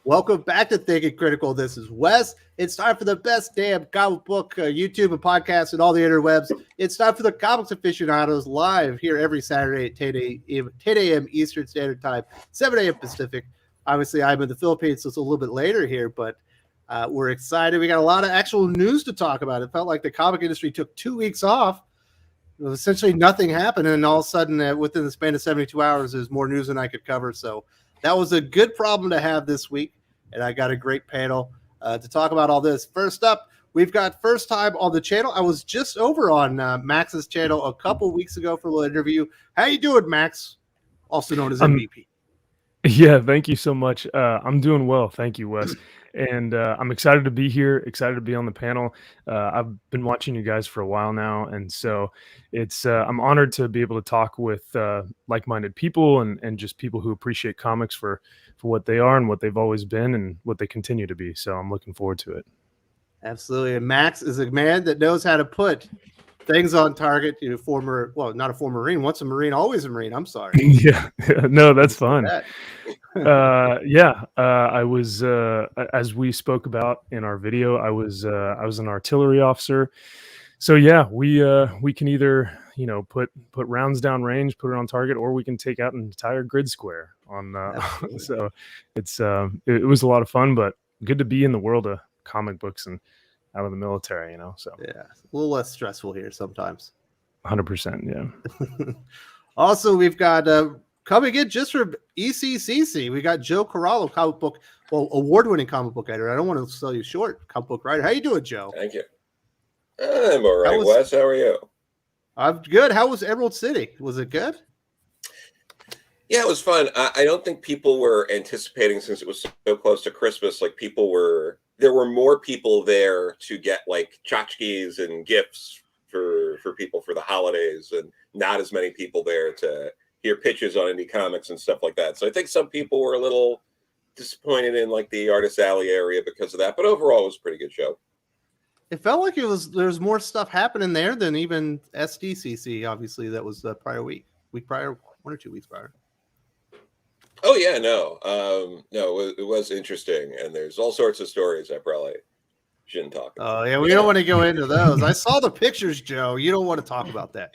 Welcome back to Thinking Critical. This is Wes. It's time for the best damn comic book YouTube and podcast and all the interwebs. It's time for the Comics Aficionados live here every Saturday at 10 a.m. Eastern Standard Time, 7 a.m. Pacific. Obviously, I'm in the Philippines, so it's a little bit later here, but we're excited. We got a lot of actual news to talk about. It felt like the comic industry took 2 weeks off. Essentially nothing happened, and all of a sudden, within the span of 72 hours, there's more news than I could cover. So that was a good problem to have this week, and I got a great panel to talk about all this. First up, we've got first time on the channel. I was just over on Max's channel a couple weeks ago for a little interview. How you doing, Max? Also known as MVP. Yeah, thank you so much. I'm doing well. Thank you, Wes. And I'm excited to be here, excited to be on the panel. I've been watching you guys for a while now. And so it's I'm honored to be able to talk with like-minded people and just people who appreciate comics for what they are and what they've always been and what they continue to be. So I'm looking forward to it. Absolutely. And Max is a man that knows how to put things on target. You know, not a former Marine, once a Marine, always a Marine. I'm sorry. Yeah, no, that's fun. I was, as we spoke about in our video, I was an artillery officer. So yeah, we can either, put rounds down range, put it on target, or we can take out an entire grid square on. So it was a lot of fun, but good to be in the world of comic books and out of the military, So yeah, a little less stressful here sometimes. 100%, yeah. Also, we've got coming in just from ECCC, we got Joe Corallo, award-winning comic book editor. I don't want to sell you short, comic book writer. How you doing, Joe? Thank you. I'm all right, Wes. How are you? I'm good. How was Emerald City? Was it good? Yeah, it was fun. I don't think people were anticipating, since it was so close to Christmas, there were more people there to get like tchotchkes and gifts for people for the holidays, and not as many people there to hear pitches on indie comics and stuff like that. So I think some people were a little disappointed in like the Artist Alley area because of that, but overall it was a pretty good show. It felt like there's more stuff happening there than even SDCC. Obviously, that was the prior week prior, 1 or 2 weeks prior. Oh yeah, no, it was interesting, and there's all sorts of stories I probably shouldn't talk about. Oh yeah, we don't want to go into those. I saw the pictures, Joe. You don't want to talk about that.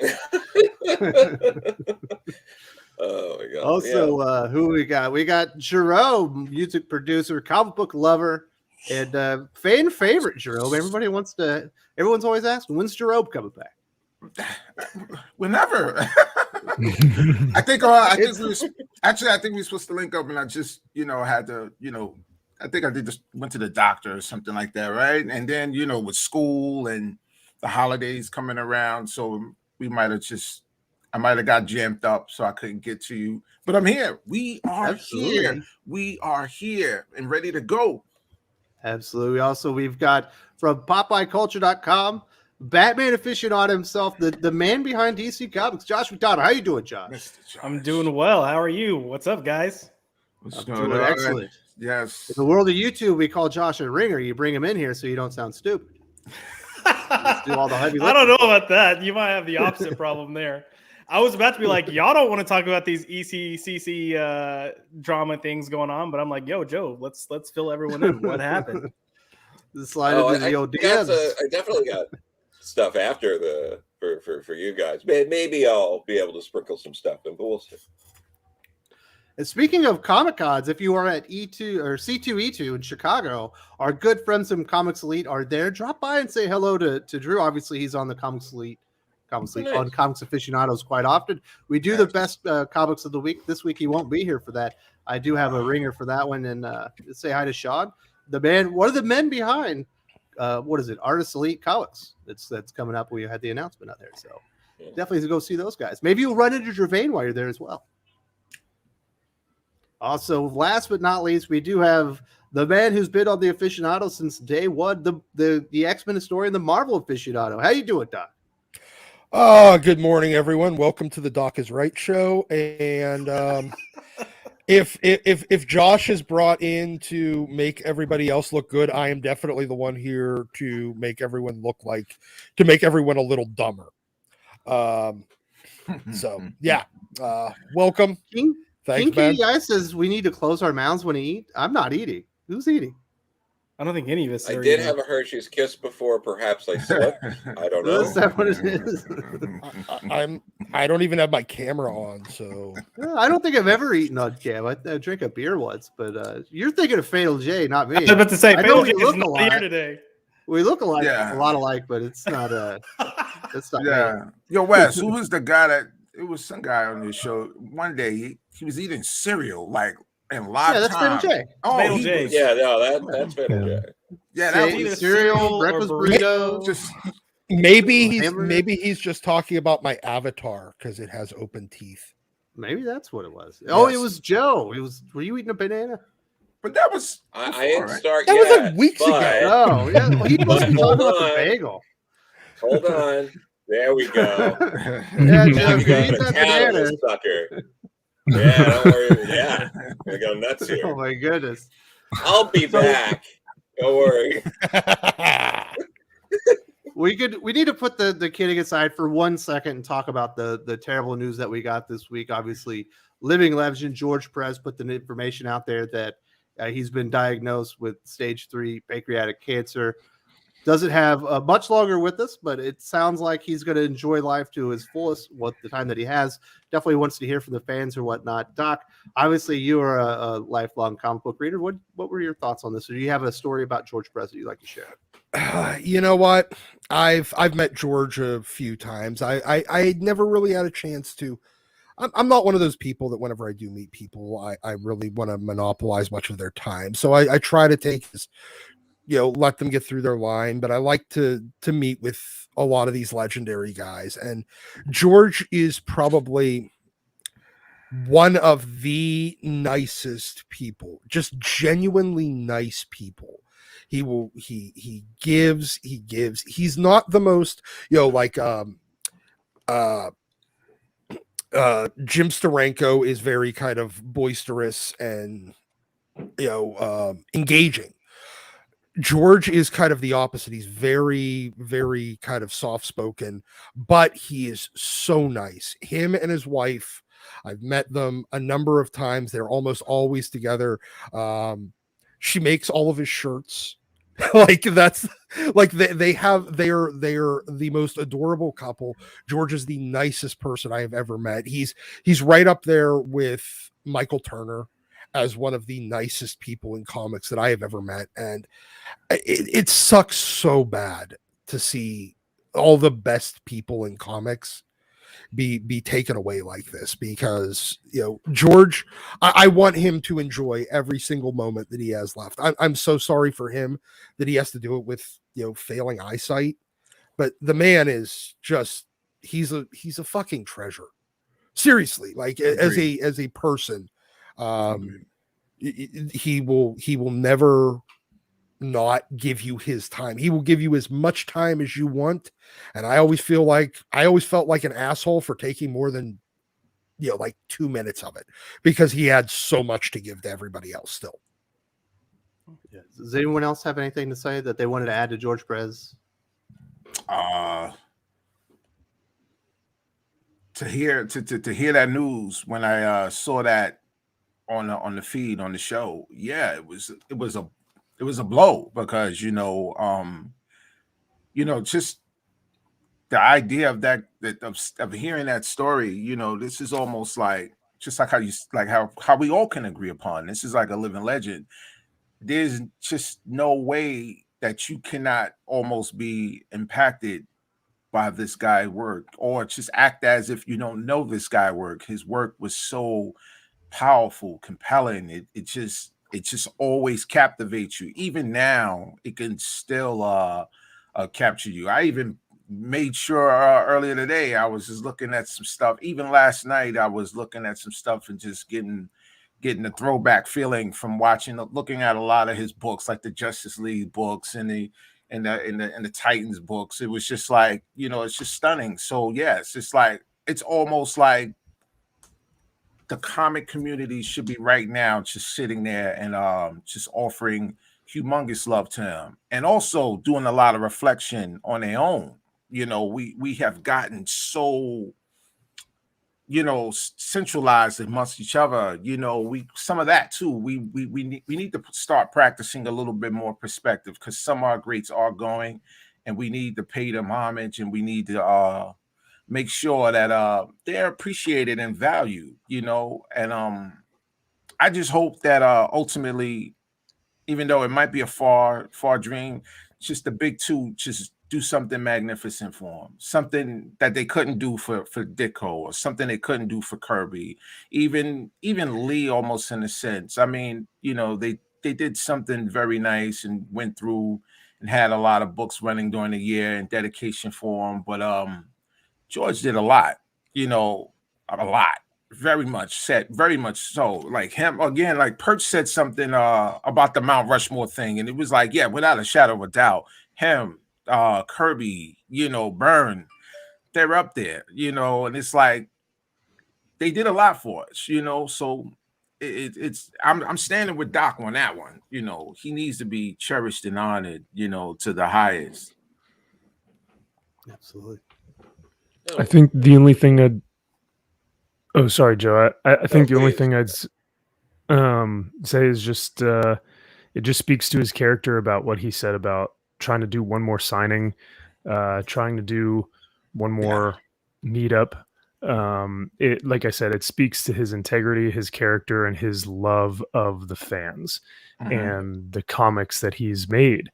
Oh my god. Also, who we got? We got Jerome, music producer, comic book lover, and fan favorite Jerome. Everyone's always asking, when's Jerome coming back? Whenever. I think we were supposed to link up, and I just had to I think I just went to the doctor or something like that, right? And then with school and the holidays coming around, so I might have got jammed up, so I couldn't get to you. But I'm here. We are here. We are here and ready to go. Absolutely. Also, we've got from PopeyeCulture.com, Batman aficionado himself, the man behind DC Comics, Josh McDonald. How you doing, Josh? I'm doing well. How are you? What's up, guys? Doing excellent. Yes. In the world of YouTube, we call Josh a ringer. You bring him in here so you don't sound stupid. Do all the heavy lifting. I don't know about that. You might have the opposite problem there. I was about to be like, y'all don't want to talk about these ECCC drama things going on, but I'm like, yo, Joe, let's fill everyone in. What happened? I definitely got stuff after for you guys. Maybe I'll be able to sprinkle some stuff in, but we'll see. And speaking of Comic Cons, if you are at E2 or C2E2 in Chicago, our good friends from Comics Elite are there. Drop by and say hello to Drew. Obviously, he's on the Comics Elite on Comics Aficionados quite often. We do the best comics of the week. This week he won't be here for that. I do have a ringer for that one, and say hi to Sean, the man, one of the men behind Artist Elite Comics. That's coming up. We had the announcement out there, so definitely go see those guys. Maybe you'll run into Gervain while you're there as well. Also, last but not least, we do have the man who's been on the Aficionado since day one, the X-Men historian, the Marvel Aficionado. How you doing, Doc? Good morning, everyone. Welcome to the Doc is Right show. And if Josh is brought in to make everybody else look good, I am definitely the one here to make everyone a little dumber. So yeah, welcome. Thanks, man. Kinky says we need to close our mouths when we eat. I'm not eating. Who's eating? I don't think any of us. I are did eating. have a Hershey's Kiss before. Perhaps I slipped. I don't know. Is that what it is? I don't even have my camera on, so I don't think I've ever eaten on cam. I drank a beer once, but you're thinking of Fatal J, not me. I was about to say, I know Fatal we J look is not alike. here today. We look alike, Yeah. a lot alike, but it's not it's not. Yeah. Yo, Wes, who was the guy that it was some guy on this show one day he was eating cereal like in live Yeah, that's time. Fatal J. Oh, Fatal he J. was- Yeah, no, that's Fatal J. yeah, that Say- was cereal, cereal breakfast or burrito. just maybe Hamburger? he's just talking about my avatar because it has open teeth. Maybe that's what it was. Oh, Yes. it was Joe. It was. Were you eating a banana? but that was I before, didn't right? start That yet. was like weeks ago. but- Oh, yeah. Well, he must be Hold talking about the on. bagel. Hold on. There we go. Yeah, Now Joe, we if you got eat the that cat of banana. this sucker. Yeah, don't worry. Yeah, I go nuts Oh here. my goodness. I'll be back. Don't worry. We need to put the kidding aside for 1 second and talk about the terrible news that we got this week. Obviously, living legend George Perez put the information out there that he's been diagnosed with stage 3 pancreatic cancer. Doesn't have much longer with us, but it sounds like he's going to enjoy life to his fullest. What the time that he has, definitely wants to hear from the fans or whatnot. Doc, obviously you are a lifelong comic book reader. What were your thoughts on this? Or do you have a story about George Perez that you'd like to share? You know what? I've met George a few times. I never really had a chance to. I'm not one of those people that whenever I do meet people, I really want to monopolize much of their time. So I try to take this, let them get through their line. But I like to meet with a lot of these legendary guys, and George is probably one of the nicest people, just genuinely nice people. He gives. He's not the most, Jim Steranko is very kind of boisterous and engaging. George is kind of the opposite. He's very, very kind of soft-spoken, but he is so nice. Him and his wife, I've met them a number of times. They're almost always together. She makes all of his shirts. That's like they're the most adorable couple. George is the nicest person I have ever met. He's right up there with Michael Turner as one of the nicest people in comics that I have ever met. And it sucks so bad to see all the best people in comics be taken away like this, because George, I want him to enjoy every single moment that he has left. I'm so sorry for him that he has to do it with failing eyesight, but the man is just he's a fucking treasure, seriously. Like as a person, he will never not give you his time. He will give you as much time as you want. And I always felt like an asshole for taking more than 2 minutes of it, because he had so much to give to everybody else still. Yeah. Does anyone else have anything to say that they wanted to add to George Perez? To hear that news when I saw that on the feed on the show, yeah, it was a blow, because just the idea of that of hearing that story, this is almost like just like how we all can agree upon. This is like a living legend. There's just no way that you cannot almost be impacted by this guy's work, or just act as if you don't know this guy's work. His work was so powerful, compelling. It just always captivates you. Even now, it can still capture you. I even made sure earlier today I was just looking at some stuff. Even last night, I was looking at some stuff and just getting the throwback feeling from looking at a lot of his books, like the Justice League books and the Titans books. It was just like, it's just stunning. So yeah, it's just like, it's almost like the comic community should be right now just sitting there and just offering humongous love to him, and also doing a lot of reflection on their own. We have gotten so centralized amongst each other. We some of that too. We need to start practicing a little bit more perspective, because some of our greats are going, and we need to pay them homage, and we need to make sure that they're appreciated and valued. And I just hope that ultimately, even though it might be a far dream, just the big two just do something magnificent for them, something that they couldn't do for Ditko, or something they couldn't do for Kirby, even Lee, almost, in a sense. I mean, they did something very nice and went through and had a lot of books running during the year and dedication for them. But George did a lot, a lot. Very much so. Like him again, like Perch said something about the Mount Rushmore thing, and it was like, yeah, without a shadow of a doubt, him, Kirby, Byrne, they're up there, and it's like they did a lot for us, so it's I'm standing with Doc on that one. He needs to be cherished and honored, to the highest. Absolutely. I think the only thing oh, sorry, Joe. I think the only thing I'd say is just it just speaks to his character about what he said about trying to do one more signing, trying to do one more meetup. It, like I said, it speaks to his integrity, his character, and his love of the fans and the comics that he's made.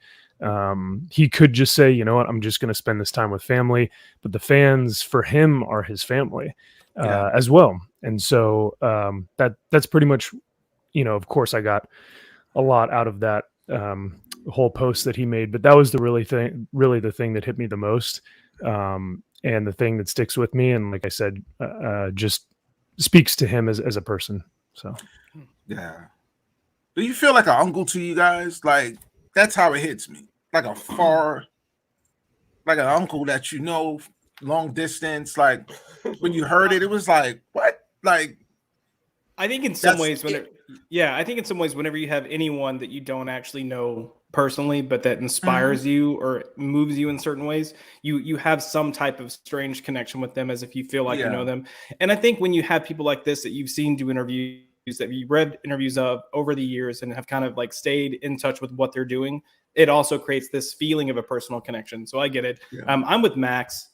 He could just say, you know what, I'm just going to spend this time with family, but the fans for him are his family. As well. And so that's pretty much, of course I got a lot out of that whole post that he made, but that was really the thing that hit me the most, and the thing that sticks with me. And like I said, just speaks to him as a person. So yeah. Do you feel like an uncle to you guys? Like, that's how it hits me. Like an uncle that long distance. Like, when you heard it, it was like, what? Like, I think in some ways, whenever you have anyone that you don't actually know personally, but that inspires you or moves you in certain ways, you have some type of strange connection with them, as if you feel like you know them. And I think when you have people like this that you've seen do interviews, that you've read interviews of over the years and have kind of like stayed in touch with what they're doing, it also creates this feeling of a personal connection. So I get it. I'm with Max.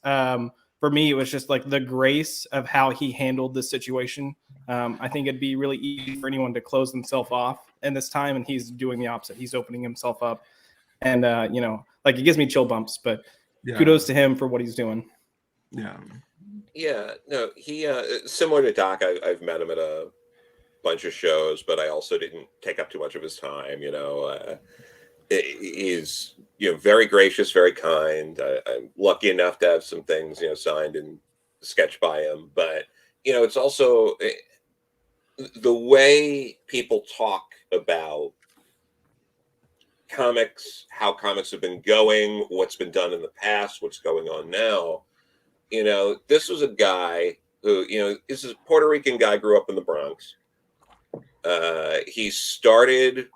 For me, it was just like the grace of how he handled this situation. I think it'd be really easy for anyone to close themselves off in this time, and he's doing the opposite. He's opening himself up, and like, it gives me chill bumps. But kudos to him for what he's doing. Yeah. No, he similar to Doc. I've met him at a bunch of shows, but I also didn't take up too much of his time. He's very gracious, very kind. I'm lucky enough to have some things signed and sketched by him, but it's also the way people talk about comics, how comics have been going, what's been done in the past, what's going on now. This was a guy who this is a Puerto Rican guy, grew up in the Bronx. He started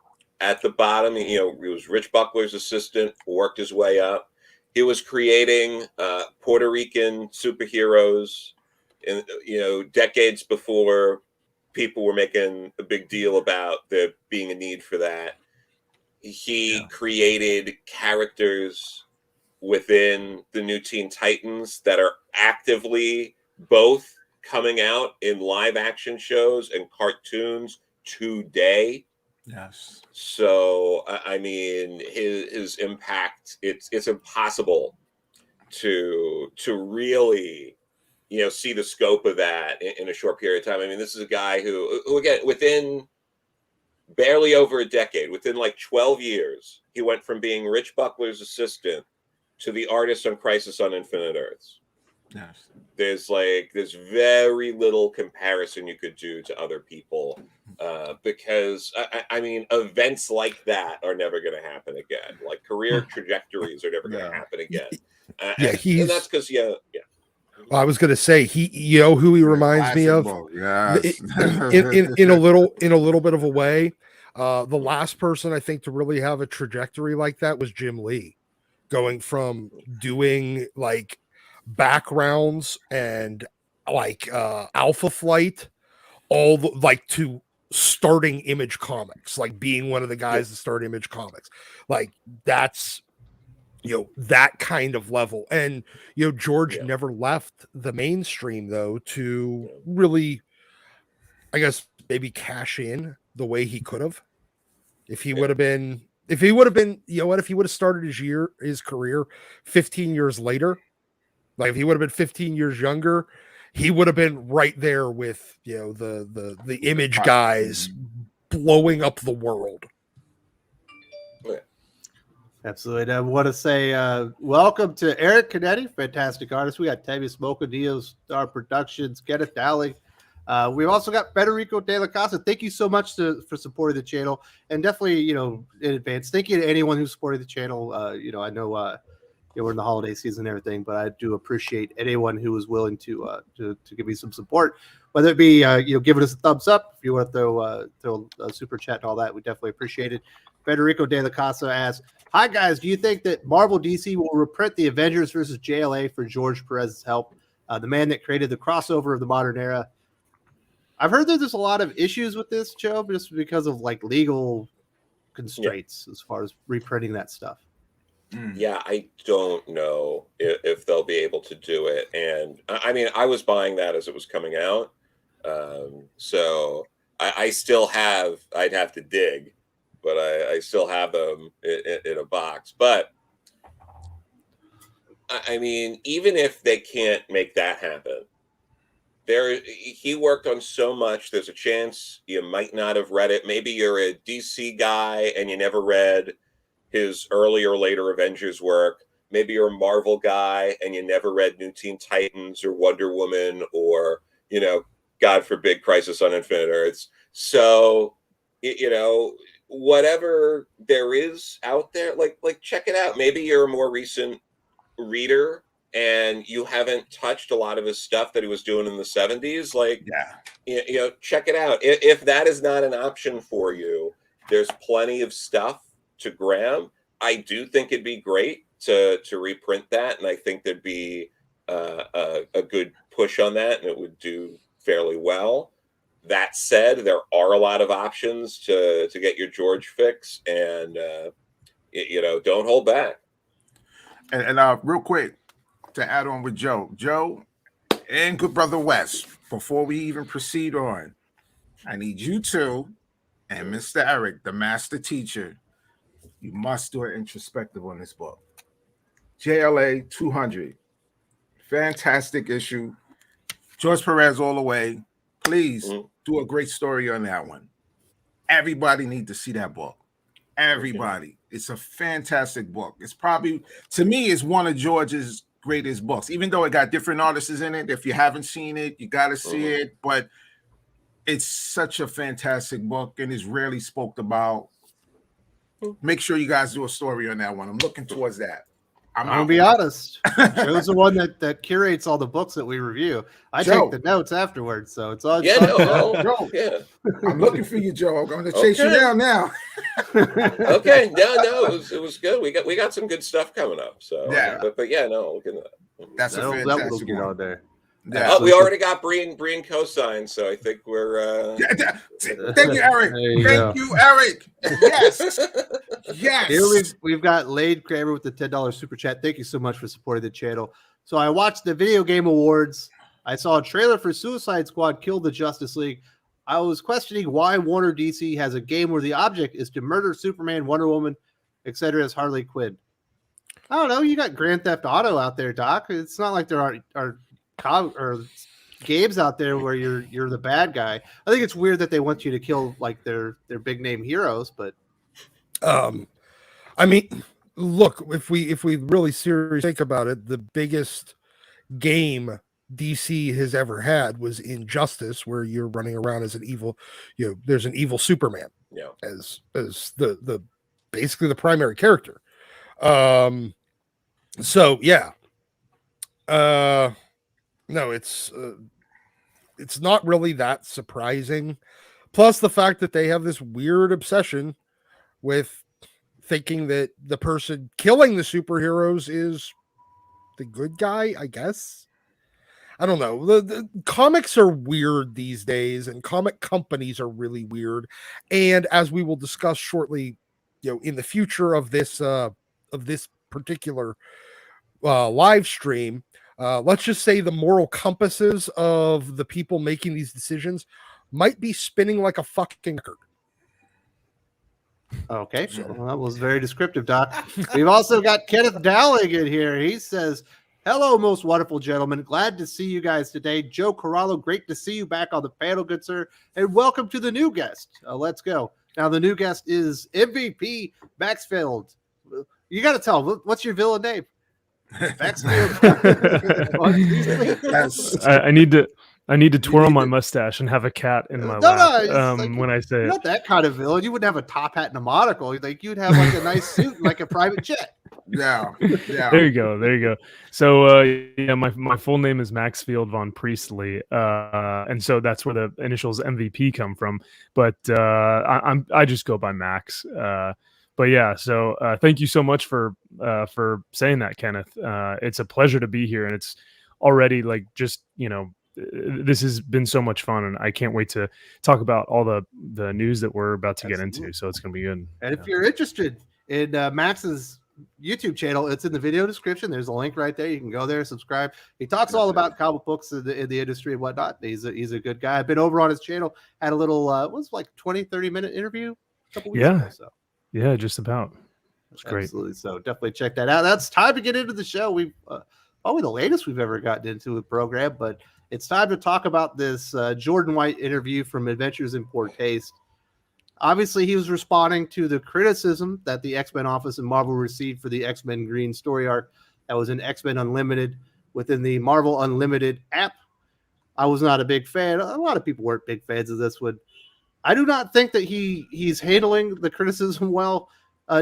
at the bottom. He was Rich Buckler's assistant, worked his way up. He was creating Puerto Rican superheroes in decades before people were making a big deal about there being a need for that. He created characters within the New Teen Titans that are actively both coming out in live action shows and cartoons today. Yes. So I mean, his impact, it's impossible to really see the scope of that in a short period of time. I mean, this is a guy who again, within barely over a decade, within like 12 years, he went from being Rich Buckler's assistant to the artist on Crisis on Infinite Earths. Yes. There's very little comparison you could do to other people, because I mean, events like that are never going to happen again. Like, career trajectories are never going to happen again. And that's because I was going to say, who he reminds me of, in a little bit of a way. The last person I think to really have a trajectory like that was Jim Lee, going from doing like backgrounds and like Alpha Flight, all the, like to starting Image Comics, like being one of the guys that start Image Comics. Like that's, you know, that kind of level. And, you know, George never left the mainstream though to really, I guess, maybe cash in the way he could have. If he would have been, you know what, if he would have started his career 15 years later, like if he would have been 15 years younger, he would have been right there with, you know, the Image guys blowing up the world. Absolutely. And I want to say welcome to Eric Canetti, fantastic artist. We got Tammy Smoke, Neo Star Productions, Kenneth Dowling. We've also got Federico De La Casa. Thank you so much for supporting the channel, and definitely, you know, in advance, thank you to anyone who supported the channel. You know, I know we're in the holiday season and everything, but I do appreciate anyone who was willing to give me some support, whether it be you know, giving us a thumbs up. If you want to throw a super chat and all that, we definitely appreciate it. Federico De La Casa asks, "Hi guys, do you think that Marvel DC will reprint the Avengers versus JLA for George Perez's help, the man that created the crossover of the modern era?" I've heard that there's a lot of issues with this, Joe, just because of like legal constraints as far as reprinting that stuff. Yeah, I don't know if they'll be able to do it. And I mean, I was buying that as it was coming out. So I still have, I'd have to dig, but I still have them in a box. But I mean, even if they can't make that happen, he worked on so much. There's a chance you might not have read it. Maybe you're a DC guy and you never read his earlier or later Avengers work. Maybe you're a Marvel guy and you never read New Teen Titans or Wonder Woman or, you know, God forbid, Crisis on Infinite Earths. So, you know, whatever there is out there, like check it out. Maybe you're a more recent reader and you haven't touched a lot of his stuff that he was doing in the 70s. Like, you know, check it out. If that is not an option for you, there's plenty of stuff to grab. I do think it'd be great to reprint that, and I think there'd be a good push on that, and it would do fairly well. That said, there are a lot of options to get your George fix, and you know, don't hold back. And real quick, to add on with Joe and good brother Wes, before we even proceed on, I need you two and Mr. Eric, the master teacher, you must do an introspective on this book. JLA 200. Fantastic issue. George Perez all the way. Please do a great story on that one. Everybody needs to see that book. Everybody. It's a fantastic book. It's probably, to me, is one of George's greatest books, even though it got different artists in it. If you haven't seen it, you got to see it. But it's such a fantastic book and is rarely spoke about. Make sure you guys do a story on that one. I'm looking towards that. I'm gonna be honest. Joe's the one that curates all the books that we review. I take the notes afterwards, so it's all. Joe. Yeah. I'm looking for you, Joe. I'm going to chase you down now. Okay, no, it was good. We got some good stuff coming up. So yeah, but yeah, no, looking at that. That's a fantastic one out there. Yeah. We already got Breen co-signed, so I think we're. Thank you, Eric. Thank you, Eric. Yes, yes. Here we've got Lade Kramer with the $10 super chat. Thank you so much for supporting the channel. So I watched the Video Game Awards. I saw a trailer for Suicide Squad Kill the Justice League. I was questioning why Warner DC has a game where the object is to murder Superman, Wonder Woman, etc. as Harley Quinn. I don't know. You got Grand Theft Auto out there, Doc. It's not like there are games out there where you're the bad guy. I think it's weird that they want you to kill like their big name heroes, but I mean, look, if we really seriously think about it, the biggest game DC has ever had was Injustice, where you're running around as an evil, you know, there's an evil Superman as the basically the primary character. So yeah. No, it's not really that surprising. Plus the fact that they have this weird obsession with thinking that the person killing the superheroes is the good guy, I guess. I don't know. The comics are weird these days, and comic companies are really weird. And as we will discuss shortly, in the future of this particular live stream, let's just say the moral compasses of the people making these decisions might be spinning like a fucking record. Okay, well, that was very descriptive, Doc. We've also got Kenneth Dowling in here. He says, hello, most wonderful gentlemen. Glad to see you guys today. Joe Corallo, great to see you back on the panel, good sir. And welcome to the new guest. Let's go. Now, the new guest is MVP Maxfield. You got to tell him, what's your villain name? Maxfield. I need to twirl my mustache and have a cat in my lap when I say you're it. Not that kind of villain. You wouldn't have a top hat and a monocle. Like you'd have like a nice suit and like a private jet. Yeah. There you go. So my full name is Maxfield von Priestley, and so that's where the initials MVP come from. But I just go by Max. But yeah, so thank you so much for saying that, Kenneth. It's a pleasure to be here, and it's already like just this has been so much fun, and I can't wait to talk about all the news that we're about to get into. So it's going to be good. And if you're interested in Max's YouTube channel, it's in the video description. There's a link right there. You can go there, subscribe. He talks all about comic books in the industry and whatnot. He's a good guy. I've been over on his channel, had a little, was like 20-30 minute interview a couple weeks ago. So. Yeah, just about. It's great. Absolutely. So definitely check that out. That's time to get into the show. We've probably the latest we've ever gotten into a program, but it's time to talk about this Jordan White interview from Adventures in Poor Taste. Obviously, he was responding to the criticism that the X-Men office and Marvel received for the X-Men Green story arc that was in X-Men Unlimited within the Marvel Unlimited app. I was not a big fan. A lot of people weren't big fans of this one. I do not think that he's handling the criticism well.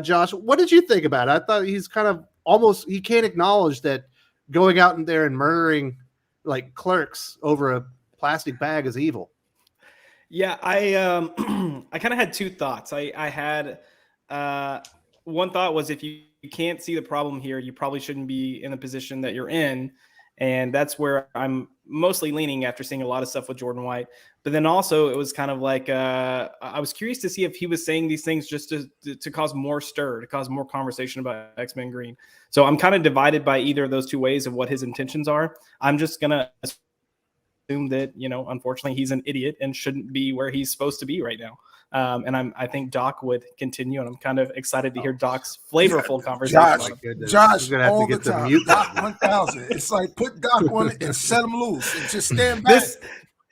Josh, what did you think about it? I thought he's kind of almost, he can't acknowledge that going out in there and murdering like clerks over a plastic bag is evil. Yeah, I kind of had two thoughts. I had one thought was if you can't see the problem here, you probably shouldn't be in the position that you're in. And that's where I'm mostly leaning after seeing a lot of stuff with Jordan White. But then also it was kind of like I was curious to see if he was saying these things just to cause more stir, to cause more conversation about X-Men Green. So I'm kind of divided by either of those two ways of what his intentions are. I'm just going to assume that, unfortunately he's an idiot and shouldn't be where he's supposed to be right now. And I think Doc would continue, and I'm kind of excited to hear Doc's flavorful conversation. Josh, gonna have to get the mute. Doc 1000. It's like put Doc on it and set him loose and just stand back.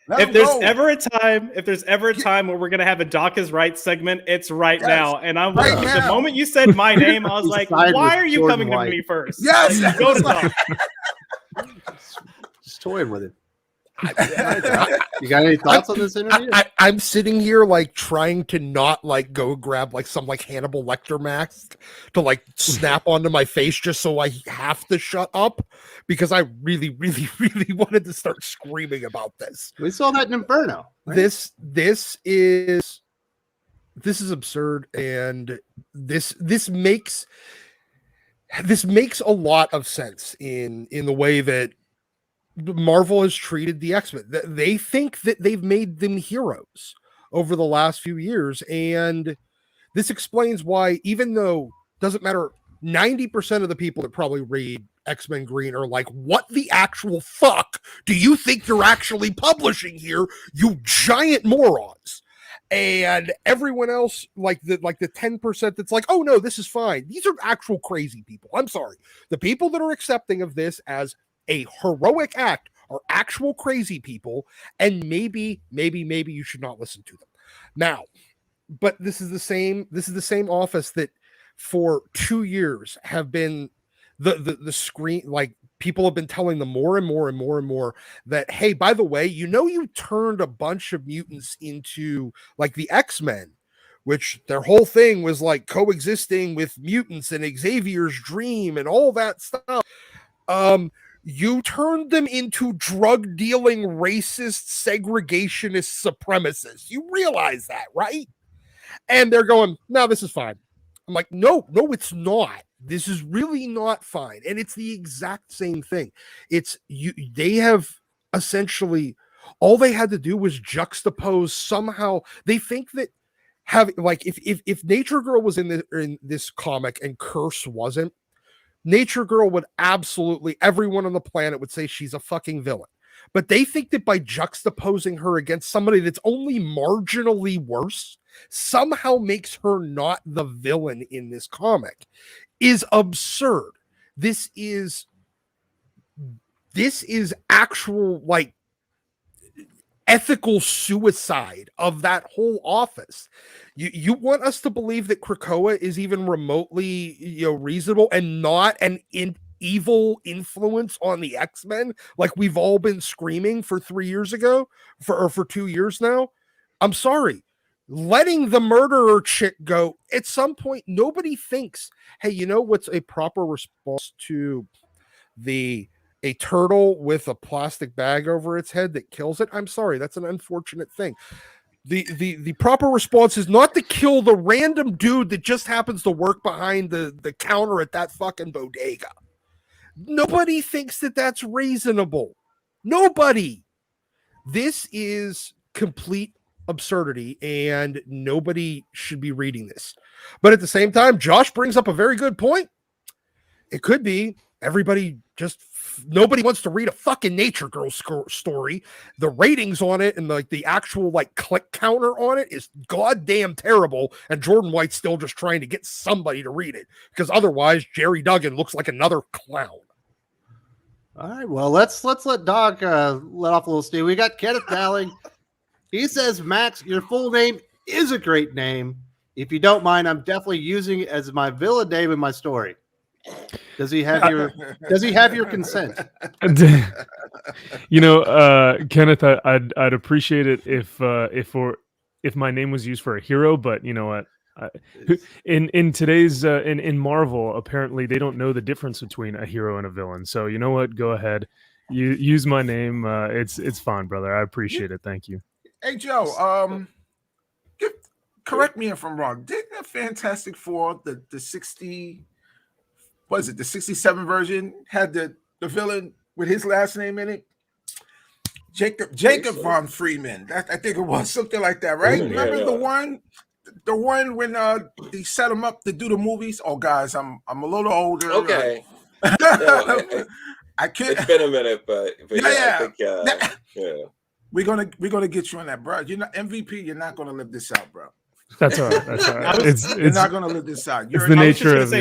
If there's ever a time where we're gonna have a Doc is right segment, it's right now. And I'm right now. The moment you said my name, I was like, why are you Jordan coming White. To me first? Yes, like, go to Doc. Just toying with it. You got any thoughts on this interview? I'm sitting here like trying to not like go grab like some like Hannibal Lecter mask to like snap onto my face just so I have to shut up because I really, really, really wanted to start screaming about this. We saw that in Inferno. Right? This is absurd, and this makes a lot of sense in the way that Marvel has treated the X-Men. They think that they've made them heroes over the last few years. And this explains why, even though doesn't matter, 90% of the people that probably read X-Men Green are like, what the actual fuck do you think you're actually publishing here, you giant morons? And everyone else, like the 10% that's like, oh no, this is fine. These are actual crazy people. I'm sorry. The people that are accepting of this as a heroic act are actual crazy people, and maybe you should not listen to them now. But this is the same office that for 2 years have been the screen, like people have been telling them more and more that, hey, by the way, you turned a bunch of mutants into like the X-Men, which their whole thing was like coexisting with mutants and Xavier's dream and all that stuff. You turned them into drug-dealing, racist, segregationist supremacists. You realize that, right? And they're going, no, this is fine. I'm like, no, it's not. This is really not fine. And it's the exact same thing. They have essentially all they had to do was juxtapose somehow. They think that if Nature Girl was in this comic and Curse wasn't, Nature Girl would absolutely, everyone on the planet would say she's a fucking villain. But they think that by juxtaposing her against somebody that's only marginally worse somehow makes her not the villain in this comic is absurd. This is actual, like, ethical suicide of that whole office. You want us to believe that Krakoa is even remotely, reasonable and not an evil influence on the X-Men like we've all been screaming for 3 years ago, for 2 years now? I'm sorry. Letting the murderer chick go at some point, nobody thinks, hey, you know what's a proper response to a turtle with a plastic bag over its head that kills it? I'm sorry, that's an unfortunate thing. The proper response is not to kill the random dude that just happens to work behind the counter at that fucking bodega. Nobody thinks that that's reasonable. Nobody. This is complete absurdity, and nobody should be reading this. But at the same time, Josh brings up a very good point. It could be nobody wants to read a fucking Nature Girl story. The ratings on it and the actual click counter on it is goddamn terrible, and Jordan White's still just trying to get somebody to read it, because otherwise Jerry Duggan looks like another clown. All right, well, let's let Doc let off a little steam. We got Kenneth Dowling. He says, Max, your full name is a great name. If you don't mind, I'm definitely using it as my villain name in my story. Does he have your consent? Kenneth, I'd appreciate it if my name was used for a hero, but you know what? In today's in Marvel, apparently they don't know the difference between a hero and a villain. So you know what? Go ahead, use my name. It's fine, brother. I appreciate it. Thank you. Hey Joe, correct me if I'm wrong. Didn't the Fantastic Four, the 60, was it the 67 version, had the villain with his last name in it? Jacob von Friedman. I think it was something like that, right? Remember the one when they set him up to do the movies? Oh, guys, I'm a little older. Okay. I can't. It's been a minute, but yeah. I think, We're gonna get you on that, bro. You're not MVP. You're not gonna live this out, bro. That's all right. That's all right. You're not gonna live this out. It's the nature of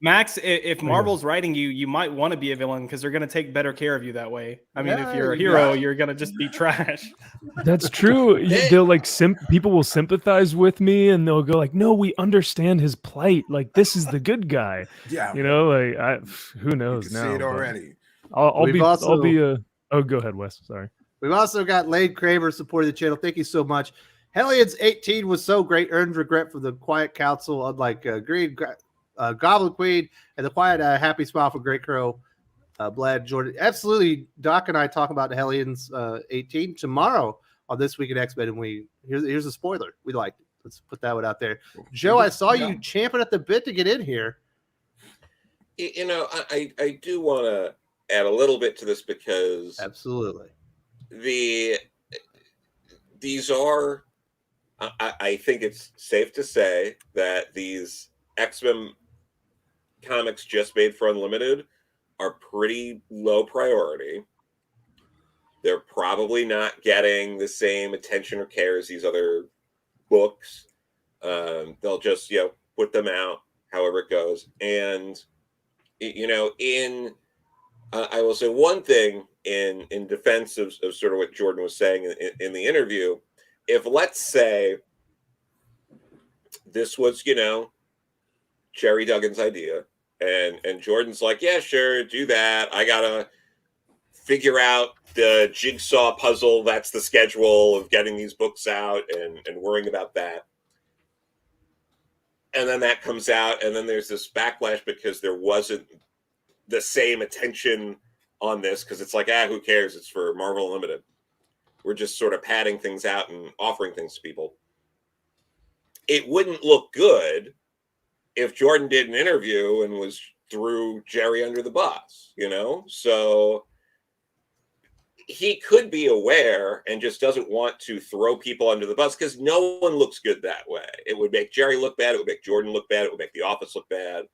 Max, if Marvel's writing you, you might want to be a villain because they're going to take better care of you that way. I mean, if you're a hero, you're going to just be trash. That's true. They'll people will sympathize with me, and they'll go like, "No, we understand his plight. Like, this is the good guy." Yeah, who knows now? See it already. I'll be. Oh, go ahead, Wes. Sorry. We've also got Lane Kramer supporting the channel. Thank you so much. Hellions 18 was so great. Earned regret for the Quiet Council, unlike Green. Goblin Queen and the Quiet Happy Smile for Great Crow, Blad Jordan. Absolutely, Doc and I talk about the Hellions 18 tomorrow on This Week in X-Men, and here's a spoiler. We liked it. Let's put that one out there. Joe, I saw you champing at the bit to get in here. I do want to add a little bit to this because absolutely these are. I think it's safe to say that these X-Men comics just made for Unlimited are pretty low priority. They're probably not getting the same attention or care as these other books. They'll just put them out however it goes. And I will say one thing in defense of sort of what Jordan was saying in the interview. If, let's say, this was Jerry Duggan's idea, and Jordan's like, yeah, sure, do that. I gotta figure out the jigsaw puzzle. That's the schedule of getting these books out and worrying about that. And then that comes out, and then there's this backlash because there wasn't the same attention on this, because it's like, who cares? It's for Marvel Unlimited. We're just sort of padding things out and offering things to people. It wouldn't look good if Jordan did an interview and threw Jerry under the bus, So he could be aware and just doesn't want to throw people under the bus, because no one looks good that way. It would make Jerry look bad. It would make Jordan look bad. It would make the office look bad.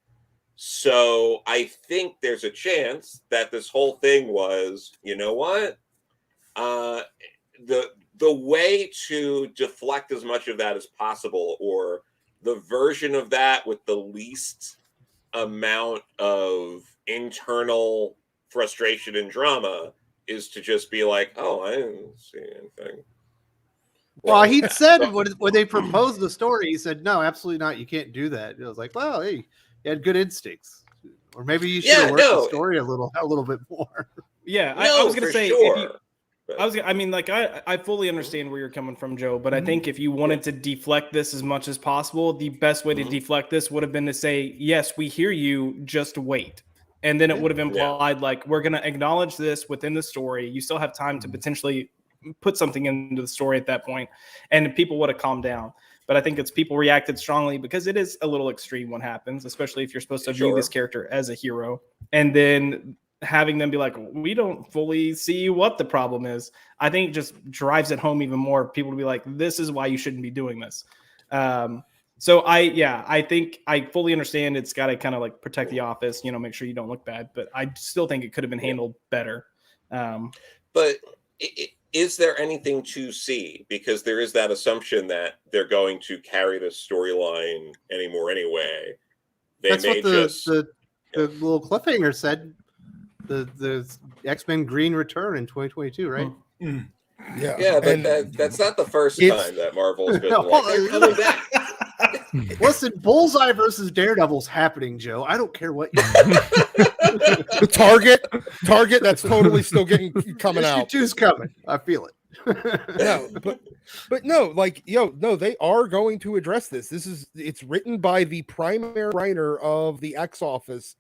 So I think there's a chance that this whole thing was, you know what? The way to deflect as much of that as possible, or the version of that with the least amount of internal frustration and drama, is to just be like, oh, I didn't see anything. Well, he said when they proposed the story, he said, no, absolutely not. You can't do that. It was like, well, hey, you had good instincts. Or maybe you should have worked the story a little bit more. Yeah, I was going to say, sure. I fully understand where you're coming from, Joe, but I think if you wanted to deflect this as much as possible, the best way to deflect this would have been to say, yes, we hear you, just wait. And then it would have implied, like, we're going to acknowledge this within the story. You still have time to potentially put something into the story at that point, and people would have calmed down. But I think it's people reacted strongly because it is a little extreme what happens, especially if you're supposed to view this character as a hero. And then having them be like, we don't fully see what the problem is, I think just drives it home even more. People to be like, this is why you shouldn't be doing this. So I think I fully understand it's got to kind of like protect the office, make sure you don't look bad. But I still think it could have been handled better. But is there anything to see? Because there is that assumption that they're going to carry this storyline anymore anyway. That's what the little cliffhanger said. The X-Men Green return in 2022, right? Yeah, but that's not the first time that Marvel's been like, they're coming back. Listen, Bullseye versus Daredevil's happening, Joe. I don't care what you The Target that's totally still coming out. Two's coming. I feel it. but no, no, they are going to address this. It's written by the primary writer of the X Office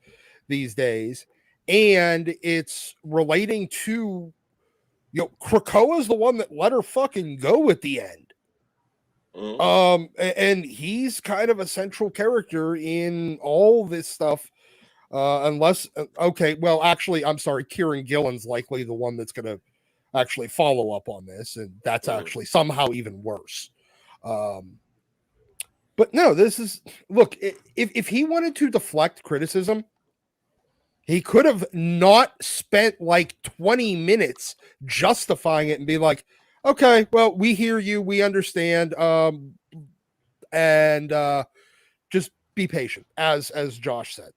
these days, and it's relating to Krakoa's the one that let her fucking go at the end. And he's kind of a central character in all this stuff. Actually, I'm sorry, Kieran Gillen's likely the one that's going to actually follow up on this, and that's actually somehow even worse. But no, look, if he wanted to deflect criticism, he could have not spent like 20 minutes justifying it and be like, okay, well, we hear you, we understand, and just be patient, as Josh said.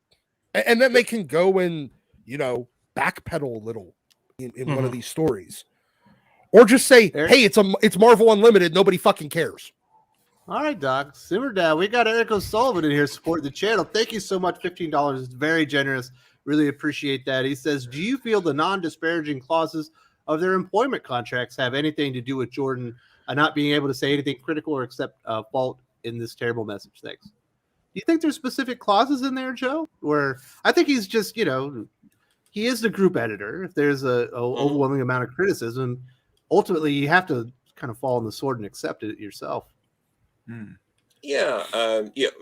And then they can go and, backpedal a little in one of these stories. Or just say, hey, it's Marvel Unlimited, nobody fucking cares. All right, Doc, simmer down. We got Eric O'Sullivan in here supporting the channel. Thank you so much. $15 is very generous. Really appreciate that. He says, do you feel the non-disparaging clauses of their employment contracts have anything to do with Jordan not being able to say anything critical or accept fault in this terrible message? Thanks. Do you think there's specific clauses in there, Joe? Where I think he's just, he is the group editor. If there's a overwhelming amount of criticism, ultimately you have to kind of fall on the sword and accept it yourself.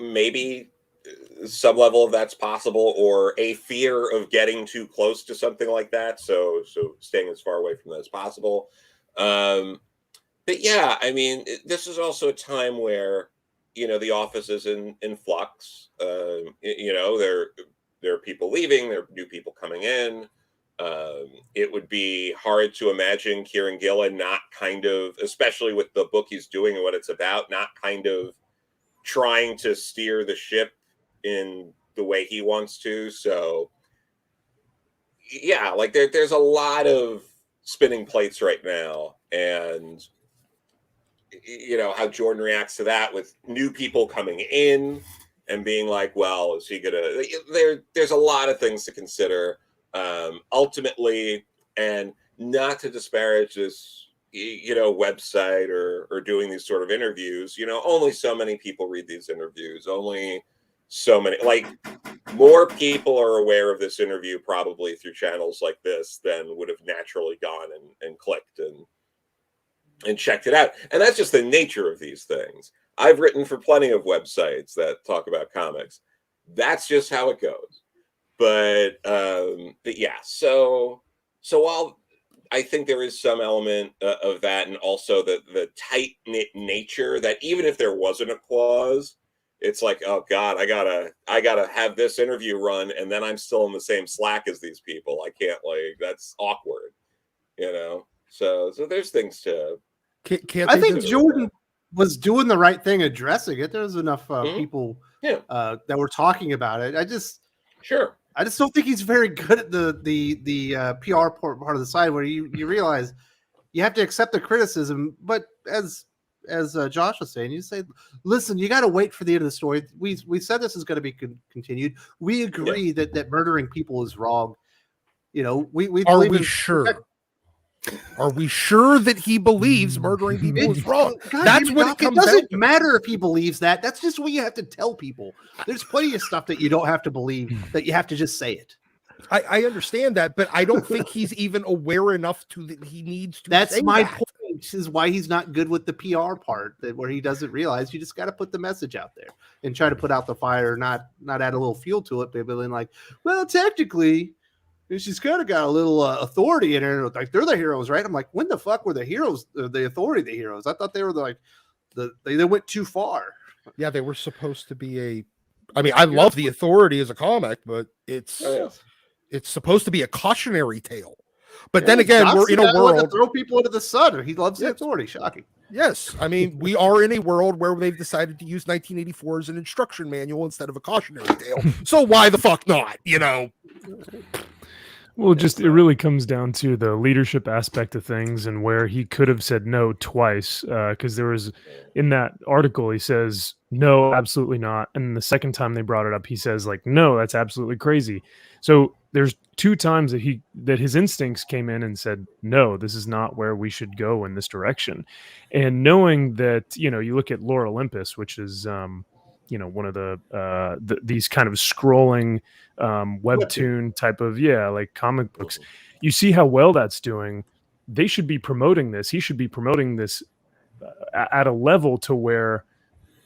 Maybe some level of that's possible, or a fear of getting too close to something like that. So staying as far away from that as possible. But yeah, I mean, this is also a time where, the office is in flux. There are people leaving, there are new people coming in. It would be hard to imagine Kieran Gillen not kind of, especially with the book he's doing and what it's about, not kind of trying to steer the ship in the way he wants to. So yeah, like there's a lot of spinning plates right now, and how Jordan reacts to that with new people coming in and being like, well, is he gonna, there's a lot of things to consider. Ultimately, and not to disparage this website or doing these sort of interviews, only so many people read these interviews, only so many, like, more people are aware of this interview probably through channels like this than would have naturally gone and clicked and checked it out. And that's just the nature of these things. I've written for plenty of websites that talk about comics. That's just how it goes. But yeah, so while I think there is some element of that, and also the tight knit nature that even if there wasn't a clause, it's like, oh God, I gotta have this interview run, and then I'm still in the same Slack as these people. I can't, like, that's awkward, you know. So there's things to. Can't I they think just- Jordan was doing the right thing addressing it. There was enough people Yeah. that were talking about it. I just don't think he's very good at the PR part of the side where you realize you have to accept the criticism, but as Josh was saying, you say, listen, you got to wait for the end of the story. We said this is going to be continued. We agree that murdering people is wrong. You know, we Are believe we in sure? Are we sure that he believes murdering people is wrong? That's what it comes down doesn't to. matter if he believes that. That's just what you have to tell people. There's plenty of stuff that you don't have to believe, that you have to just say it. I understand that, but I don't think he's even aware enough to that he needs to. That's say my that. point. Is why he's not good with the PR part, where he doesn't realize you just got to put the message out there and try to put out the fire, not add a little fuel to it, but then like, well, technically, she's kind of got a little authority in her. Like, they're the heroes, right? I'm like, when the fuck were the heroes, the authority, the heroes? I thought they were they went too far. Yeah, they were supposed to be I love the Authority as a comic, but it's supposed to be a cautionary tale. But then again, we're in a world to throw people into the sun. He loves the Authority. Shocking. Yes, I mean, we are in a world where they've decided to use 1984 as an instruction manual instead of a cautionary tale. So why the fuck not? You know. Well, it really comes down to the leadership aspect of things and where he could have said no twice. Because there was, in that article, he says, no, absolutely not. And the second time they brought it up, he says, like, no, that's absolutely crazy. So there's 2 times that his instincts came in and said, no, this is not where we should go in this direction. And knowing that, you look at Lore Olympus, which is, one of these kind of scrolling webtoon type of like comic books. You see how well that's doing. They should be promoting this. He should be promoting this at a level to where,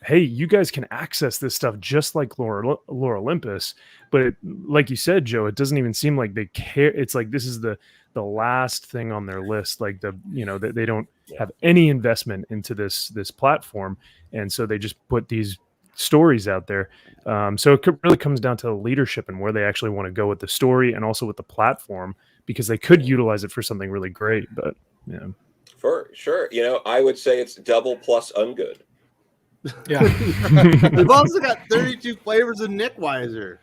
hey, you guys can access this stuff just like Lore Olympus. But like you said, Joe, it doesn't even seem like they care. It's like this is the last thing on their list. Like that they don't have any investment into this platform, and so they just put these stories out there. So it really comes down to the leadership and where they actually want to go with the story and also with the platform, because they could utilize it for something really great. But for sure, I would say it's double plus ungood. Yeah. We've also got 32 flavors of Nick Weiser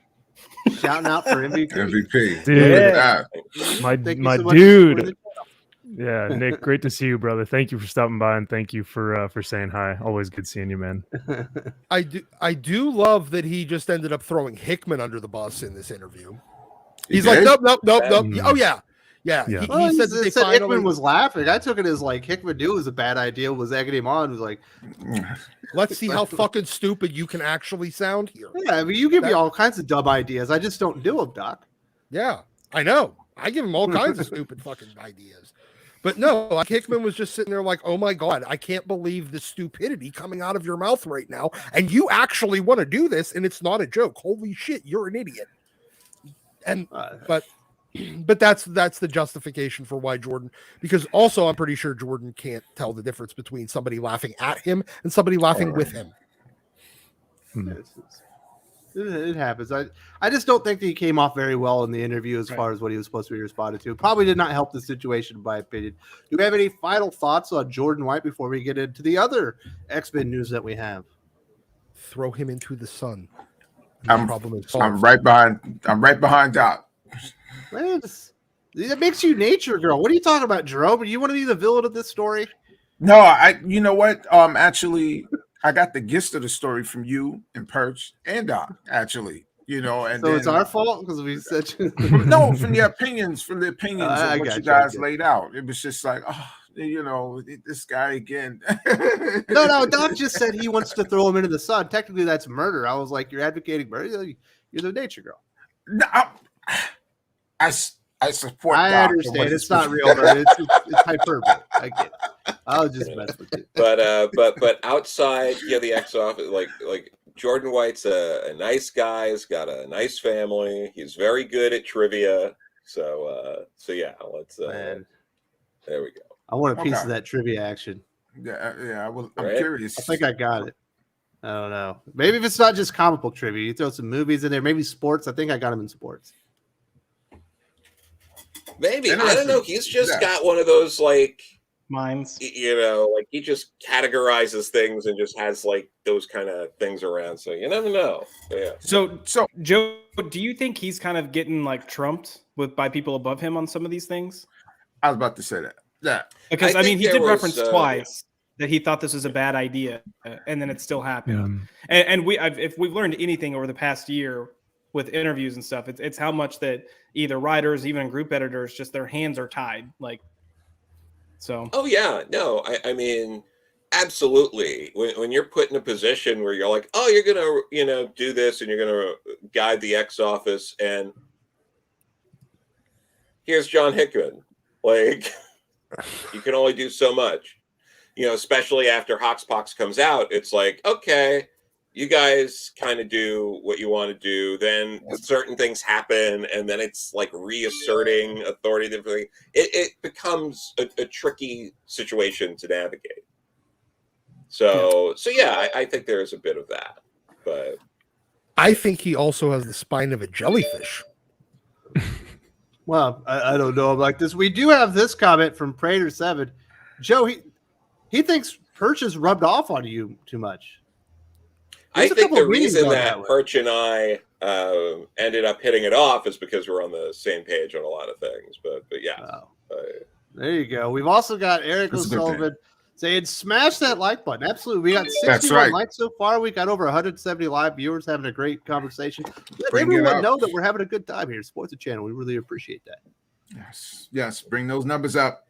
shouting out for MVP. MVP. Dude, Yeah. my Thank you so much for dude. joining the Yeah, Nick, great to see you, brother. Thank you for stopping by, and thank you for saying hi. Always good seeing you, man. I do love that he just ended up throwing Hickman under the bus in this interview. He's He like, did? nope. Mm. Oh yeah. Yeah. He Well, said that they said finally Hickman was laughing. I took it as like Hickman knew it was a bad idea, was egging him on. Was like, let's see how fucking stupid you can actually sound here. yeah, I mean, you give me all kinds of dumb ideas. I just don't do them, Doc. Yeah, I know. I give him all kinds of stupid fucking ideas. But no, like Hickman was just sitting there like, oh my God, I can't believe the stupidity coming out of your mouth right now. And you actually want to do this, and it's not a joke. Holy shit, you're an idiot. And but that's the justification for why Jordan, because also I'm pretty sure Jordan can't tell the difference between somebody laughing at him and somebody laughing with him. It happens. I just don't think that he came off very well in the interview as far as what he was supposed to be responded to. Probably did not help the situation, in my opinion. Do we have any final thoughts on Jordan White before we get into the other X-Men news that we have? Throw him into the sun. I'm right behind Doc. Man, it makes you nature girl. What are you talking about, Jerome? Do you want to be the villain of this story? No, you know what? Actually, I got the gist of the story from you and Perch and Doc, actually. And so then, it's our fault because we said no, from the opinions of what you guys laid out. It was just like, this guy again. No, Doc just said he wants to throw him into the sun. Technically, that's murder. I was like, you're advocating murder. You're the nature girl. No, I support. I understand. It's not real murder. It's hyperbole. I get it. I'll just mess with you. But outside, the X office, like Jordan White's a nice guy. He's got a nice family. He's very good at trivia. So yeah, let's. There we go. I want a piece Okay. of that trivia action. Yeah. I'm Right? curious. I think I got it. I don't know. Maybe if it's not just comic book trivia, you throw some movies in there. Maybe sports. I think I got him in sports. Maybe. I don't know. Interesting. He's just Yeah. got one of those, like, Mines. you know, like he just categorizes things and just has like those kind of things around. So you never know. But yeah. So So Joe, do you think he's kind of getting like trumped by people above him on some of these things? I was about to say that. Yeah. Because I I mean, think he there did was, reference twice that he thought this was a bad idea, and then it still happened. And if we've learned anything over the past year with interviews and stuff, it's how much that either writers, even group editors, just their hands are tied. Like, so. Oh yeah, no, I mean, absolutely. When you're put in a position where you're like, oh, you're gonna, you know, do this and you're gonna guide the X office, and here's John Hickman. Like, you can only do so much. You know, especially after Hoxpox comes out, it's like, okay, you guys kind of do what you want to do. Then certain things happen, and then it's like reasserting authority. It becomes a tricky situation to navigate. So yeah, I think there is a bit of that, but I think he also has the spine of a jellyfish. Well, I don't know like this. We do have this comment from Prater7. Joe, he thinks Perch has rubbed off on you too much. I There's a think couple the of meetings reason on that one. Perch and I ended up hitting it off is because we're on the same page on a lot of things. But yeah, Wow. There you go. We've also got Eric That's a good O'Sullivan saying, smash that like button. Absolutely. We got 61 That's right. likes so far. We got over 170 live viewers having a great conversation. Let Bring it everyone up. know that we're having a good time here. Sports the channel. We really appreciate that. Yes. Bring those numbers up.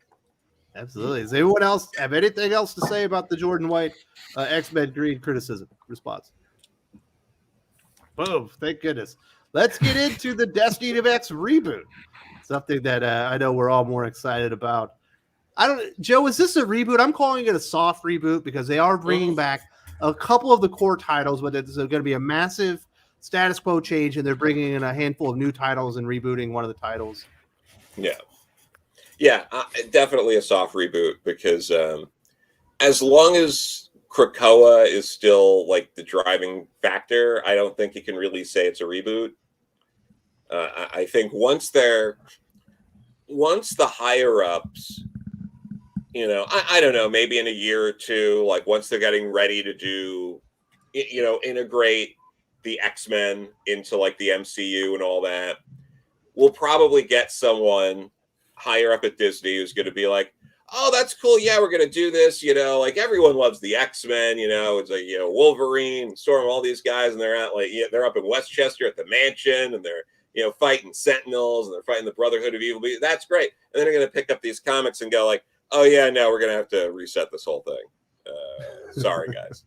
Absolutely. Does anyone else have anything else to say about the Jordan White X-Men Green criticism response? Boom. Thank goodness. Let's get into the Destiny of X reboot. Something that I know we're all more excited about. Joe, is this a reboot? I'm calling it a soft reboot because they are bringing back a couple of the core titles, but it's going to be a massive status quo change, and they're bringing in a handful of new titles and rebooting one of the titles. Yeah, definitely a soft reboot because as long as Krakoa is still like the driving factor, I don't think you can really say it's a reboot. I think once the higher ups, you know, I don't know, maybe in a year or two, like once they're getting ready to do, you know, integrate the X-Men into like the MCU and all that, we'll probably get someone higher up at Disney who's going to be like, oh, that's cool. Yeah, we're going to do this. You know, like everyone loves the X-Men, you know, it's like, you know, Wolverine, Storm, all these guys. And they're out like, yeah, they're up in Westchester at the mansion and they're, you know, fighting Sentinels and they're fighting the Brotherhood of Evil. That's great. And then they're going to pick up these comics and go like, oh yeah, no, we're going to have to reset this whole thing. Sorry guys.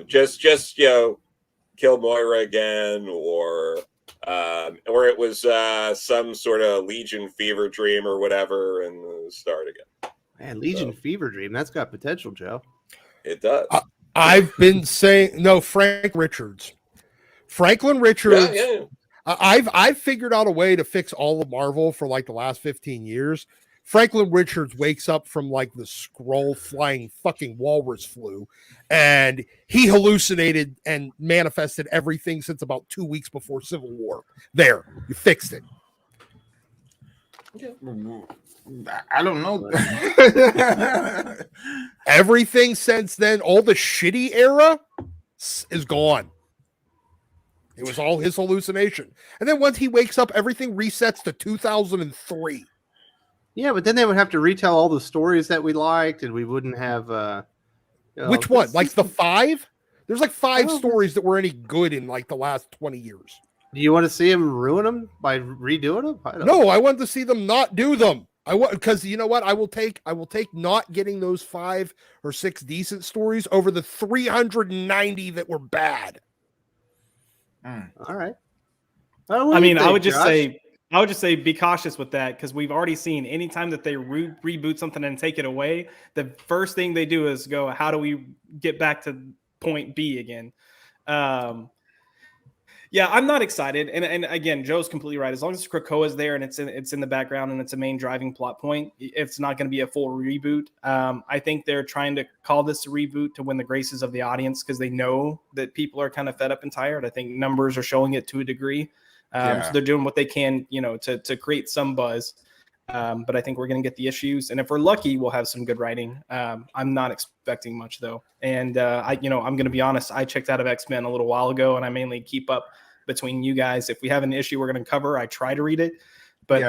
Just, you know, kill Moira again, or it was some sort of Legion fever dream or whatever, and start again. Man, Legion Fever Dream, that's got potential, Joe. It does. I've been saying no. Franklin Richards. Yeah. I've figured out a way to fix all of Marvel for like the last 15 years. Franklin Richards wakes up from like the scroll flying fucking walrus flu, and he hallucinated and manifested everything since about 2 weeks before Civil War. There, you fixed it. I don't know. Everything since then, all the shitty era is gone. It was all his hallucination. And then once he wakes up, everything resets to 2003. Yeah, but then they would have to retell all the stories that we liked, and we wouldn't have. You know, Which one? Like the 5? There's like 5 Oh. stories that were any good in like the last 20 years. Do you want to see him ruin them by redoing them? I don't No, I want to see them not do them. I want, because you know what? I will take not getting those 5 or 6 decent stories over the 390 that were bad. All right. I mean, I would just say be cautious with that, because we've already seen anytime that they reboot something and take it away, the first thing they do is go, how do we get back to point B again? Yeah, I'm not excited. And again, Joe's completely right. As long as Krakoa's there and it's in the background and it's a main driving plot point, it's not going to be a full reboot. I think they're trying to call this a reboot to win the graces of the audience because they know that people are kind of fed up and tired. I think numbers are showing it to a degree. So they're doing what they can, to create some buzz. But I think we're going to get the issues. And if we're lucky, we'll have some good writing. I'm not expecting much, though. And, I'm going to be honest. I checked out of X-Men a little while ago, and I mainly keep up between you guys. If we have an issue we're going to cover, I try to read it. But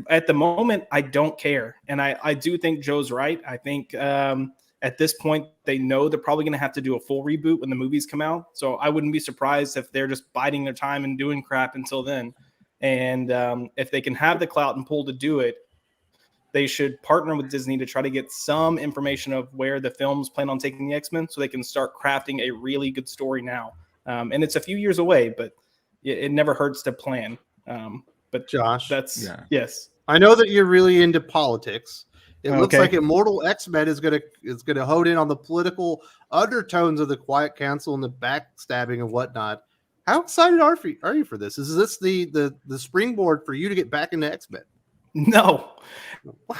at the moment, I don't care. And I do think Joe's right. I think at this point, they know they're probably going to have to do a full reboot when the movies come out. So I wouldn't be surprised if they're just biding their time and doing crap until then. And if they can have the clout and pull to do it, they should partner with Disney to try to get some information of where the films plan on taking the X-Men so they can start crafting a really good story now. And it's a few years away, but it never hurts to plan. But Josh, yes. I know that you're really into politics. It looks like Immortal X-Men is gonna hone in on the political undertones of the Quiet Council and the backstabbing and whatnot. How excited are you for this? Is this the springboard for you to get back into X-Men? No.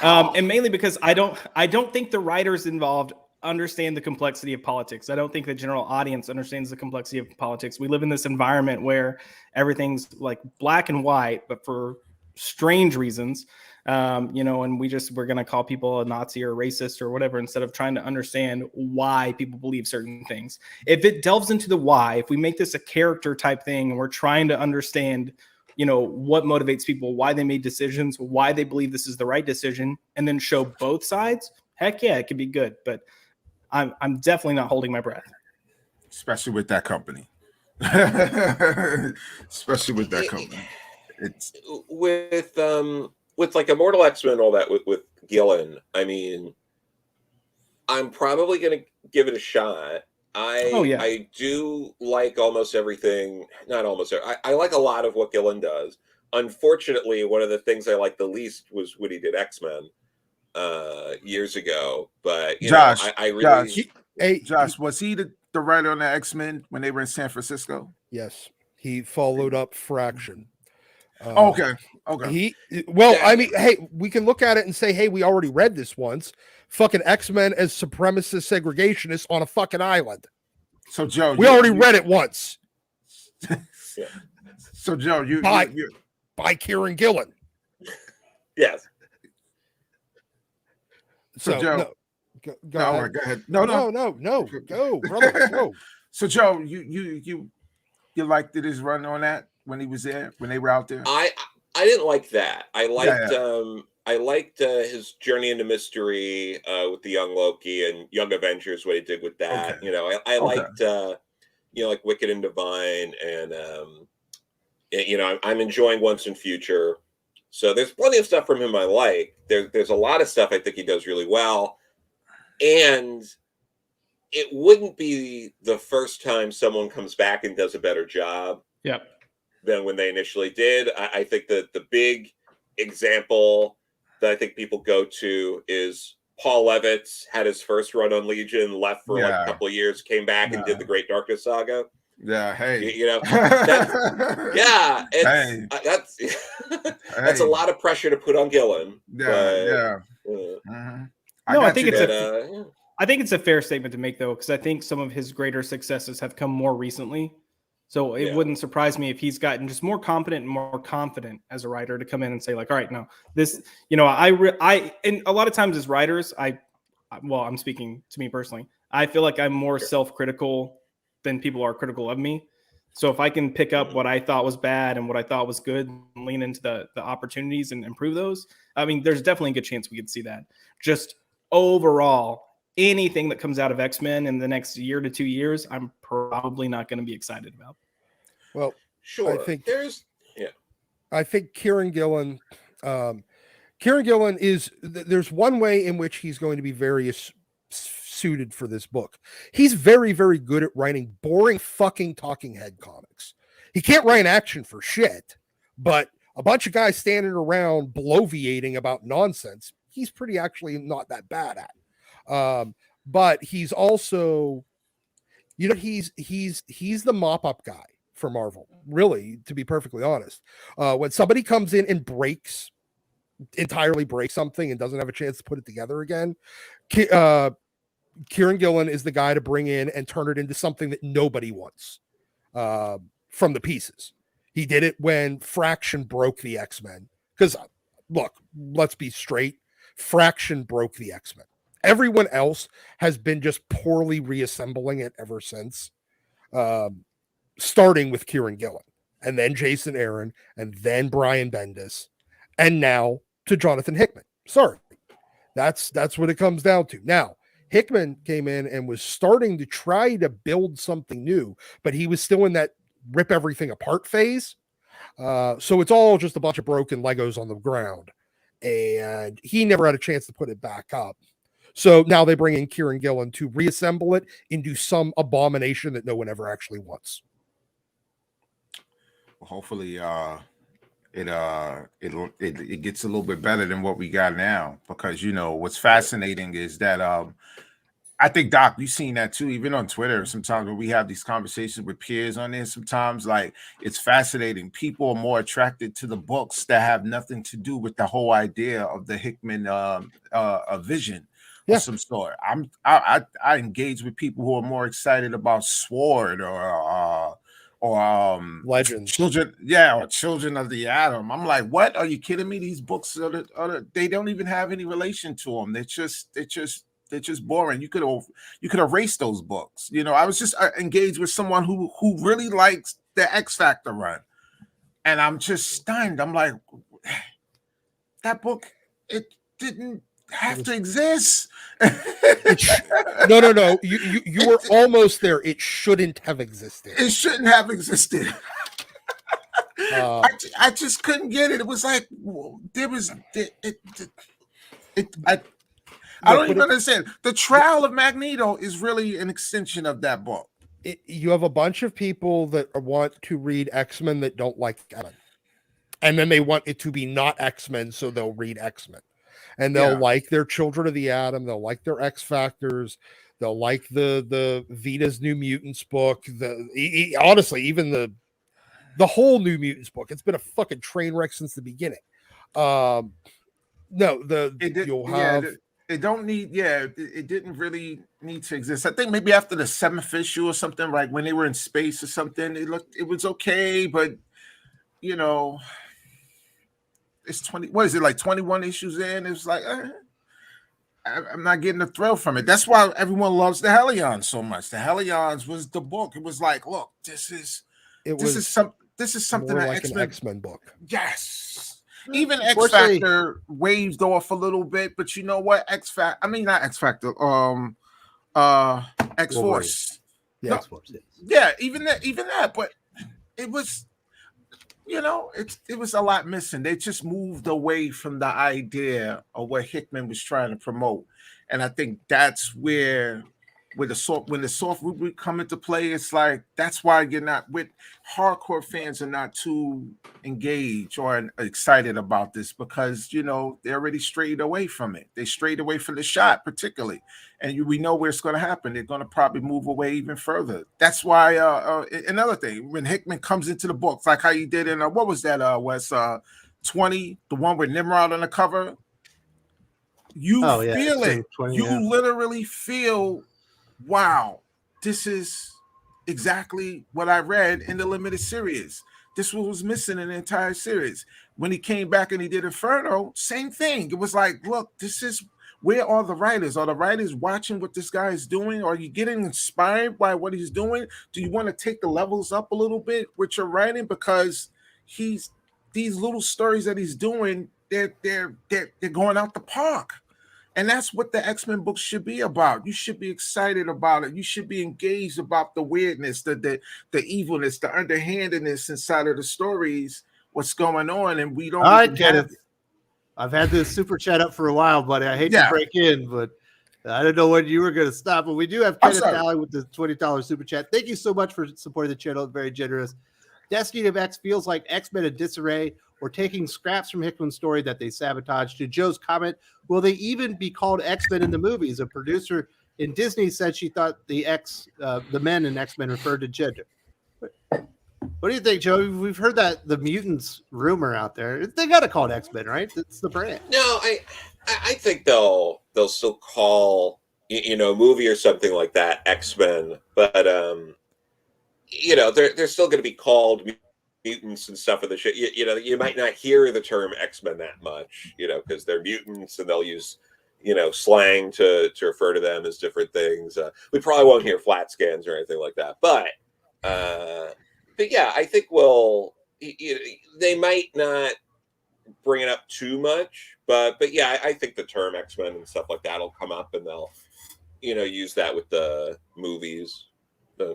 Wow. And mainly because I don't think the writers involved understand the complexity of politics. I don't think the general audience understands the complexity of politics. We live in this environment where everything's like black and white, but for strange reasons, and we're going to call people a Nazi or racist or whatever, instead of trying to understand why people believe certain things. If it delves into the why, if we make this a character type thing and we're trying to understand what motivates people, why they made decisions, why they believe this is the right decision, and then show both sides, heck yeah, it could be good. But I'm definitely not holding my breath. Especially with that company. It's with like Immortal X-Men and all that with Gillen. I mean, I'm probably going to give it a shot. I do like almost everything. Not almost. I like a lot of what Gillen does. Unfortunately, one of the things I liked the least was when he did X-Men years ago. But Josh, I really. Josh, was he the writer on the X-Men when they were in San Francisco? Yes, he followed up Fraction. Okay. I mean, hey, we can look at it and say, hey, we already read this once. Fucking X-Men as supremacist segregationists on a fucking island. So Joe, we already read it once. So Joe, by Kieran Gillen. Yes. So Joe, go ahead. Go ahead. No. Go, brother. Go. So Joe, you liked his run on that when he was there, when they were out there? I didn't like that. I liked his journey into mystery with the Young Loki and Young Avengers, what he did with that. Okay. I liked like Wicked and Divine, and I'm enjoying Once and Future. So there's plenty of stuff from him I like. There's a lot of stuff I think he does really well, and it wouldn't be the first time someone comes back and does a better job. Yep. Than when they initially did. I think that the big example that I think people go to is Paul Levitz had his first run on Legion, left for like a couple of years, came back and did the Great Darkness Saga. Yeah, hey. That's a lot of pressure to put on Gillen. No, I think it's a fair statement to make, though, because I think some of his greater successes have come more recently. So it wouldn't surprise me if he's gotten just more competent and more confident as a writer to come in and say, like, all right, no, this, and a lot of times as writers, I'm speaking to me personally, I feel like I'm more self-critical than people are critical of me. So if I can pick up what I thought was bad and what I thought was good and lean into the opportunities and improve those, I mean, there's definitely a good chance we could see that. Just overall, anything that comes out of X-Men in the next year to 2 years, I'm probably not going to be excited about. Well, sure. I think Kieran Gillen is, there's one way in which he's going to be very suited for this book. He's very, very good at writing boring fucking talking head comics. He can't write action for shit, but a bunch of guys standing around bloviating about nonsense, he's pretty actually not that bad at. But he's also, he's the mop up guy for Marvel, really, to be perfectly honest. When somebody comes in and entirely breaks something and doesn't have a chance to put it together again, Kieran Gillen is the guy to bring in and turn it into something that nobody wants from the pieces. He did it when Fraction broke the X-Men. Because, look, let's be straight. Fraction broke the X-Men. Everyone else has been just poorly reassembling it ever since. Starting with Kieran Gillen, and then Jason Aaron, and then Brian Bendis, and now to Jonathan Hickman. Sorry. That's what it comes down to. Now, Hickman came in and was starting to try to build something new, but he was still in that rip everything apart phase. So it's all just a bunch of broken Legos on the ground, and he never had a chance to put it back up. So now they bring in Kieran Gillen to reassemble it into some abomination that no one ever actually wants. Hopefully, it gets a little bit better than what we got now, because what's fascinating is that I think, Doc, you've seen that too, even on Twitter. Sometimes when we have these conversations with peers on there, sometimes like it's fascinating. People are more attracted to the books that have nothing to do with the whole idea of the Hickman vision of some sort. I engage with people who are more excited about Sword or Legends, Children of the Atom. I'm like, what? Are you kidding me? These books they don't even have any relation to them. They're just boring. You could erase those books. I was just engaged with someone who really likes the X Factor run, and I'm just stunned. I'm like, that book, it didn't have to exist. No. You were almost there. It shouldn't have existed. It shouldn't have existed. I just couldn't get it. It was like I don't even understand. The trial of Magneto is really an extension of that book. You have a bunch of people that want to read X-Men that don't like X-Men. And then they want it to be not X-Men, so they'll read X-Men. And they'll like their Children of the Atom. They'll like their X Factors. They'll like the Vita's New Mutants book. Honestly, even the whole New Mutants book. It's been a fucking train wreck since the beginning. It didn't really need to exist. I think maybe after the 7th issue or something, like when they were in space or something, it was okay, but it's 20. What is it, like 21 issues in? It's like I'm not getting the thrill from it. That's why everyone loves the Hellions so much. The Hellions was the book. It was like, look, this is something more that like an X-Men book. Yes. Even X Factor waved off a little bit, but you know what? Not X Factor. X Force. Yeah, X Force. Yeah, even that. But it was, it was a lot missing. They just moved away from the idea of what Hickman was trying to promote, and I think that's where when the soft rubric come into play, it's like that's why you're not with hardcore fans are not too engaged or excited about this, because they already strayed away from it. They strayed away from the shot, particularly, and we know where it's going to happen. They're going to probably move away even further. That's why another thing, when Hickman comes into the books, like how you did in what was that? Was 20, the one with Nimrod on the cover? You feel it. 20, you literally feel. Wow, this is exactly what I read in the limited series. This was missing in the entire series. When he came back and he did Inferno, same thing. It was like, look, this is where are the writers? Are the writers watching what this guy is doing? Are you getting inspired by what he's doing? Do you want to take the levels up a little bit with your writing? Because these little stories that he's doing, they're going out the park. And that's what the X-Men books should be about. You should be excited about it. You should be engaged about the weirdness, the evilness, the underhandedness inside of the stories, what's going on. And we don't. All right, Kenneth. I've had this super chat up for a while, buddy. I hate to break in, but I don't know when you were going to stop. But we do have Kenneth Alley with the $20 super chat. Thank you so much for supporting the channel. Very generous. Destiny of X feels like X-Men in disarray, or taking scraps from Hickman's story that they sabotaged. To Joe's comment, will they even be called X-Men in the movies? A producer in Disney said she thought the men in X-Men referred to gender. What do you think, Joe? We've heard that the mutants rumor out there. They got to call it X-Men, right? It's the brand. No, I think they'll still call a movie or something like that X-Men, but they're still going to be called mutants and stuff of the shit. You might not hear the term X-Men that much, because they're mutants and they'll use slang to refer to them as different things. We probably won't hear flat scans or anything like that, but yeah, I think they might not bring it up too much, but yeah, I think the term X-Men and stuff like that will come up, and they'll use that with the movies.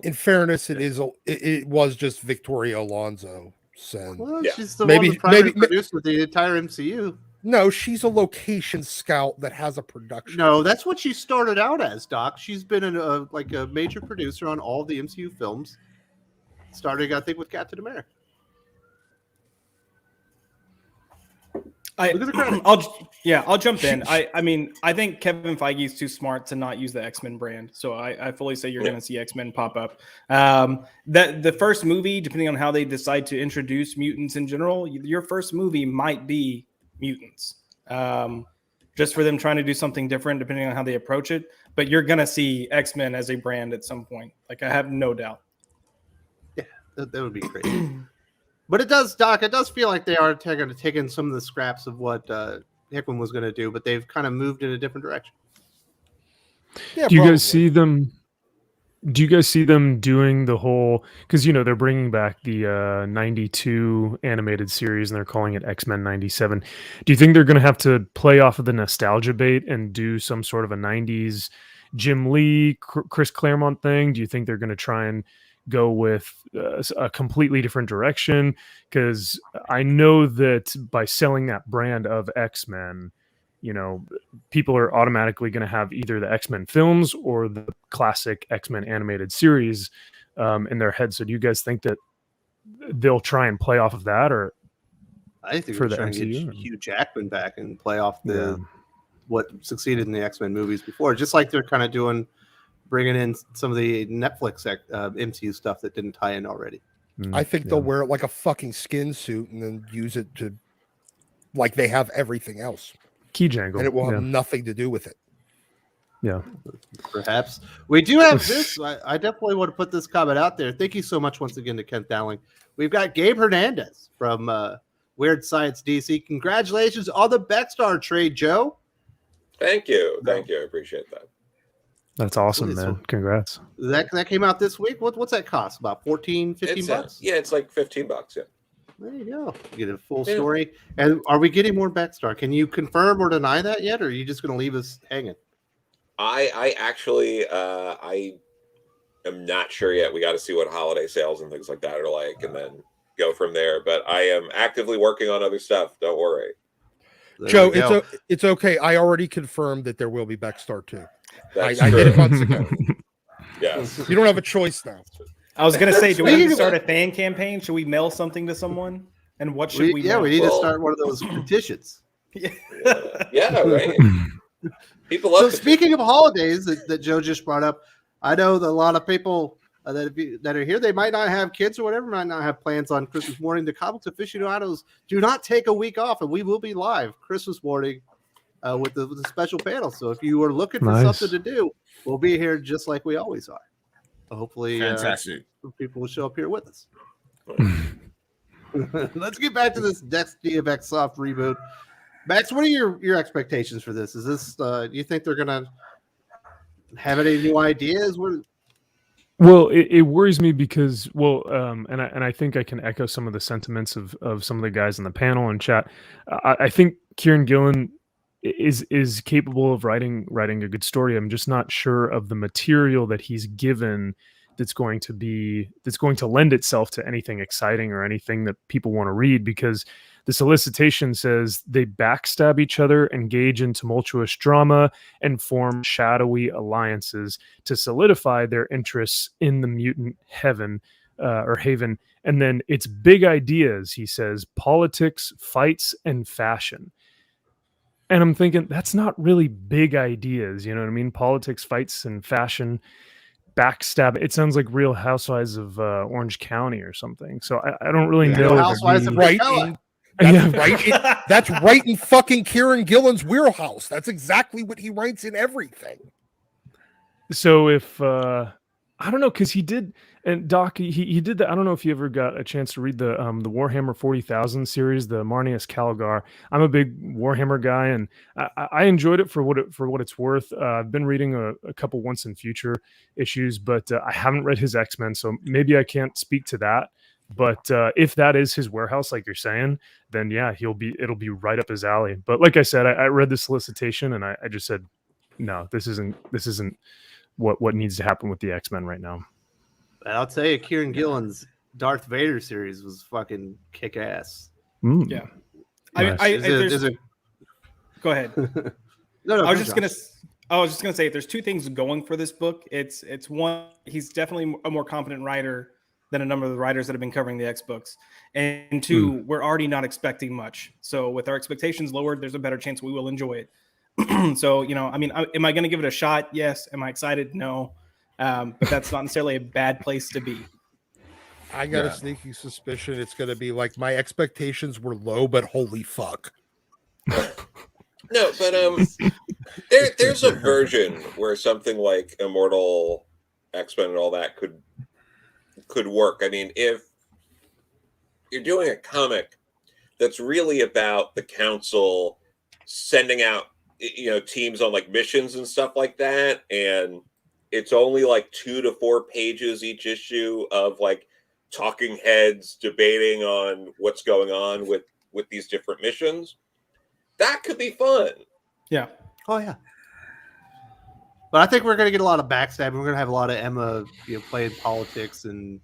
In fairness, it was just Victoria Alonso. So Well, Yeah. she's the Maybe- one the primary maybe- producer of the entire MCU. no, she's a location scout that has a production. No, that's what she started out as, Doc. She's been a major producer on all the MCU films, starting I think with Captain America. Look at the credits. I'll jump in. I mean, I think Kevin Feige is too smart to not use the X-Men brand. So I fully say you're going to see X-Men pop up. That the first movie, depending on how they decide to introduce mutants in general, your first movie might be mutants. Just for them trying to do something different, depending on how they approach it. But you're going to see X-Men as a brand at some point. Like, I have no doubt. Yeah, that would be great. But it does, Doc. It does feel like they are taking some of the scraps of what Hickman was going to do, but they've kind of moved in a different direction. Yeah, Do you probably. guys see them? Do you guys see them doing the whole? Because they're bringing back the '92 animated series and they're calling it X-Men '97. Do you think they're going to have to play off of the nostalgia bait and do some sort of a '90s Jim Lee, Chris Claremont thing? Do you think they're going to try and go with a completely different direction? Because I know that by selling that brand of X-Men, people are automatically going to have either the X-Men films or the classic X-Men animated series in their head. So do you guys think that they'll try and play off of that, or I think for they're the trying to MCU? get Hugh Jackman back and play off what succeeded in the X-Men movies before, just like they're kind of doing, bringing in some of the Netflix MCU stuff that didn't tie in already. I think they'll wear it like a fucking skin suit and then use it to, like they have everything else, key jangle, and it will have nothing to do with it. Yeah. Perhaps. We do have this. I definitely want to put this comment out there. Thank you so much once again to Ken Dowling. We've got Gabe Hernandez from Weird Science DC. Congratulations on the Backstar trade, Joe. Thank you. I appreciate that. That's awesome, man. Congrats. That came out this week. What's that cost? About 15 bucks? Yeah, it's like $15. Yeah. There you go. You get a full story. And are we getting more Backstar? Can you confirm or deny that yet, or are you just going to leave us hanging? I actually I am not sure yet. We got to see what holiday sales and things like that are like, and then go from there. But I am actively working on other stuff. Don't worry. There Joe, we go. it's okay. I already confirmed that there will be Backstar 2. That's I true. did it months ago. Yes. You don't have a choice now. I was gonna say, do we need to start a fan campaign? Should we mail something to someone? And what should we? Yeah, mail? we need to Well- start one of those petitions. Yeah, right. People love So to- speaking of holidays that Joe just brought up, I know that a lot of people that are here, they might not have kids or whatever, might not have plans on Christmas morning. The Comics Aficionados do not take a week off, and we will be live Christmas morning with the special panel. So if you are looking for something to do, we'll be here just like we always are. So hopefully, Fantastic. people will show up here with us. Let's get back to this next DMX soft reboot. Max, what are your expectations for this? Is this do you think they're gonna have any new ideas? Well, it worries me because, and I think I can echo some of the sentiments of some of the guys in the panel and chat. I think Kieran Gillen is capable of writing a good story. I'm just not sure of the material that he's given that's going to lend itself to anything exciting or anything that people want to read, because the solicitation says they backstab each other, engage in tumultuous drama, and form shadowy alliances to solidify their interests in the mutant haven. And then it's big ideas, he says, politics, fights, and fashion. And I'm thinking, that's not really big ideas. You know what I mean? Politics, fights, and fashion. backstab. It sounds like Real Housewives of Orange County or something. So I don't really know. Real Housewives of Right. Krakoa. That's right in fucking Kieran Gillen's wheelhouse. That's exactly what he writes in everything. So if I don't know, because he did, and Doc, he did that. I don't know if you ever got a chance to read the Warhammer 40,000 series, the Marneus Calgar. I'm a big Warhammer guy, and I enjoyed it for what it's worth. I've been reading a couple Once and Future issues, but I haven't read his X-Men, so maybe I can't speak to that. But if that is his warehouse, like you're saying, then yeah, it'll be right up his alley. But like I said, I read the solicitation and I just said, no, this isn't what needs to happen with the X-Men right now. And I'll tell you, Kieran Gillen's Darth Vader series was fucking kick ass. Yeah. Nice. Go ahead. No, I was just gonna say, if there's two things going for this book, it's one, he's definitely a more competent writer than a number of the writers that have been covering the X books, and two, we're already not expecting much. So with our expectations lowered, there's a better chance we will enjoy it. So, I mean, am I going to give it a shot? Yes. Am I excited? No. But that's not necessarily a bad place to be. I got a sneaky suspicion it's going to be like my expectations were low, but holy fuck. No, but there's a version where something like Immortal X-Men and all that could work. I mean, if you're doing a comic that's really about the council sending out teams on like missions and stuff like that, and it's only like 2 to 4 pages each issue of like talking heads debating on what's going on with these different missions, that could be fun. Yeah. Oh yeah. But I think we're going to get a lot of backstabbing. We're going to have a lot of Emma playing politics and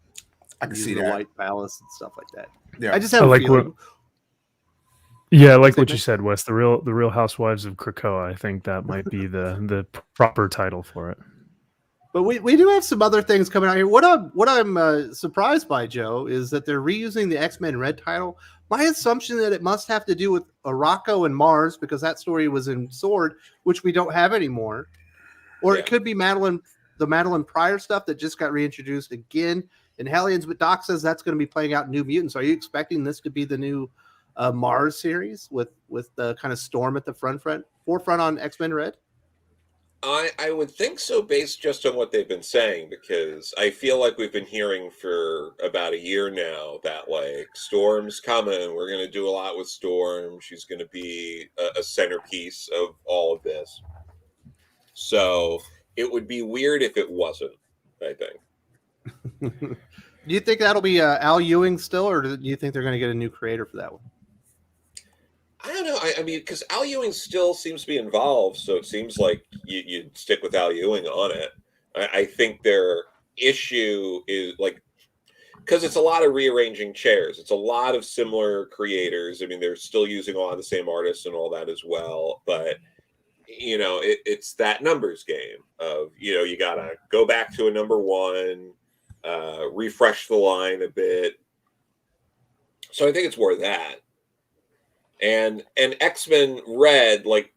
I can see the that. White Palace and stuff like that. Yeah. I just have a feeling. Yeah, like what you said, Wes. The Real Housewives of Krakoa. I think that might be the proper title for it. But we do have some other things coming out here. What I'm surprised by, Joe, is that they're reusing the X-Men Red title. My assumption that it must have to do with Arakko and Mars, because that story was in Sword, which we don't have anymore. Or it could be the Madeline Pryor stuff that just got reintroduced again in Hellions. But Doc says that's going to be playing out in New Mutants. Are you expecting this to be the new Mars series with the kind of Storm at the forefront on X-Men Red? I would think so, based just on what they've been saying, because I feel like we've been hearing for about a year now that like Storm's coming. We're going to do a lot with Storm. She's going to be a centerpiece of all of this. So it would be weird if it wasn't, I think. Do you think that'll be Al Ewing still, or do you think they're going to get a new creator for that one? I don't know. I mean, because Al Ewing still seems to be involved, so it seems like you'd stick with Al Ewing on it. I think their issue is like, because it's a lot of rearranging chairs. It's a lot of similar creators. I mean, they're still using a lot of the same artists and all that as well. But, it's that numbers game of, you got to go back to a number one, refresh the line a bit. So I think it's more that. And X-Men Red, like,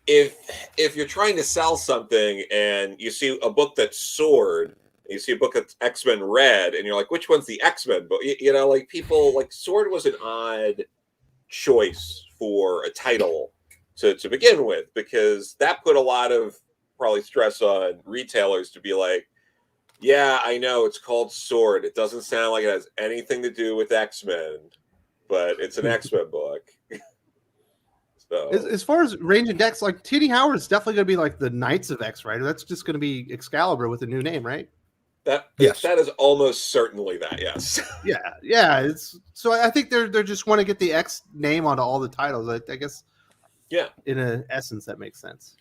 if you're trying to sell something and you see a book that's Sword, and you see a book that's X-Men Red, and you're like, which one's the X-Men book? Like people, like Sword was an odd choice for a title to begin with, because that put a lot of probably stress on retailers to be like, yeah, I know it's called Sword. It doesn't sound like it has anything to do with X-Men, but it's an X-Men book. So As far as range and decks, like T.D. Howard is definitely going to be like the Knights of X, right? Or that's just going to be Excalibur with a new name, right? that Yes. that is almost certainly that, yes. Yeah. It's so I think they're just want to get the X name onto all the titles. I guess. Yeah. In an essence, that makes sense.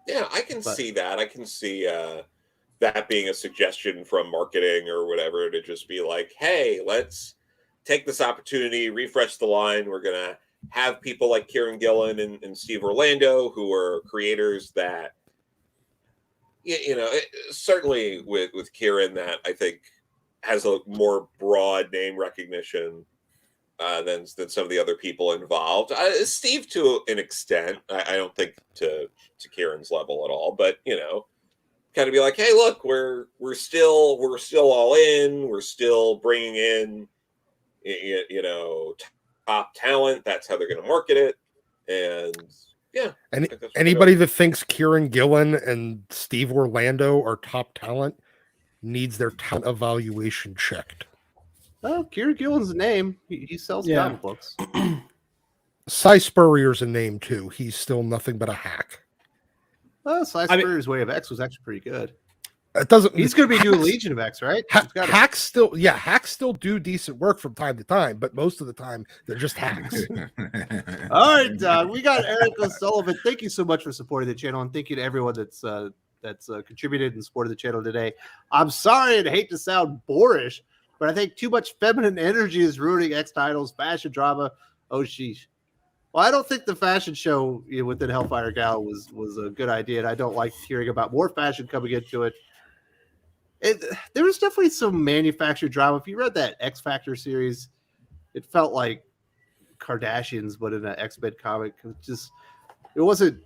Yeah, I can see that. I can see that being a suggestion from marketing or whatever, to just be like, hey, let's take this opportunity, refresh the line. We're going to have people like Kieran Gillen and Steve Orlando, who are creators that, certainly with Kieran, that I think has a more broad name recognition than some of the other people involved. Steve, to an extent, I don't think to Kieran's level at all, but kind of be like, hey, look, we're still all in. We're still bringing in, you know, top talent. That's how they're going to market it. And yeah. And anybody that thinks Kieran Gillen and Steve Orlando are top talent needs their talent evaluation checked. Oh, Kieran Gillen's a name. He sells comic books. Cy Spurrier's a name too. He's still nothing but a hack. Oh, Cy Spurrier's Way of X was actually pretty good. It doesn't. He's going to be doing Legion of X, right? Hacks still do decent work from time to time, but most of the time they're just hacks. All right, we got Eric O'Sullivan. Thank you so much for supporting the channel, and thank you to everyone that's contributed and supported the channel today. I'm sorry and hate to sound boorish, but I think too much feminine energy is ruining X titles, fashion drama. Oh, sheesh. Well, I don't think the fashion show within Hellfire Gala was a good idea, and I don't like hearing about more fashion coming into it. There was definitely some manufactured drama. If you read that X Factor series, it felt like Kardashians, but in an X-Men comic. It wasn't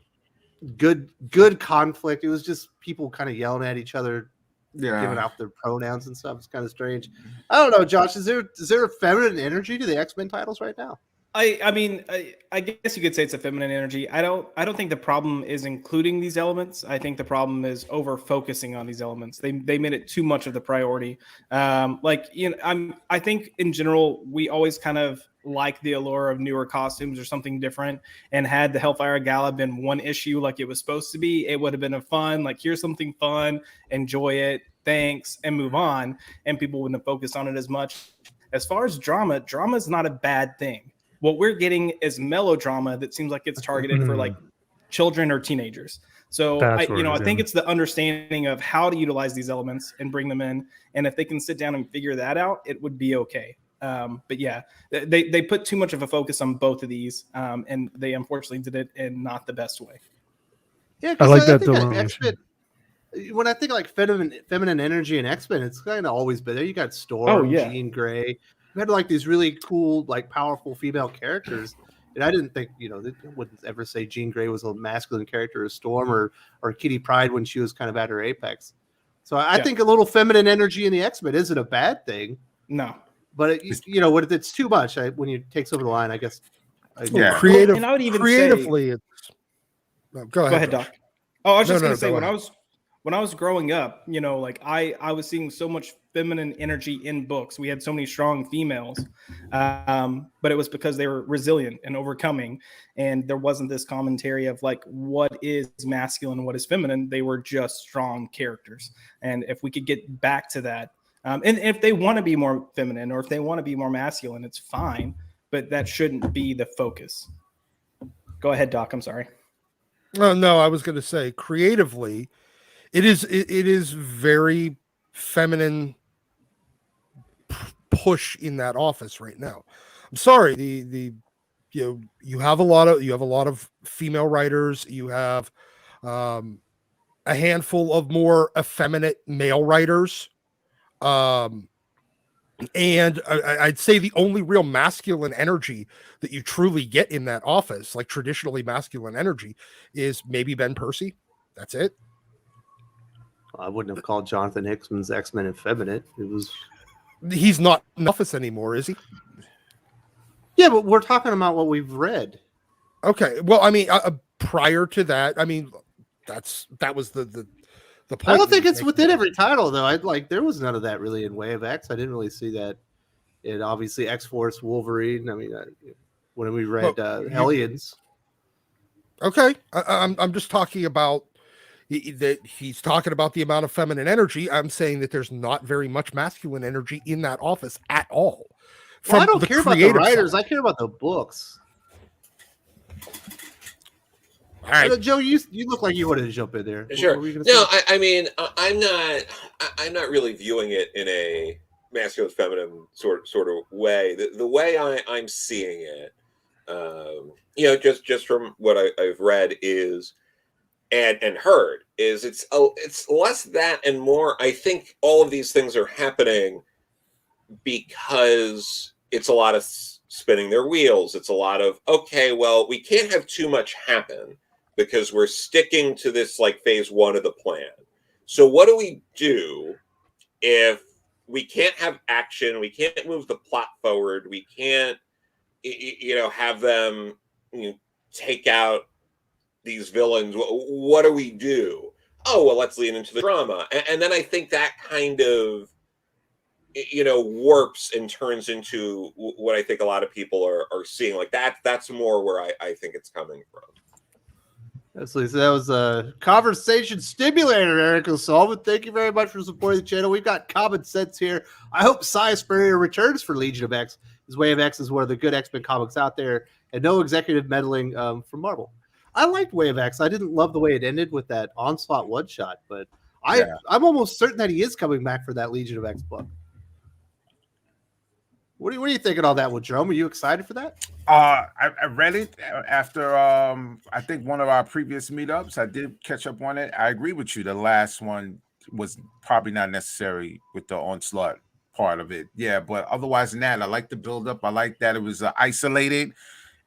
good conflict. It was just people kind of yelling at each other, giving out their pronouns and stuff. It's kind of strange. I don't know, Josh. Is there a feminine energy to the X-Men titles right now? I mean, I guess you could say it's a feminine energy. I don't think the problem is including these elements. I think the problem is over focusing on these elements. They made it too much of the priority. I think in general we always kind of like the allure of newer costumes or something different. And had the Hellfire Gala been one issue like it was supposed to be, it would have been a fun, like, here's something fun, enjoy it, thanks, and move on. And people wouldn't have focused on it as much. As far as drama is not a bad thing. What we're getting is melodrama that seems like it's targeted for like children or teenagers. So I think it's the understanding of how to utilize these elements and bring them in. And if they can sit down and figure that out, it would be okay. But yeah, they put too much of a focus on both of these, and they unfortunately did it in not the best way. Yeah, I like that X-Men, when I think like feminine energy in X-Men, it's kind of always been there. You got Storm, Jean Grey. You had like these really cool, like powerful female characters, and I didn't think they wouldn't ever say Jean Grey was a masculine character, or Storm, or Kitty Pryde when she was kind of at her apex. So I think a little feminine energy in the X-Men isn't a bad thing. No, but when it's too much, when it takes over the line, I guess. Creative, and I would even creatively. Go ahead, Doc. Oh, I was just going to say when I was growing up, I was seeing so much feminine energy in books. We had so many strong females, but it was because they were resilient and overcoming. And there wasn't this commentary of like, what is masculine, what is feminine. They were just strong characters. And if we could get back to that, and if they want to be more feminine or if they want to be more masculine, it's fine, but that shouldn't be the focus. Go ahead, Doc. I'm sorry. No, I was going to say creatively, it is very feminine push in that office right now. I'm sorry, you have a lot of female writers. You have a handful of more effeminate male writers, and I'd say the only real masculine energy that you truly get in that office, like traditionally masculine energy, is maybe Ben Percy. That's it. I wouldn't have called Jonathan Hickman's X-Men effeminate. He's not in office anymore, is he? Yeah, but we're talking about what we've read. Okay. Well, I mean, prior to that, I mean, that was the point. I don't think it's within every title, though. There was none of that really in Way of X. I didn't really see that in obviously X-Force, Wolverine. I mean, when we read Hellions. Okay, I'm just talking about that he's talking about the amount of feminine energy. I'm saying that there's not very much masculine energy in that office at all. Well, I don't care about the writers. I care about the books. All right, Joe, you look like you wanted to jump in there. Sure. No, I mean, I'm not really viewing it in a masculine feminine sort of way. The way I'm seeing it, just from what I've read is and heard is it's less that and more. I think all of these things are happening because it's a lot of spinning their wheels. It's a lot of, okay, well, we can't have too much happen because we're sticking to this like phase one of the plan. So what do we do if we can't have action, we can't move the plot forward, we can't, have them take out these villains? What do we do? Oh, well, let's lean into the drama. And then I think that kind of, warps and turns into what I think a lot of people are seeing. Like that's more where I think it's coming from. Absolutely. So that was a conversation stimulator, Eric O'Sullivan. Thank you very much for supporting the channel. We've got common sense here. I hope Cy Spurrier returns for Legion of X. His Way of X is one of the good X-Men comics out there, and no executive meddling from Marvel. I liked Way of X. I didn't love the way it ended with that Onslaught one-shot, but I'm almost certain that he is coming back for that Legion of X book. What do you think of all that one, Jerome? Are you excited for that? I read it after I think one of our previous meetups. I did catch up on it. I agree with you. The last one was probably not necessary with the Onslaught part of it. Yeah, but otherwise than that, I like the build up. I like that it was isolated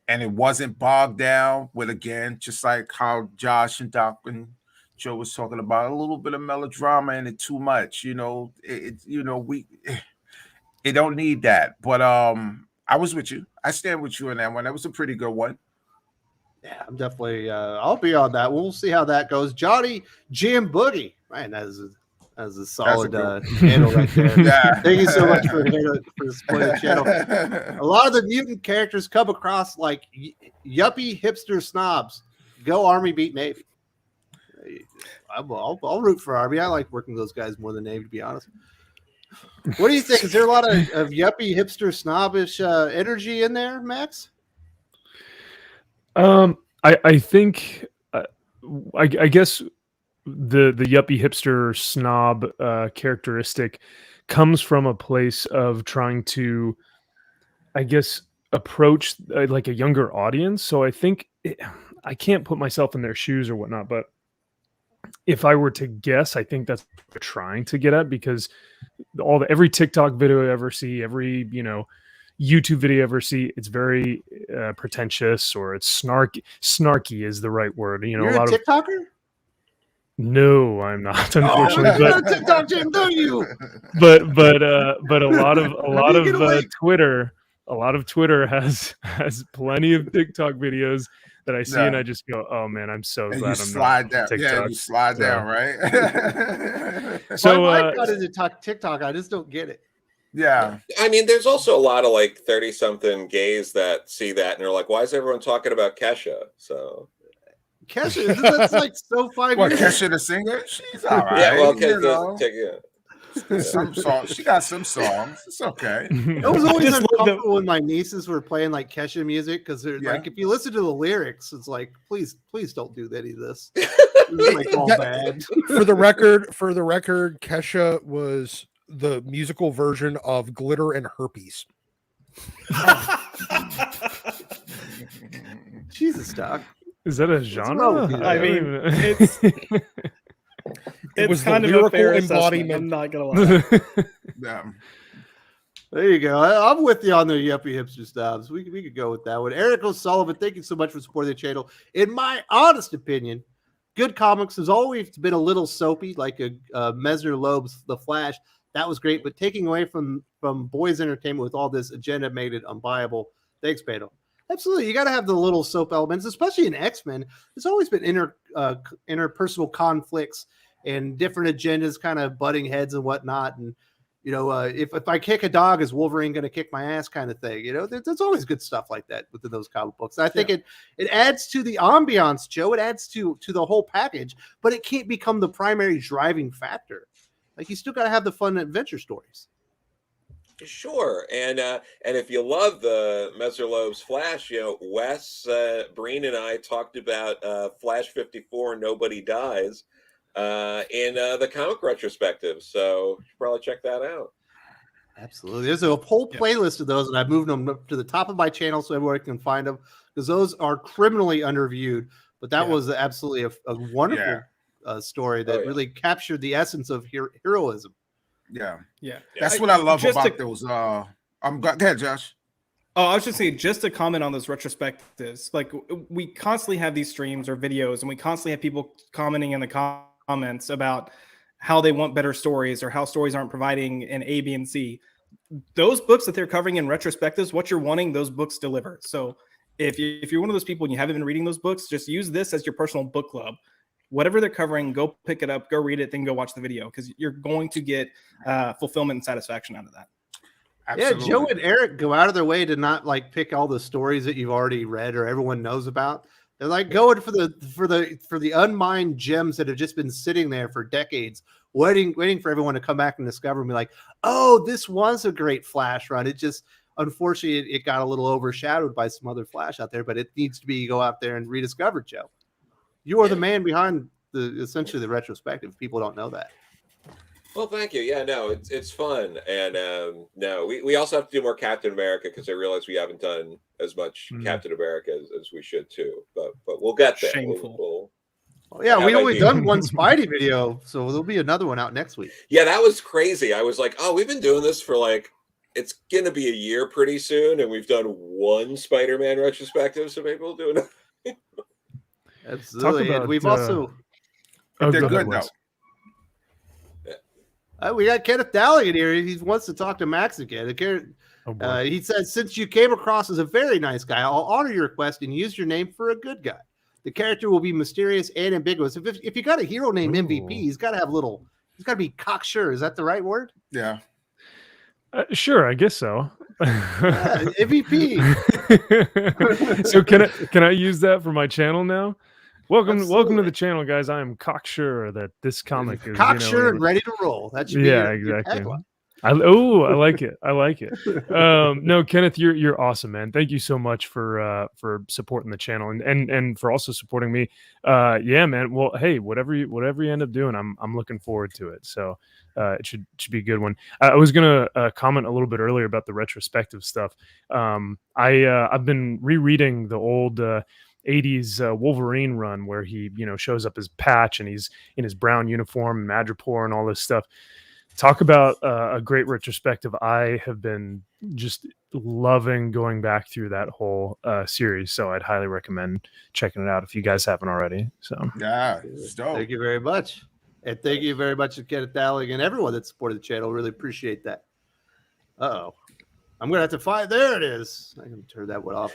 and it wasn't bogged down with, again, just like how Josh and Doc and Joe was talking about, a little bit of melodrama and it too much. It don't need that. But I was with you. I stand with you on that one. That was a pretty good one. Yeah, I'm definitely I'll be on that. We'll see how that goes. Johnny Jam Boogie. Man, that is a solid handle right there. Yeah. Thank you so much for supporting the channel. A lot of the mutant characters come across like yuppie hipster snobs. Go Army, beat Navy. I'll root for Army. I like working with those guys more than Navy, to be honest. What do you think? Is there a lot of yuppie, hipster, snobbish energy in there, Max? I think, I guess the yuppie, hipster, snob characteristic comes from a place of trying to, I guess, approach like a younger audience. So I think I can't put myself in their shoes or whatnot, but if I were to guess, I think that's what they're trying to get at, because every TikTok video I ever see, every YouTube video I ever see, it's very pretentious, or it's snarky. Snarky is the right word. You're a TikToker? No, I'm not, unfortunately. But TikTok Jam, don't you? But a lot of Twitter has plenty of TikTok videos that I see, and I just go, "Oh man, I'm so glad I'm slide not down. TikTok." Yeah, you slide down, right? So I got into TikTok. I just don't get it. Yeah. I mean, there's also a lot of like 30-something gays that see that and they're like, "Why is everyone talking about Kesha?" So Kesha, that's like so 5 What, years. Kesha the singer? She's all right. yeah, well, Some songs. She got some songs. It's okay. It was always uncomfortable when my nieces were playing like Kesha music, because they're like, if you listen to the lyrics, it's like, please don't do any of this. It's like all bad. For the record, Kesha was the musical version of Glitter and Herpes. Jesus, Doc. Is that a genre? I mean, It was kind the of lyrical a fair embodiment. I'm not gonna lie. Yeah. There you go. I'm with you on the yuppie hipster snobs. We could go with that one. Eric O'Sullivan, thank you so much for supporting the channel. In my honest opinion, good comics has always been a little soapy, like a Mesner Loeb's The Flash. That was great, but taking away from boys' entertainment with all this agenda made it unbuyable. Thanks, Beto. Absolutely, you got to have the little soap elements, especially in X-Men. There's always been interpersonal conflicts and different agendas kind of butting heads and whatnot. And, if I kick a dog, is Wolverine going to kick my ass kind of thing? There's always good stuff like that within those comic books. And I think it adds to the ambiance, Joe. It adds to the whole package, but it can't become the primary driving factor. Like, you still got to have the fun adventure stories. Sure, and if you love the Messer Loeb's Flash, Wes, Breen, and I talked about Flash 54, Nobody Dies, in the comic retrospective. So you should probably check that out. Absolutely, there's a whole playlist of those, and I've moved them up to the top of my channel so everyone can find them, because those are criminally underviewed. But that was absolutely a wonderful story that really captured the essence of heroism. Yeah. That's what I love about those. Go ahead, Josh. Oh, I was just saying, just to comment on those retrospectives, like, we constantly have these streams or videos, and we constantly have people commenting in the comments about how they want better stories or how stories aren't providing an A, B, and C. Those books that they're covering in retrospectives, what you're wanting, those books deliver. So if you're one of those people and you haven't been reading those books, just use this as your personal book club. Whatever they're covering, go pick it up, go read it, then go watch the video, because you're going to get fulfillment and satisfaction out of that. Absolutely. Yeah, Joe and Eric go out of their way to not like pick all the stories that you've already read or everyone knows about. They're like going for the unmined gems that have just been sitting there for decades, waiting for everyone to come back and discover and be like, oh, this was a great Flash run. It just, unfortunately, it got a little overshadowed by some other Flash out there, but it needs to be go out there and rediscover, Joe. You are the man behind essentially the retrospective. People don't know that. Well, thank you. Yeah, no, it's fun, and no, we also have to do more Captain America because I realize we haven't done as much Captain America as we should too. But we'll get there. Shameful. Yeah, we only done one Spidey video, so there'll be another one out next week. Yeah, that was crazy. I was like, oh, we've been doing this for like, it's gonna be a year pretty soon, and we've done one Spider-Man retrospective, so maybe we'll do another. Absolutely. And we've also they're good though. We got Kenneth Dowling in here. He wants to talk to Max again. He says, since you came across as a very nice guy, I'll honor your request and use your name for a good guy. The character will be mysterious and ambiguous. If you got a hero named MVP, he's got to have he's got to be cocksure. Is that the right word? Yeah. Sure, I guess so. MVP. So can I use that for my channel now? Welcome to the channel, guys. I am cocksure that this comic is cocksure and ready to roll. That should be exactly. I like it. I like it. No, Kenneth, you're awesome, man. Thank you so much for supporting the channel and for also supporting me. Yeah, man. Well, hey, whatever you end up doing, I'm looking forward to it. So it should be a good one. I was gonna comment a little bit earlier about the retrospective stuff. I've been rereading the old 80s Wolverine run where he shows up as Patch and he's in his brown uniform and Madripoor and all this stuff. Talk about a great retrospective. I have been just loving going back through that whole series, so I'd highly recommend checking it out if you guys haven't already. So yeah, it's dope. Thank you very much, and thank you very much to Kenneth Dowling and everyone that supported the channel. Really appreciate that. I'm gonna have to find. There it is. I can turn that one off.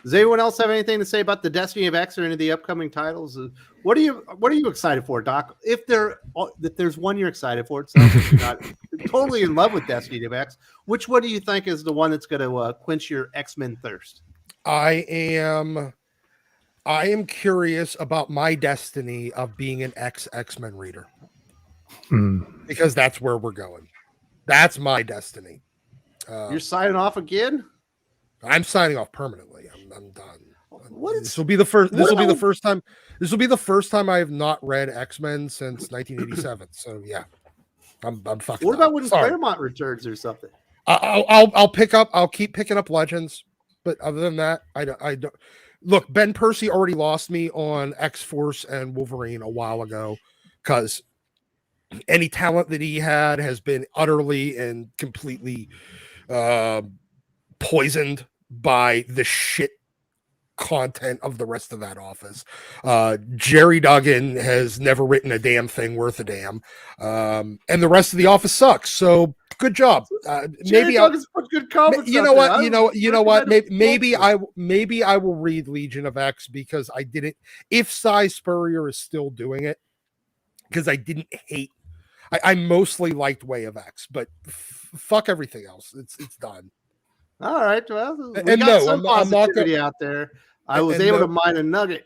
Does anyone else have anything to say about the Destiny of X or any of the upcoming titles? What are you excited for, Doc? If there's one you're excited for, it sounds like you're not totally in love with Destiny of X. Which one do you think is the one that's going to quench your X-Men thirst? I am curious about my destiny of being an X-Men reader, because that's where we're going. That's my destiny. You're signing off again? I'm signing off permanently. I'm done. This will be the first time I have not read X-Men since 1987. So yeah, I'm fucking. What about when Claremont returns or something? I'll keep picking up Legends, but other than that, I don't. Look, Ben Percy already lost me on X-Force and Wolverine a while ago, because any talent that he had has been utterly and completely poisoned by the shit content of the rest of that office. Jerry Duggan has never written a damn thing worth a damn, and the rest of the office sucks. So good job. Maybe I'll put good comments. You know what? Maybe I will read Legion of X, because I didn't. If Cy Spurrier is still doing it, because I didn't hate. I mostly liked Way of X, but fuck everything else. It's done. All right. Well, I'm not going out there. I was able to mine a nugget.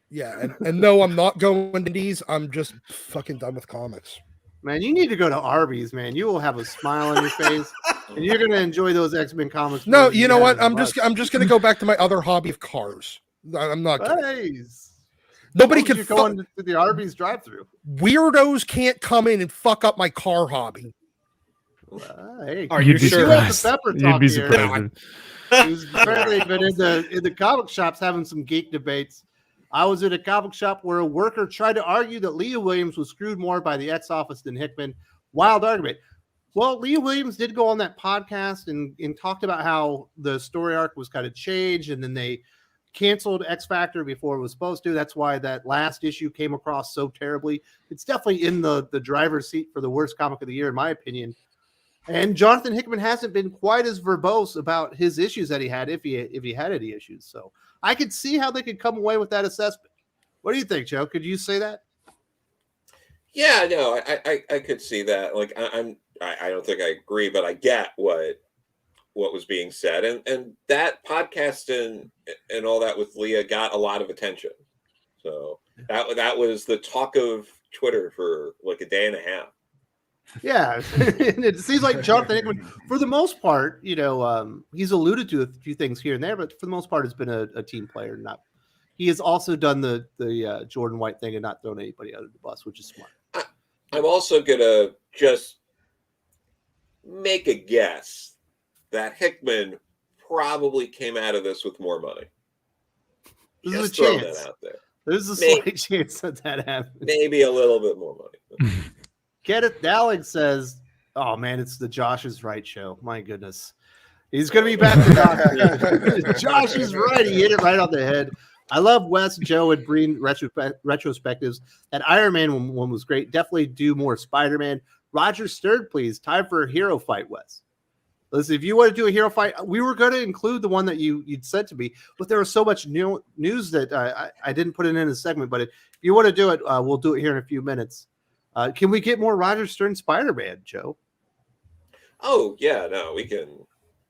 Yeah, and no, I'm not going to Indies. I'm just fucking done with comics. Man, you need to go to Arby's, man. You will have a smile on your face, and you're going to enjoy those X-Men comics. No, you know what? I'm just going to go back to my other hobby of cars. I'm not. Nobody can go into the Arby's drive-through. Weirdos can't come in and fuck up my car hobby. Hey, are you sure? You'd be surprised. He's apparently been in the comic shops having some geek debates. I was at a comic shop where a worker tried to argue that Leah Williams was screwed more by the X office than Hickman. Wild argument. Well, Leah Williams did go on that podcast and talked about how the story arc was kind of changed, and then they canceled X Factor before it was supposed to. That's why that last issue came across so terribly. It's definitely in the driver's seat for the worst comic of the year, in my opinion. And Jonathan Hickman hasn't been quite as verbose about his issues that he had, if he had any issues. So I could see how they could come away with that assessment. What do you think, Joe? Could you say that? Yeah, no, I could see that. Like, I don't think I agree, but I get what was being said, and that podcast and all that with Leah got a lot of attention. So that was the talk of Twitter for like a day and a half. Yeah, and it seems like Jonathan Hickman, for the most part, he's alluded to a few things here and there, but for the most part, has been a team player. He has also done the Jordan White thing and not thrown anybody out of the bus, which is smart. I'm also gonna just make a guess that Hickman probably came out of this with more money. There's Just a throw chance. that out there. There's a slight chance that happens. Maybe a little bit more money. Kenneth Dowling says, "Oh man, it's the Josh is Right show. My goodness, he's going to be back to Doc. Josh is right. He hit it right on the head. I love Wes, Joe, and Breen retrospectives. That Iron Man one was great. Definitely do more Spider-Man. Roger Stern, please. Time for a hero fight, Wes. Listen, if you want to do a hero fight, we were going to include the one that you'd sent to me, but there was so much news that I didn't put it in a segment. But if you want to do it, we'll do it here in a few minutes. Can we get more Roger Stern Spider-Man, Joe? Oh yeah, no, we can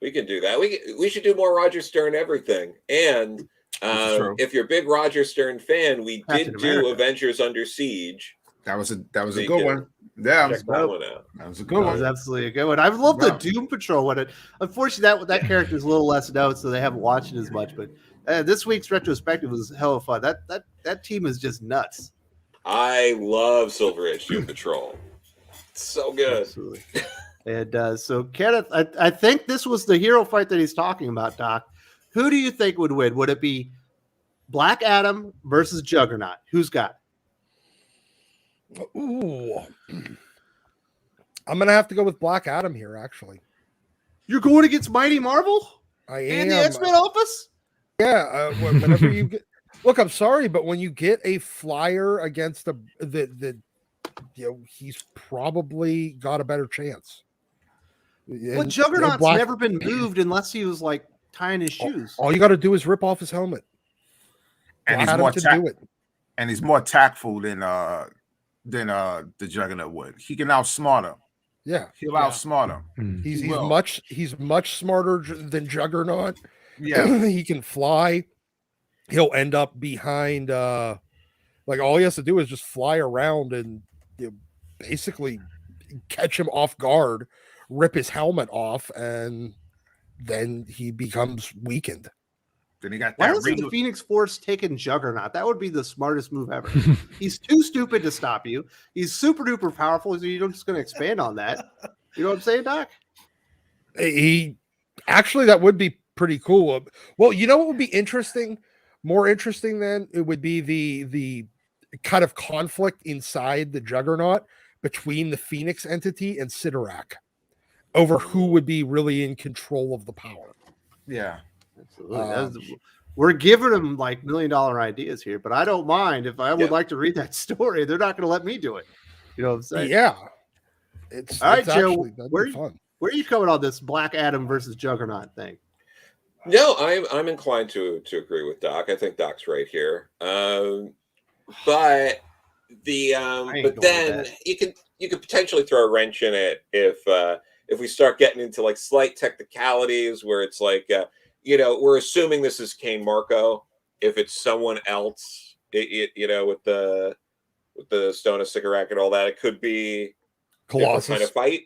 do that. We should do more Roger Stern everything. And if you're a big Roger Stern fan, we Captain did America. do Avengers Under Siege. That was a So you good can one. Yeah, Check that one out. that was a good That was one. absolutely a good one. I love the Doom Patrol one. Unfortunately, that character is a little less known, so they haven't watched it as much. But this week's retrospective was hell of fun. That team is just nuts. I love Silver Age Doom Patrol. It's so good. Absolutely. And so, Kenneth, I think this was the hero fight that he's talking about, Doc. Who do you think would win? Would it be Black Adam versus Juggernaut? Who's got it? Ooh. I'm going to have to go with Black Adam here, actually. You're going against Mighty Marvel I and am. the X-Men office? Yeah. Whenever you get. Look, I'm sorry, but when you get a flyer against he's probably got a better chance. But Juggernaut's never been moved unless he was like tying his shoes. All you got to do is rip off his helmet. And he's more tactful than the Juggernaut would. He can outsmart him. Yeah, He'll outsmart him. He's much smarter than Juggernaut. Yeah, He can fly. He'll end up behind. Like all he has to do is just fly around and basically catch him off guard, rip his helmet off, and then he becomes weakened. then he got Why that. doesn't the Phoenix Force taking Juggernaut? That would be the smartest move ever. He's too stupid to stop you. He's super duper powerful. So you're just going to expand on that. You know what I'm saying, Doc? He actually, that would be pretty cool. Well, you know what would be interesting? More interesting than it would be the kind of conflict inside the Juggernaut between the Phoenix entity and Sidorak over who would be really in control of the power. Yeah, Absolutely. We're giving them like $1 million ideas here, but I don't mind if I would like to read that story. They're not going to let me do it. You know what I'm saying? Yeah. All right, it's Joe. actually, that'd be fun. Where are you coming on this Black Adam versus Juggernaut thing? No, I'm inclined to agree with Doc. I think Doc's right here. But then you could potentially throw a wrench in it if we start getting into like slight technicalities where it's like we're assuming this is Kane Marco. If it's someone else, with the Stone of Sycorax and all that, it could be Colossus kind of fight.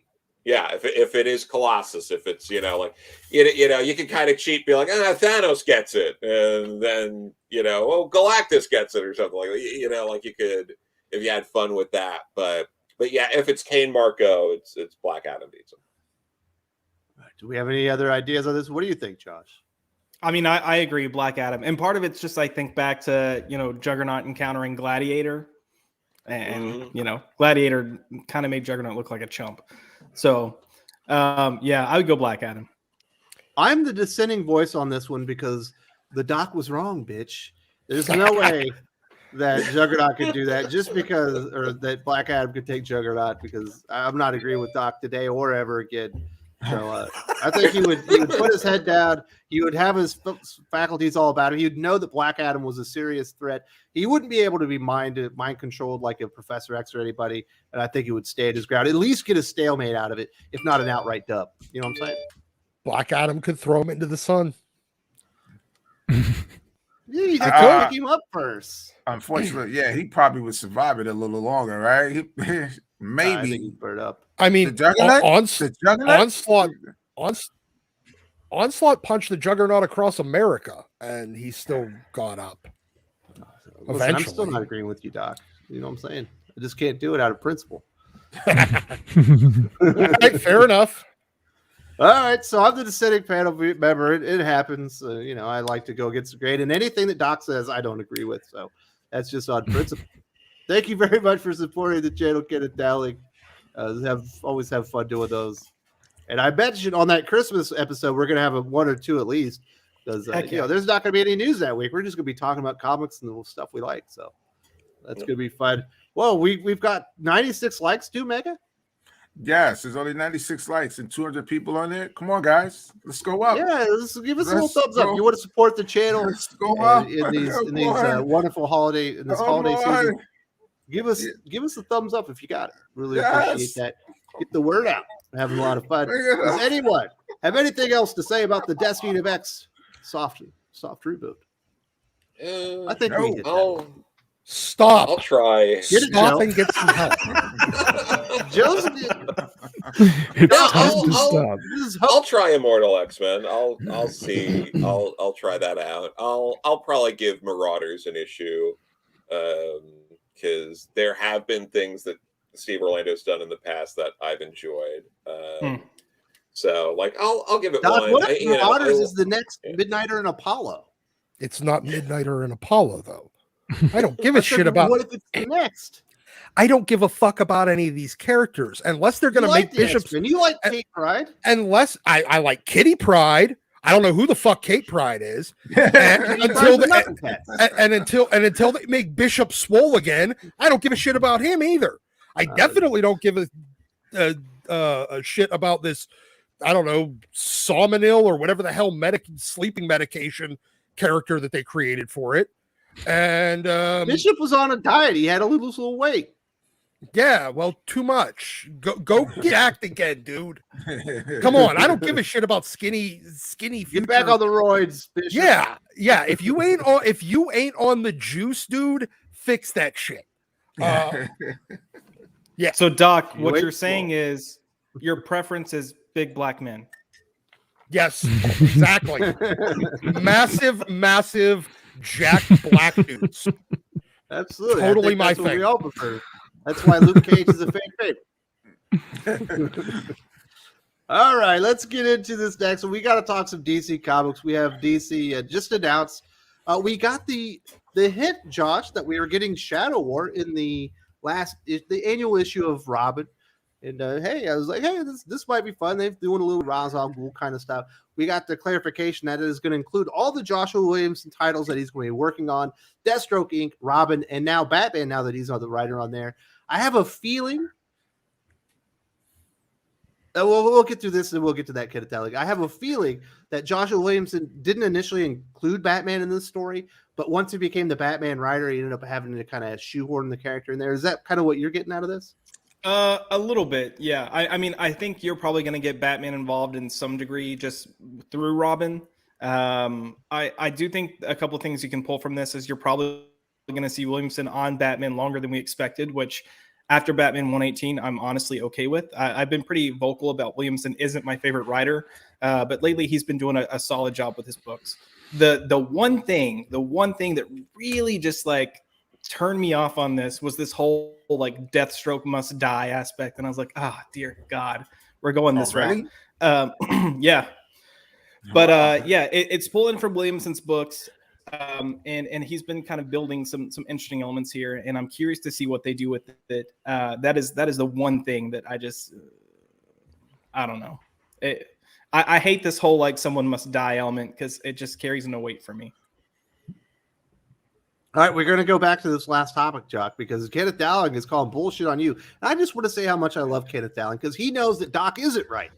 Yeah, if it is Colossus, if it's you can kind of cheat, be like, Thanos gets it, and then Galactus gets it or something like that. Like you could if you had fun with that. But yeah, if it's Kane Marco, it's Black Adam beats him. Do we have any other ideas on this? What do you think, Josh? I mean, I agree, Black Adam, and part of it's just I think back to Juggernaut encountering Gladiator, and Gladiator kind of made Juggernaut look like a chump. So, I would go Black Adam. I'm the dissenting voice on this one because the doc was wrong, bitch. There's no way that Juggernaut could do that just because, or that Black Adam could take Juggernaut, because I'm not agreeing with Doc today or ever again. So I think he would put his head down. He would have his faculties all about him. He'd know that Black Adam was a serious threat. He wouldn't be able to be mind controlled like a Professor X or anybody. And I think he would stand his ground, at least get a stalemate out of it, if not an outright dub. You know what I'm saying? Black Adam could throw him into the sun. Yeah, you could pick him up first. Unfortunately, yeah, he probably would survive it a little longer, right? Maybe. I think he'd burn up. I mean, Onslaught punched the Juggernaut across America, and he still got up. Listen, I'm still not agreeing with you, Doc. You know what I'm saying? I just can't do it out of principle. Right, fair enough. All right, so I'm the dissenting panel member. It happens. You know, I like to go against the grain, and anything that Doc says, I don't agree with. So that's just on principle. Thank you very much for supporting the channel, Kenneth Dowling. Always have fun doing those. And I mentioned on that Christmas episode, we're going to have one or two at least, because you know, there's not going to be any news that week. We're just going to be talking about comics and the stuff we like. So that's going to be fun. Well, we've got 96 likes too, Mega. Yes, there's only 96 likes and 200 people on there. Come on, guys, let's go up. Yeah, give us a little thumbs up. You want to support the channel in these wonderful holiday season. Give us a thumbs up if you got it. Really appreciate that. Get the word out. We're having a lot of fun. Does anyone have anything else to say about the Destiny of X soft reboot? I think we hit that. Stop. I'll try. Stop and get some help. Joseph, I'll try Immortal X-Men. I'll see. I'll try that out. I'll probably give Marauders an issue, because there have been things that Steve Orlando's done in the past that I've enjoyed. So like I'll give it one. What if Marauders is the next Midnighter and Apollo? It's not Midnighter and Apollo though. I don't give a shit about. What if it's the next? I don't give a fuck about any of these characters unless they're going to make Bishop's. And you like Kate Pride? Unless I like Kitty Pride. I don't know who the fuck Kate Pride is. Until they make Bishop swole again, I don't give a shit about him either. I definitely don't give a shit about this. I don't know, Sawmanil or whatever the hell sleeping medication character that they created for it. And Bishop was on a diet. He had to lose a little weight. Yeah, well, too much. Go get act again, dude. Come on, I don't give a shit about skinny. Get back on the roids, Bishop. Yeah. If you ain't on the juice, dude, fix that shit. Yeah. So, Doc, what you're saying is your preference is big black men. Yes, exactly. massive jacked black dudes. Absolutely. Totally my thing. thing. We all prefer. That's why Luke Cage is a fan favorite. All right, let's get into this next. So we got to talk some DC comics. We have DC just announced. We got the hint, Josh, that we were getting Shadow War in the annual issue of Robin. And hey, I was like, hey, this might be fun. They're doing a little Ra's al Ghul kind of stuff. We got the clarification that it is going to include all the Joshua Williamson titles that he's going to be working on: Deathstroke Inc., Robin, and now Batman. Now that he's on the writer on there, I have a feeling. We'll get through this and we'll get to that kid at I have a feeling that Joshua Williamson didn't initially include Batman in this story, but once he became the Batman writer, he ended up having to kind of shoehorn the character in there. Is that kind of what you're getting out of this? A little bit, yeah. I mean, I think you're probably going to get Batman involved in some degree just through Robin. I do think a couple of things you can pull from this is you're probably going to see Williamson on Batman longer than we expected, which after Batman 118, I'm honestly okay with. I've been pretty vocal about Williamson isn't my favorite writer, but lately he's been doing a solid job with his books. The one thing that really just like turned me off on this was this whole like Deathstroke must die aspect, and I was like, dear God, we're going this route. Yeah, but yeah, it's pulling from Williamson's books, and he's been kind of building some interesting elements here, and I'm curious to see what they do with it. That is the one thing that I just I don't know. I hate this whole like someone must die element because it just carries no weight for me. All right, we're going to go back to this last topic, Chuck, because Kenneth Dowling is calling bullshit on you. And I just want to say how much I love Kenneth Dowling because he knows that Doc isn't right.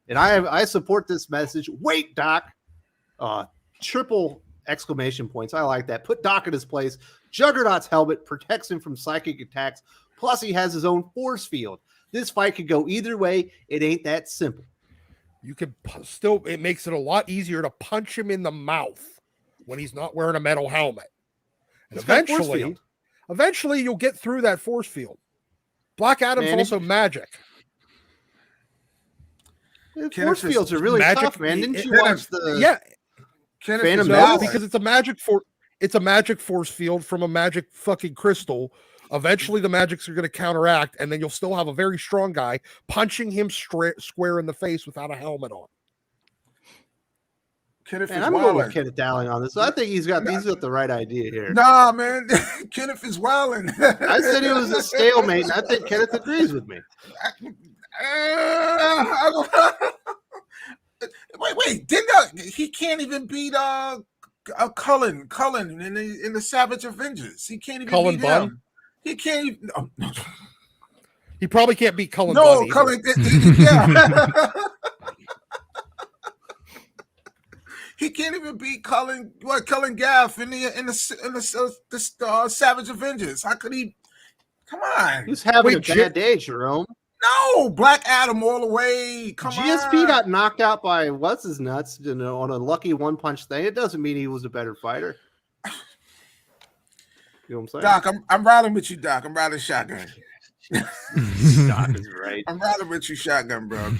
And I support this message. Wait, Doc. Triple exclamation points. I like that. Put Doc in his place. Juggernaut's helmet protects him from psychic attacks. Plus, he has his own force field. This fight could go either way. It ain't that simple. You could still, it makes it a lot easier to punch him in the mouth when he's not wearing a metal helmet. And eventually you'll get through that force field. Black Adam's also magic. Force fields are really tough, man. Didn't you watch the Phantom Menace? Because it's a magic force field from a magic fucking crystal. Eventually the magics are going to counteract, and then you'll still have a very strong guy punching him square in the face without a helmet on. Man, I'm going with Kenneth Dowling on this. So I think he's got the right idea here. Nah, man, Kenneth is wilding. I said it was a stalemate, and I think Kenneth agrees with me. Wait, he can't even beat Cullen in the Savage Avengers. He can't even beat him. He can't even. No. He probably can't beat Cullen. No, Cullen. Yeah. He can't even beat Cullen Gaff in the Savage Avengers. How could he? Come on. He's having a bad day, Jerome. No, Black Adam all the way. Come on. GSP got knocked out by what's his nuts, on a lucky one punch thing. It doesn't mean he was a better fighter. You know what I'm saying? Doc, I'm riding with you, Doc. I'm riding shotgun. Doc is right. I'm riding with you, shotgun, bro.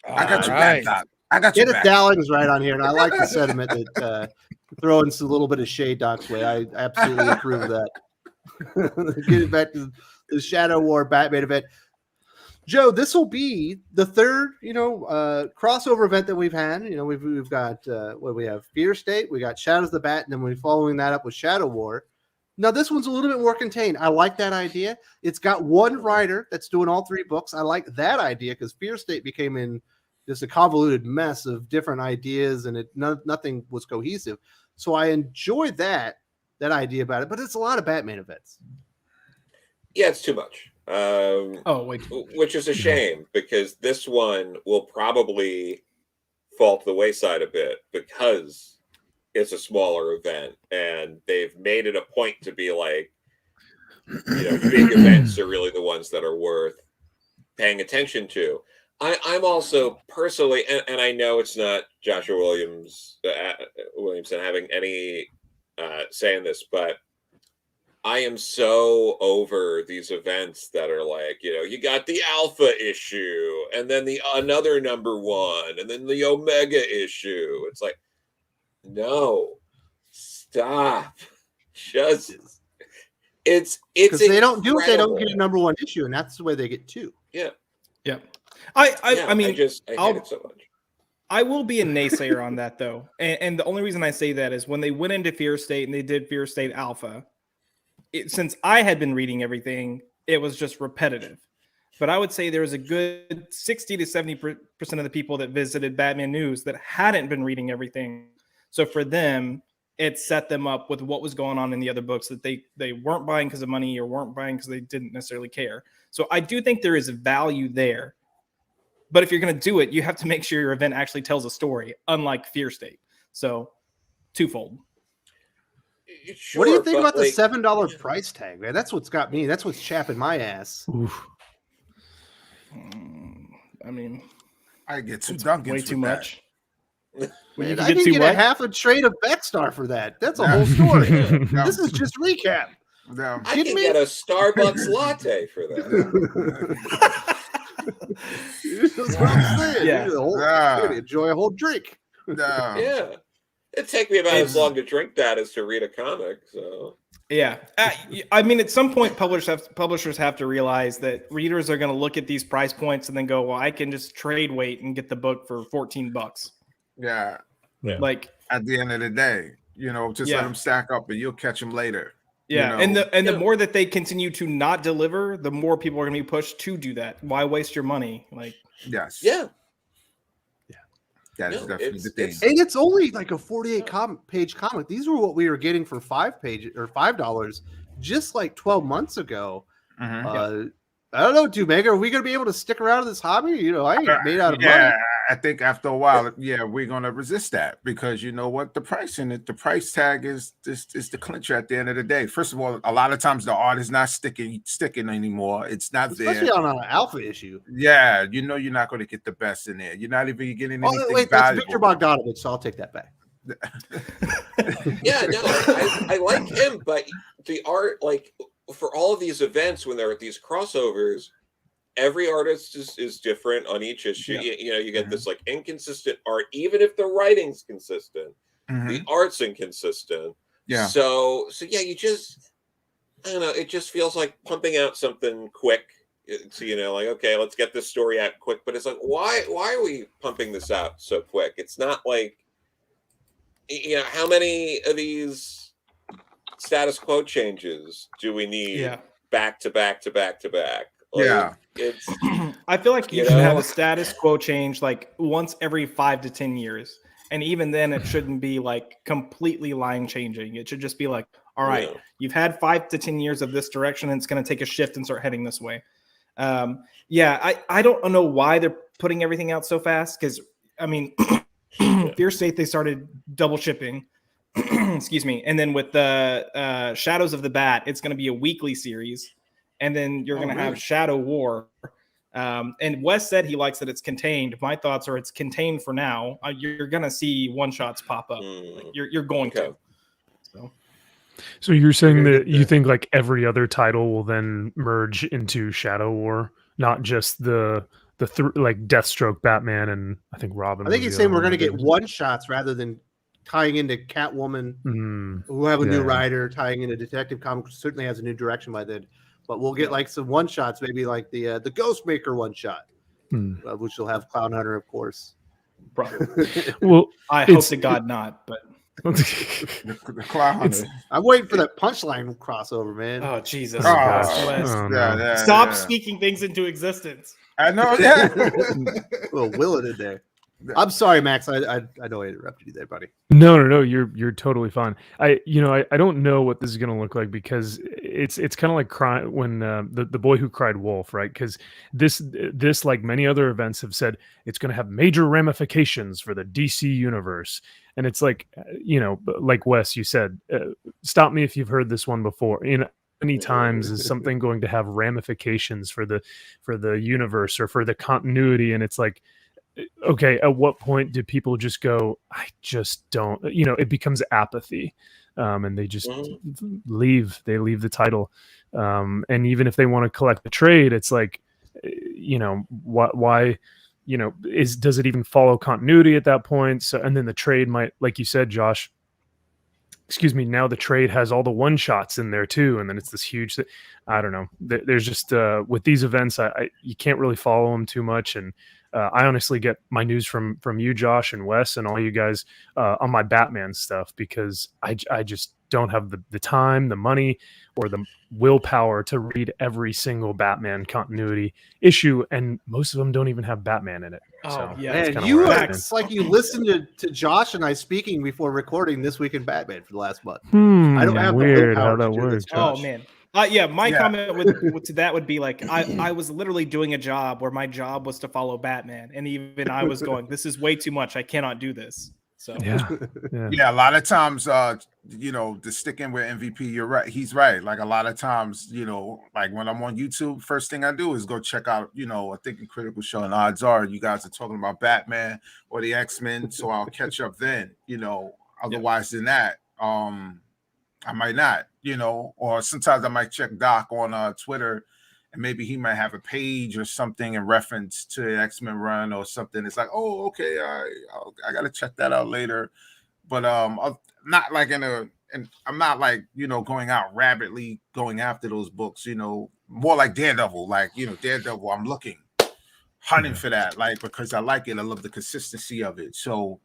I got your back, Doc. I got your back. Kenneth Dowling is right on here, and I like the sentiment that throwing a little bit of shade Doc's way. I absolutely approve of that. Getting back to the Shadow War Batman event. Joe, this will be the third, crossover event that we've had. We've got we have Fear State, we got Shadows of the Bat, and then we're following that up with Shadow War. Now, this one's a little bit more contained. I like that idea. It's got one writer that's doing all three books. I like that idea because Fear State became in just a convoluted mess of different ideas, and nothing was cohesive. So I enjoyed that idea about it, but it's a lot of Batman events. Yeah, it's too much. Which is a shame because this one will probably fall to the wayside a bit because it's a smaller event and they've made it a point to be like, big events are really the ones that are worth paying attention to. I'm also personally, and I know it's not Joshua Williamson having any say in this, but I am so over these events that are like, you got the Alpha issue and then another #1 and then the Omega issue. It's like, no, stop. Just it's because they don't do it. They don't get a #1 issue, and that's the way they get two. Yeah. I mean, I hate it so much. I will be a naysayer on that though, and the only reason I say that is when they went into Fear State and they did Fear State Alpha. Since I had been reading everything, it was just repetitive. But I would say there was a good 60 to 70% of the people that visited Batman News that hadn't been reading everything. So for them, it set them up with what was going on in the other books that they weren't buying because of money or weren't buying because they didn't necessarily care. So I do think there is value there. But if you're going to do it, you have to make sure your event actually tells a story, unlike Fear State. So twofold. Sure, what do you think about the $7 price tag, man? That's what's got me. That's what's chapping my ass. Oof. I mean, I get two Dunkins way too much. Man, I can get a half a trade of Beckstar for that. That's a whole story. This is just recap. No. I can get a Starbucks latte for that. That's what I'm saying. Yeah. Enjoy a whole drink. No. Yeah. It'd take me about as long to drink that as to read a comic. So yeah, I mean, at some point, publishers have to realize that readers are going to look at these price points and then go, "Well, I can just trade wait and get the book for $14." Yeah. Like at the end of the day, just let them stack up, and you'll catch them later. Yeah, the more that they continue to not deliver, the more people are going to be pushed to do that. Why waste your money? Like, yes, yeah. That is No, definitely the thing. And it's only like a 48-page comic. These were what we were getting for $5 just like 12 months ago. Mhm. I don't know, Dumega, are we going to be able to stick around in this hobby? You know, I ain't made out of Yeah, money. I think after a while, yeah, we're gonna resist that because you know what, the price tag is the clincher at the end of the day. First of all, a lot of times the art is not sticking anymore. It's not Especially there. on an alpha issue. Yeah, you know you're not going to get the best in there. You're not even getting anything Oh, wait, that's valuable. Victor Bogdanovich, so I'll take that back. Yeah, no, I like him, but the art, like for all of these events, when there are these crossovers, every artist is different on each issue. Yeah. You know, you get this like inconsistent art, even if the writing's consistent, the art's inconsistent. Yeah. So yeah, you just, I don't know, it just feels like pumping out something quick. So, you know, like, okay, let's get this story out quick. But it's like, why are we pumping this out so quick? It's not like, you know, how many of these status quo changes do we need back to back to back to back? Like, Yeah. It's, I feel like you should have a status quo change like once every 5 to 10 years. And even then, it shouldn't be like completely line changing. It should just be like, all right, you've had 5 to 10 years of this direction, and it's going to take a shift and start heading this way. I don't know why they're putting everything out so fast. Because, I mean, Fear State, they started double shipping. Excuse me. And then with the Shadows of the Bat, it's going to be a weekly series. And then you're going to have Shadow War. And Wes said he likes that it's contained. My thoughts are it's contained for now. You're going to see one-shots pop up. Like you're going to. So you're saying that you think like every other title will then merge into Shadow War, not just the like Deathstroke, Batman, and I think Robin. I think he's saying we're going to get one-shots rather than tying into Catwoman, who have a new writer, tying into Detective Comics, certainly has a new direction by then. But we'll get like some one-shots, maybe like the Ghostmaker one-shot, which will have Clown Hunter, of course. Probably. Well, I hope to God not, but the Clown Hunter. I'm waiting for that punchline crossover, man. Oh Jesus! Stop speaking things into existence. I know. Yeah. We'll will it in there. I'm sorry, Max. I know I interrupted you there, buddy. No. You're totally fine. I don't know what this is going to look like because it's kind of like crying when the boy who cried wolf, right? Because this like many other events have said it's going to have major ramifications for the DC universe, and it's like like Wes, you said, stop me if you've heard this one before. Many times is something going to have ramifications for the universe or for the continuity, and it's like, okay, at what point do people just go, I just don't, it becomes apathy, and they just leave the title, and even if they want to collect the trade, it's like, why does it even follow continuity at that point? So, and then the trade might, like you said, Josh, now the trade has all the one shots in there too, and then it's this huge I don't know, there's just with these events, you can't really follow them too much, and I honestly get my news from you, Josh and Wes, and all you guys on my Batman stuff, because I just don't have the time, the money, or the willpower to read every single Batman continuity issue, and most of them don't even have Batman in it. Oh, so yeah. Man, it's like you listened to Josh and I speaking before recording This Week in Batman for the last month. I don't have weird the how willpower that to do this, works. Josh. Oh man. My comment to that would be like, I was literally doing a job where my job was to follow Batman, and even I was going, this is way too much. I cannot do this. So Yeah. A lot of times, to stick in with MVP, you're right. He's right. Like a lot of times, like when I'm on YouTube, first thing I do is go check out, a Thinking Critical show, and odds are you guys are talking about Batman or the X-Men, so I'll catch up then. Otherwise than that, I might not, or sometimes I might check Doc on Twitter, and maybe he might have a page or something in reference to the X-Men run or something. It's like, oh, okay, I got to check that out later. But I'm not like and I'm not like, going out rapidly going after those books, more like Daredevil, Daredevil, I'm hunting for that, because I like it. I love the consistency of it. So,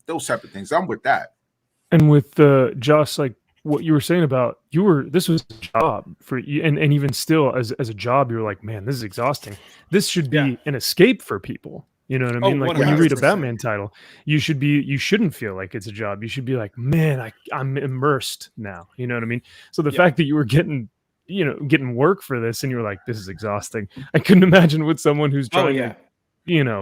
those type of things. I'm with that. And with Josh, like what you were saying about this was a job for you, and even still as a job, you're like, man, this is exhausting. This should be an escape for people. You know what I mean? Oh, Like when you read a 100%. Batman title, you shouldn't feel like it's a job. You should be like, man, I'm immersed now. You know what I mean? So the fact that you were getting work for this and you were like, this is exhausting. I couldn't imagine with someone who's trying to,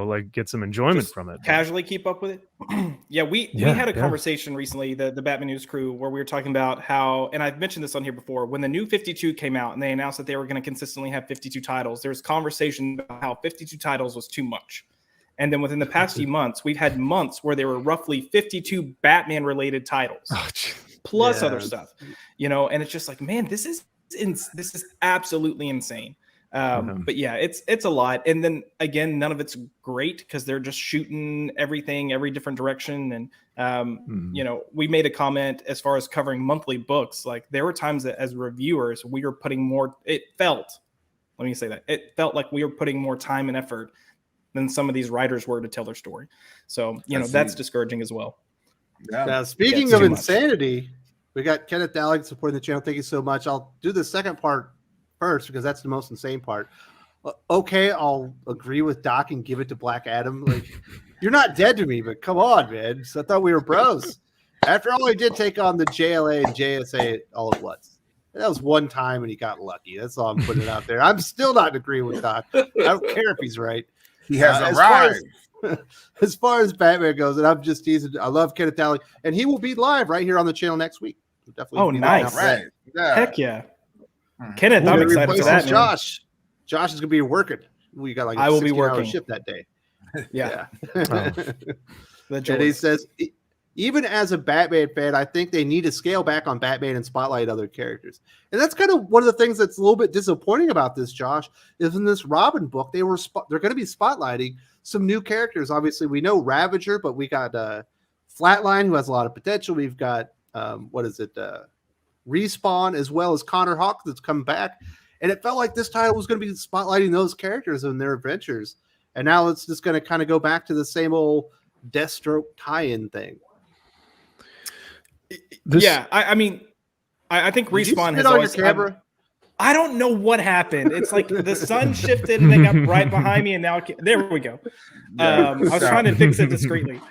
like get some enjoyment from it. Casually keep up with it. We had a conversation recently, the Batman News crew, where we were talking about how, and I've mentioned this on here before, when the new 52 came out and they announced that they were going to consistently have 52 titles, there was conversation about how 52 titles was too much. And then within the past few months, we've had months where there were roughly 52 Batman related titles, plus other stuff, and it's just like, man, this is absolutely insane. But yeah, it's a lot. And then again, none of it's great because they're just shooting everything, every different direction. And, we made a comment as far as covering monthly books. Like there were times that as reviewers, we were putting more, it felt like we were putting more time and effort than some of these writers were to tell their story. So, that's discouraging as well. Yeah. Now, speaking of insanity, we got Kenneth Dowling supporting the channel. Thank you so much. I'll do the second part first because that's the most insane part. Okay, I'll agree with Doc and give it to Black Adam. Like, you're not dead to me, but come on, man. So I thought we were bros. After all, he did take on the JLA and JSA all at once. That was one time and he got lucky. That's all I'm putting it out there. I'm still not agreeing with Doc. I don't care if he's right. He has arrived. As far as Batman goes, and I'm just teasing, I love Kenneth Dowling, and he will be live right here on the channel next week. Definitely nice. Right. Yeah. Heck yeah. Kenneth, I'm excited for that. Josh is going to be working. We got like I will be working shift that day. Yeah. And he says, even as a Batman fan, I think they need to scale back on Batman and spotlight other characters. And that's kind of one of the things that's a little bit disappointing about this, Josh, is in this Robin book, they're going to be spotlighting some new characters. Obviously, we know Ravager, but we got Flatline, who has a lot of potential. We've got, Respawn, as well as Connor Hawk that's come back. And it felt like this title was going to be spotlighting those characters and their adventures. And now it's just going to kind of go back to the same old Deathstroke tie-in thing. I think Respawn has always camera. I don't know what happened. It's like the sun shifted and they got right behind me, and now there we go. I was trying to fix it discreetly.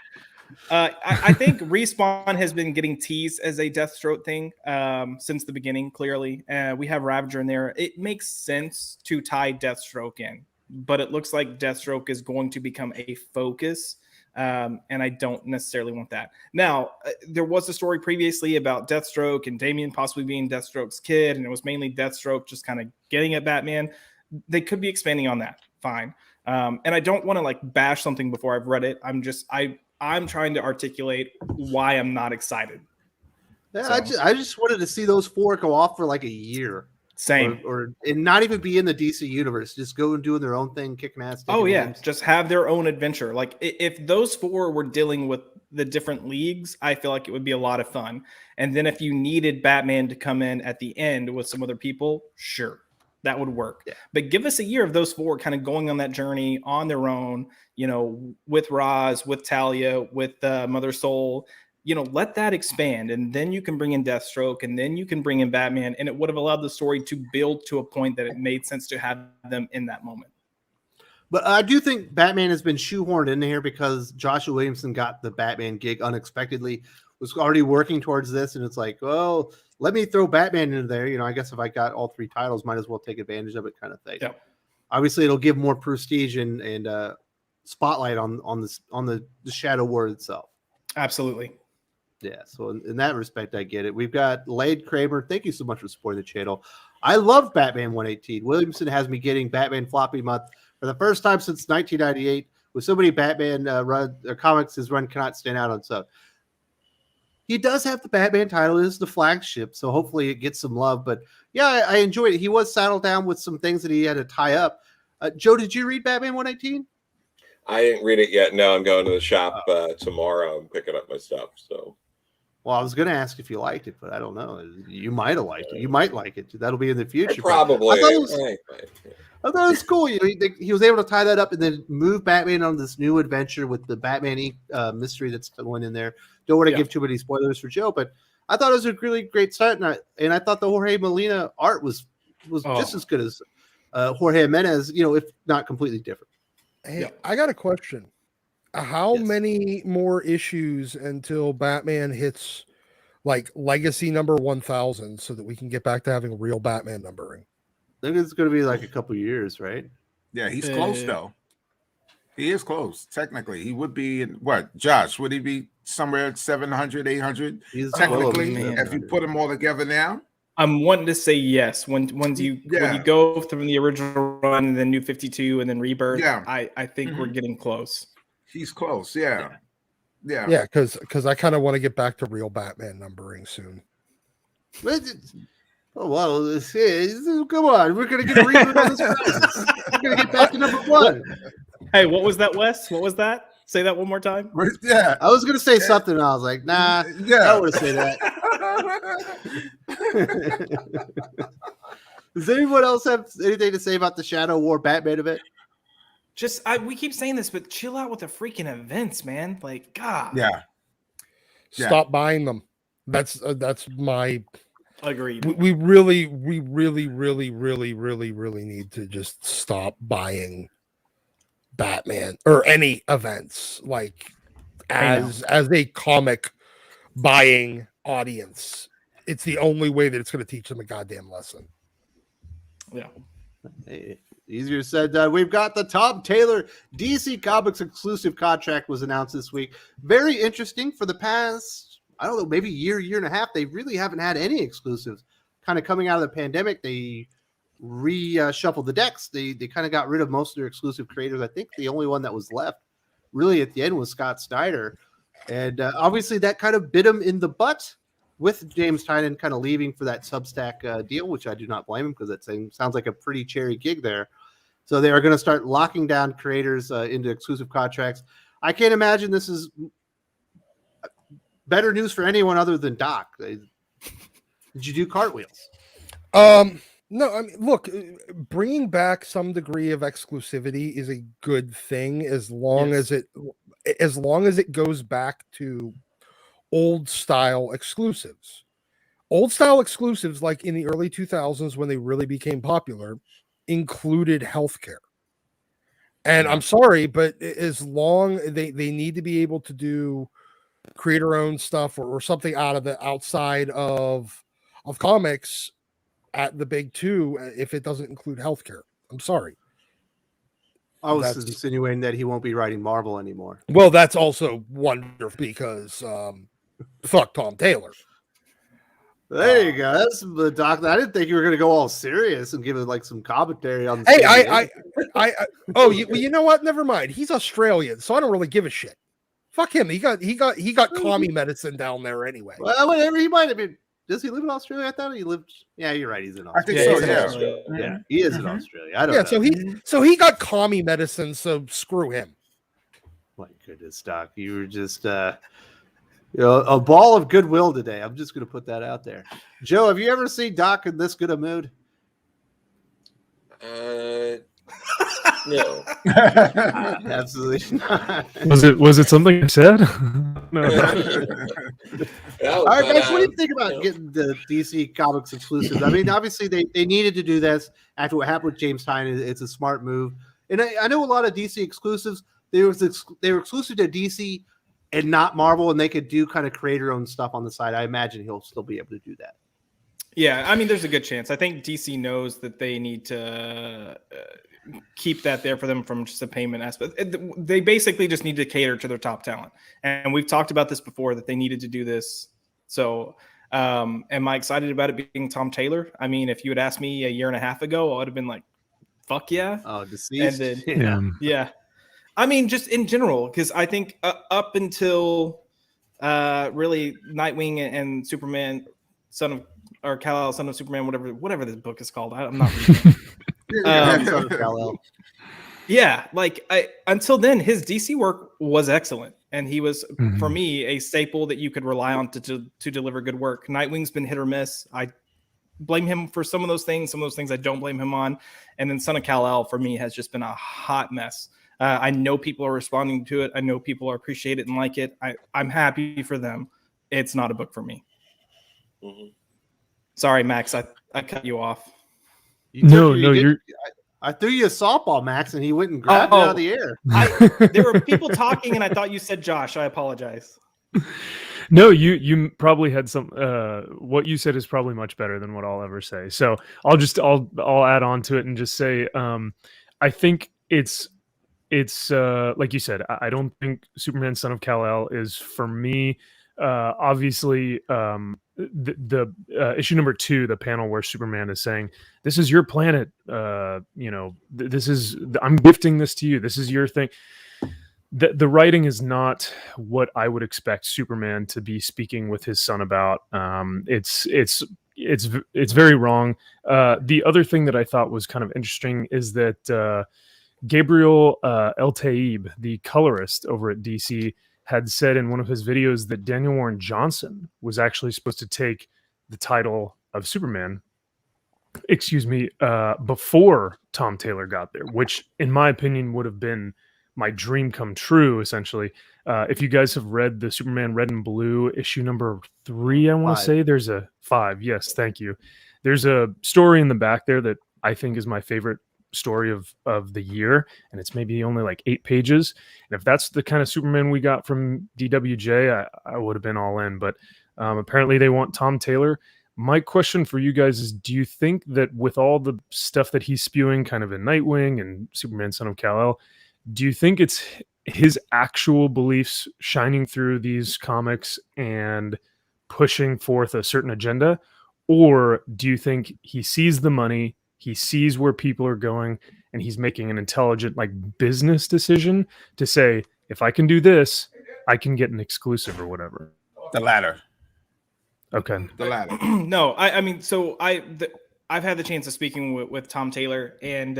I think Respawn has been getting teased as a Deathstroke thing since the beginning. Clearly, we have Ravager in there. It makes sense to tie Deathstroke in, but it looks like Deathstroke is going to become a focus. And I don't necessarily want that. Now, there was a story previously about Deathstroke and Damian possibly being Deathstroke's kid, and it was mainly Deathstroke just kind of getting at Batman. They could be expanding on that. Fine. And I don't want to like bash something before I've read it. I'm trying to articulate why I'm not excited. Yeah, I just wanted to see those four go off for like a year. Same. Or and not even be in the DC universe. Just go and doing their own thing, kicking ass. Names. Just have their own adventure. Like if those four were dealing with the different leagues, I feel like it would be a lot of fun. And then if you needed Batman to come in at the end with some other people, sure, that would work. Yeah. But give us a year of those four kind of going on that journey on their own, with Ra's, with Talia, with Mother Soul. Let that expand, and then you can bring in Deathstroke, and then you can bring in Batman, and it would have allowed the story to build to a point that it made sense to have them in that moment. But I do think Batman has been shoehorned in here because Joshua Williamson got the Batman gig unexpectedly, was already working towards this, and it's like, well, let me throw Batman into there. I guess if I got all three titles, might as well take advantage of it kind of thing. Yep. Obviously, it'll give more prestige and spotlight on the Shadow War itself. Absolutely. Yeah, so in that respect, I get it. We've got Lade Kramer. Thank you so much for supporting the channel. I love Batman 118. Williamson has me getting Batman Floppy Month for the first time since 1998. With so many Batman comics, his run cannot stand out on its own. He does have the Batman title. It is the flagship, so hopefully it gets some love. But yeah, I enjoyed it. He was saddled down with some things that he had to tie up. Joe, did you read Batman 118? I didn't read it yet. No, I'm going to the shop tomorrow. I'm picking up my stuff. So. Well, I was going to ask if you liked it, but I don't know. You might have liked it. You might like it. That'll be in the future. Probably. I thought it was cool. He was able to tie that up and then move Batman on this new adventure with the Batman mystery that's going in there. Don't want to give too many spoilers for Joe, but I thought it was a really great start. And I thought the Jorge Molina art was just as good as Jorge Jimenez, if not completely different. Hey, Yeah. I got a question. How Yes. many more issues until Batman hits like legacy number 1000 so that we can get back to having real Batman numbering? I think it's going to be like a couple years, right? Yeah, he's close though. He is close. Technically, he would be in what? Josh, would he be somewhere at 700, 800? He's Technically, well over if you 700. put them all together now. I'm wanting to say yes. When you go through the original run and then New 52 and then Rebirth, Yeah. I think we're getting close. He's close. Yeah. Yeah, because I kind of want to get back to real Batman numbering soon. Oh well, come on, we're gonna get a reboot on this crisis. We're gonna get back to number 1. Hey, what was that, Wes? What was that? Say that one more time. Yeah. I was gonna say something, and I was like, nah, Yeah. I don't want to say that. Does anyone else have anything to say about the Shadow War Batman event? We keep saying this, but chill out with the freaking events, man. Like, God. Yeah. Stop buying them. That's my. Agreed. We really need to just stop buying Batman or any events like as a comic buying audience. It's the only way that it's going to teach them a goddamn lesson. Yeah. Hey, easier said done. We've got the Tom Taylor DC Comics exclusive contract was announced this week. Very interesting. For the past, I don't know, maybe year and a half, they really haven't had any exclusives. Kind of coming out of the pandemic, they reshuffled the decks. They kind of got rid of most of their exclusive creators. I think the only one that was left really at the end was Scott Snyder. And obviously that kind of bit him in the butt with James Tynion kind of leaving for that Substack deal, which I do not blame him because that sounds like a pretty cherry gig there. So they are going to start locking down creators into exclusive contracts. I can't imagine this is better news for anyone other than Doc. Did you do cartwheels? No, I mean, look, bringing back some degree of exclusivity is a good thing as long as it goes back to old style exclusives. Old style exclusives, like in the early 2000s when they really became popular, included healthcare. And I'm sorry, but as long they need to be able to do creator owned stuff or something outside of comics at the big two if it doesn't include healthcare. I'm sorry. I was insinuating that he won't be writing Marvel anymore. Well, that's also wonderful because fuck Tom Taylor. There you go. That's the Doc. I didn't think you were going to go all serious and give it like some commentary on. Hey, you know what? Never mind. He's Australian, so I don't really give a shit. Fuck him. He got commie medicine down there anyway. Well, whatever. He might have been. Does he live in Australia? I thought he lived. Yeah, you're right. He's in Australia. I think so. Yeah. Yeah, he is in Australia. I don't know. So he got commie medicine. So screw him. My goodness, Doc, you were just a ball of goodwill today. I'm just going to put that out there. Joe, have you ever seen Doc in this good a mood? No. Absolutely not. Was it something I said? No. All right, guys, what do you think about getting the DC Comics exclusives? I mean, obviously they needed to do this after what happened with James Tynion. It's a smart move, and I know a lot of DC exclusives. They were exclusive to DC and not Marvel, and they could do kind of creator-owned stuff on the side. I imagine he'll still be able to do that. Yeah, I mean, there's a good chance. I think DC knows that they need to keep that there for them from just a payment aspect. They basically just need to cater to their top talent. And we've talked about this before, that they needed to do this. So am I excited about it being Tom Taylor? I mean, if you had asked me a year and a half ago, I would have been like, fuck yeah. Oh, deceased. And then, yeah. I mean, just in general, because I think up until really Nightwing and Superman, Kal-El, Son of Superman, whatever this book is called. I'm not reading it. Yeah, like until then, his DC work was excellent, and he was for me a staple that you could rely on to deliver good work. Nightwing's been hit or miss. I blame him for some of those things. Some of those things I don't blame him on. And then Son of Kal-El for me has just been a hot mess. I know people are responding to it. I know people appreciate it and like it. I'm happy for them. It's not a book for me. Sorry, Max. I cut you off. You're. I threw you a softball, Max, and he went and grabbed it out of the air. There were people talking, and I thought you said Josh. I apologize. No, you probably had some. What you said is probably much better than what I'll ever say. So I'll add on to it and just say, I think it's like you said. I don't think Superman Son of Kal-El is for me. Obviously, the issue number 2, the panel where Superman is saying, "This is your planet. This is I'm gifting this to you. This is your thing." The writing is not what I would expect Superman to be speaking with his son about. It's very wrong. The other thing that I thought was kind of interesting is that Gabriel El-Taib, the colorist over at DC, had said in one of his videos that Daniel Warren Johnson was actually supposed to take the title of Superman, before Tom Taylor got there, which in my opinion would have been my dream come true, essentially. If you guys have read the Superman Red and Blue issue number 3, I want to say there's a 5. Yes, thank you. There's a story in the back there that I think is my favorite story of the year, and it's maybe only like 8 pages. And if that's the kind of Superman we got from DWJ, I would have been all in. But apparently they want Tom Taylor. My question for you guys is, do you think that with all the stuff that he's spewing kind of in Nightwing and Superman Son of Kal-El, do you think it's his actual beliefs shining through these comics and pushing forth a certain agenda? Or do you think he sees the money, he sees where people are going, and he's making an intelligent business decision to say, if I can do this, I can get an exclusive or whatever? The latter. Okay. The latter. No, I mean, so I've had the chance of speaking with Tom Taylor and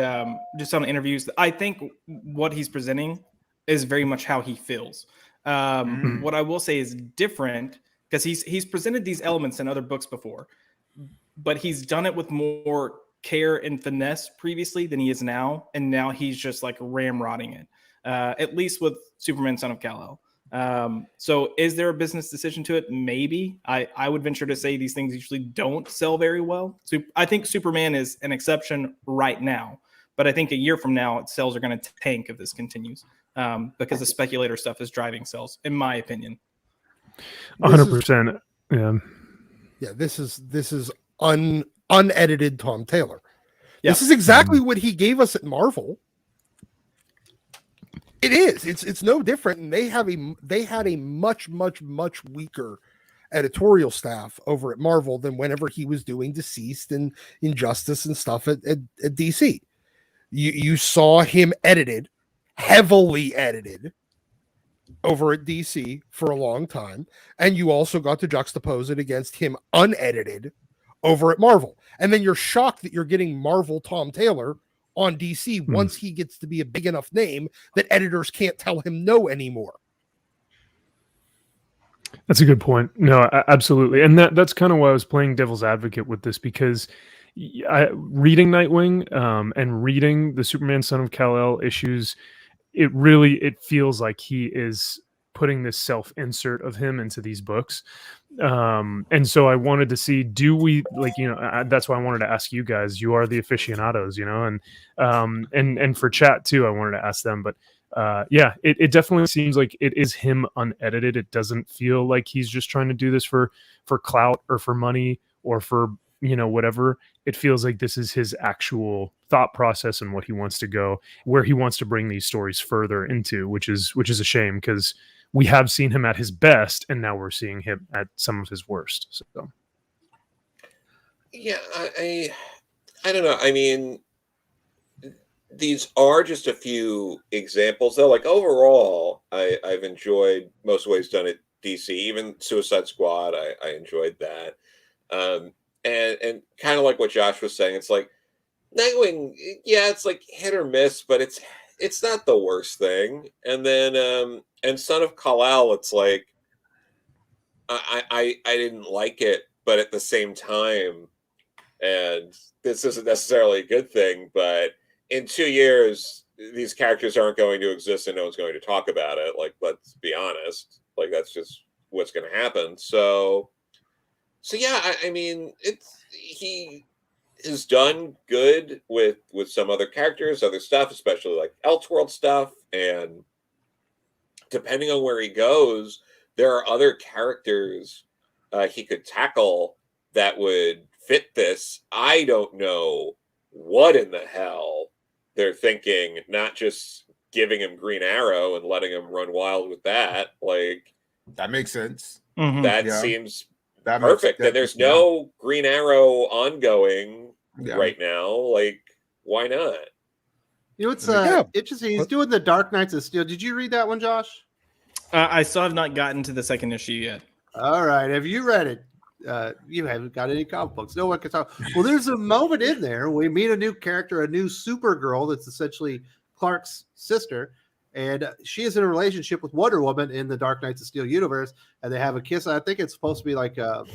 just on interviews. I think what he's presenting is very much how he feels. What I will say is different because he's presented these elements in other books before, but he's done it with more care and finesse previously than he is now. And now he's just ramrodding it, at least with Superman Son of Kal-El. So is there a business decision to it? Maybe. I would venture to say these things usually don't sell very well. So I think Superman is an exception right now, but I think a year from now, sales are going to tank if this continues, because the speculator stuff is driving sales, in my opinion. 100%. Yeah. This is unedited Tom Taylor. Yeah. This is exactly what he gave us at Marvel. It is. It's no different. And they had a much weaker editorial staff over at Marvel than whenever he was doing Deceased and Injustice and stuff at DC. You saw him heavily edited over at DC for a long time, and you also got to juxtapose it against him unedited over at Marvel. And then you're shocked that you're getting Marvel Tom Taylor on DC once he gets to be a big enough name that editors can't tell him no anymore. That's a good point. No, absolutely. And that's kind of why I was playing devil's advocate with this, because reading Nightwing and reading the Superman Son of Kal-El issues, it feels like he is putting this self-insert of him into these books. And so I wanted to see, do we that's why I wanted to ask you guys, you are the aficionados, and for chat too, I wanted to ask them, but it definitely seems like it is him unedited. It doesn't feel like he's just trying to do this for clout or for money or for, whatever. It feels like this is his actual thought process and what he wants to go, where he wants to bring these stories further into, which is a shame, because we have seen him at his best, and now we're seeing him at some of his worst. So, yeah, I don't know. I mean, these are just a few examples, though. Overall, I've enjoyed most of what he's done at DC. Even Suicide Squad, I enjoyed that. And kind of like what Josh was saying, it's like Nightwing, yeah, it's hit or miss, but it's not the worst thing. And then and Son of Kal-El, it's I didn't like it, but at the same time, and this isn't necessarily a good thing, but in 2 years, these characters aren't going to exist and no one's going to talk about it. Let's be honest. That's just what's going to happen. So yeah, I mean, is done good with some other characters, other stuff, especially like Elseworld stuff. And depending on where he goes, there are other characters he could tackle that would fit this. I don't know what in the hell they're thinking, not just giving him Green Arrow and letting him run wild with that. Like, that makes sense. That seems perfect. And there's no Green Arrow ongoing right now. Like, why not? You know, it's interesting. He's doing the Dark Knights of Steel. Did you read that one, Josh? I still have not gotten to the second issue yet. All right. Have you read it? You haven't got any comic books. No one can talk. Well, there's a moment in there where we meet a new character, a new Supergirl that's essentially Clark's sister, and she is in a relationship with Wonder Woman in the Dark Knights of Steel universe, and they have a kiss. I think it's supposed to be like a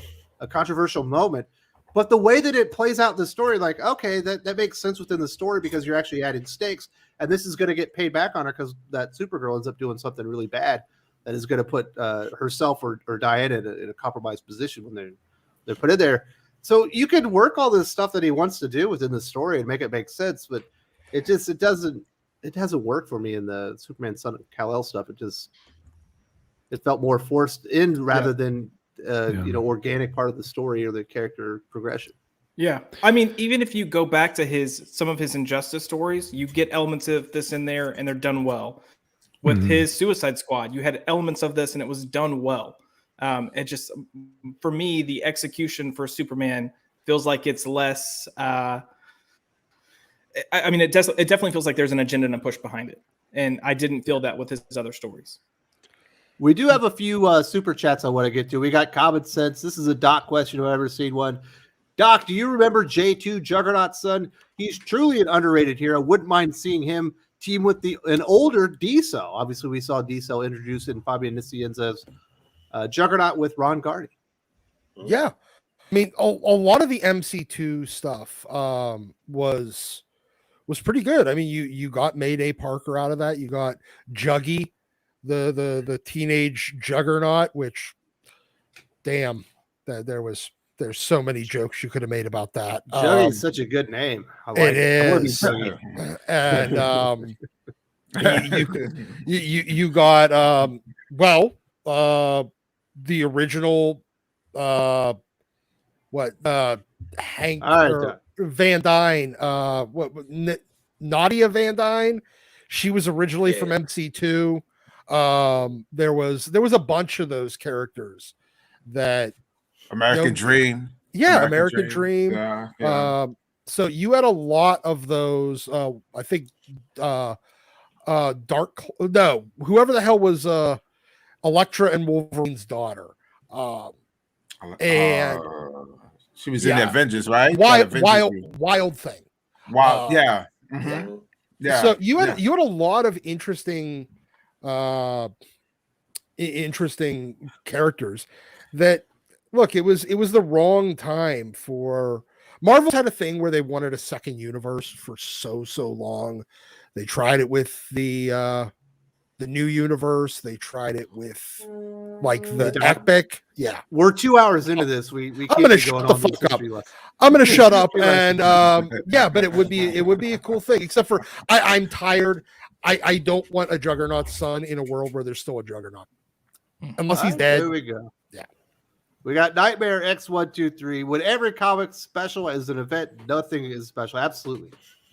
controversial moment, but the way that it plays out in the story, like, okay, that makes sense within the story because you're actually adding stakes, and this is going to get paid back on her because that Supergirl ends up doing something really bad that is going to put herself or Diana in a compromised position when they're put in there. So you can work all this stuff that he wants to do within the story and make it make sense, but it doesn't work for me in the Superman Son of Kal-El stuff. It felt more forced in rather than organic part of the story or the character progression. Yeah, I mean, even if you go back to some of his Injustice stories, you get elements of this in there, and they're done well. With his Suicide Squad, you had elements of this, and it was done well. It just, for me, the execution for Superman feels like it's less. I mean, it definitely feels like there's an agenda and a push behind it, and I didn't feel that with his other stories. We do have a few super chats I want to get to. We got Common Sense. This is a Doc question. I've ever seen one. Doc, do you remember J2 Juggernaut's son? He's truly an underrated hero. Wouldn't mind seeing him team with an older D-Cell. Obviously, we saw D-Cell introduced in Fabian Nicienza's Juggernaut with Ron Gardy. Yeah. I mean, a lot of the MC2 stuff was pretty good. I mean, you got Mayday Parker out of that. You got Juggy, the teenage Juggernaut, which, damn, there's so many jokes you could have made about that. Juggy is such a good name. I like it is. And you got the original Hank Van Dyne, Nadia Van Dyne. She was originally from MC2. There was a bunch of those characters that American Dream. Yeah, American Dream. Yeah. So you had a lot of those. I think whoever the hell was Elektra and Wolverine's daughter. And she was in the Avengers, right? Wild Thing. Wow. Yeah. So you had a lot of interesting characters that, look, it was the wrong time for Marvel. Had a thing where they wanted a second universe for so long. They tried it with the new universe. They tried it with like the Epic. Yeah, we're 2 hours into this. We can't I'm gonna shut the fuck up. I'm gonna shut up. And but it would be a cool thing. Except for I'm tired. I don't want a Juggernaut son in a world where there's still a Juggernaut, unless he's dead. There we go. Yeah. We got Nightmare X123. When every comic special is an event, nothing is special. Absolutely.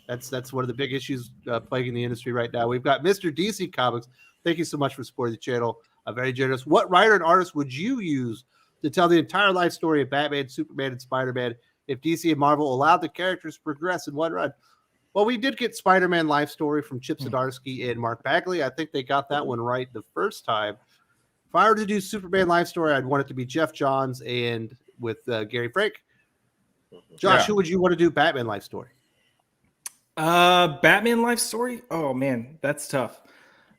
That's one of the big issues plaguing the industry right now. We've got Mr. DC Comics. Thank you so much for supporting the channel. Very generous. What writer and artist would you use to tell the entire life story of Batman, Superman, and Spider-Man if DC and Marvel allowed the characters to progress in one run? Well, we did get Spider-Man life story from Chip Zdarsky and Mark Bagley. I think they got that one right the first time. If I were to do Superman life story, I'd want it to be Jeff Johns and with Gary Frank. Josh, who would you want to do Batman life story? Batman life story? Oh man, that's tough.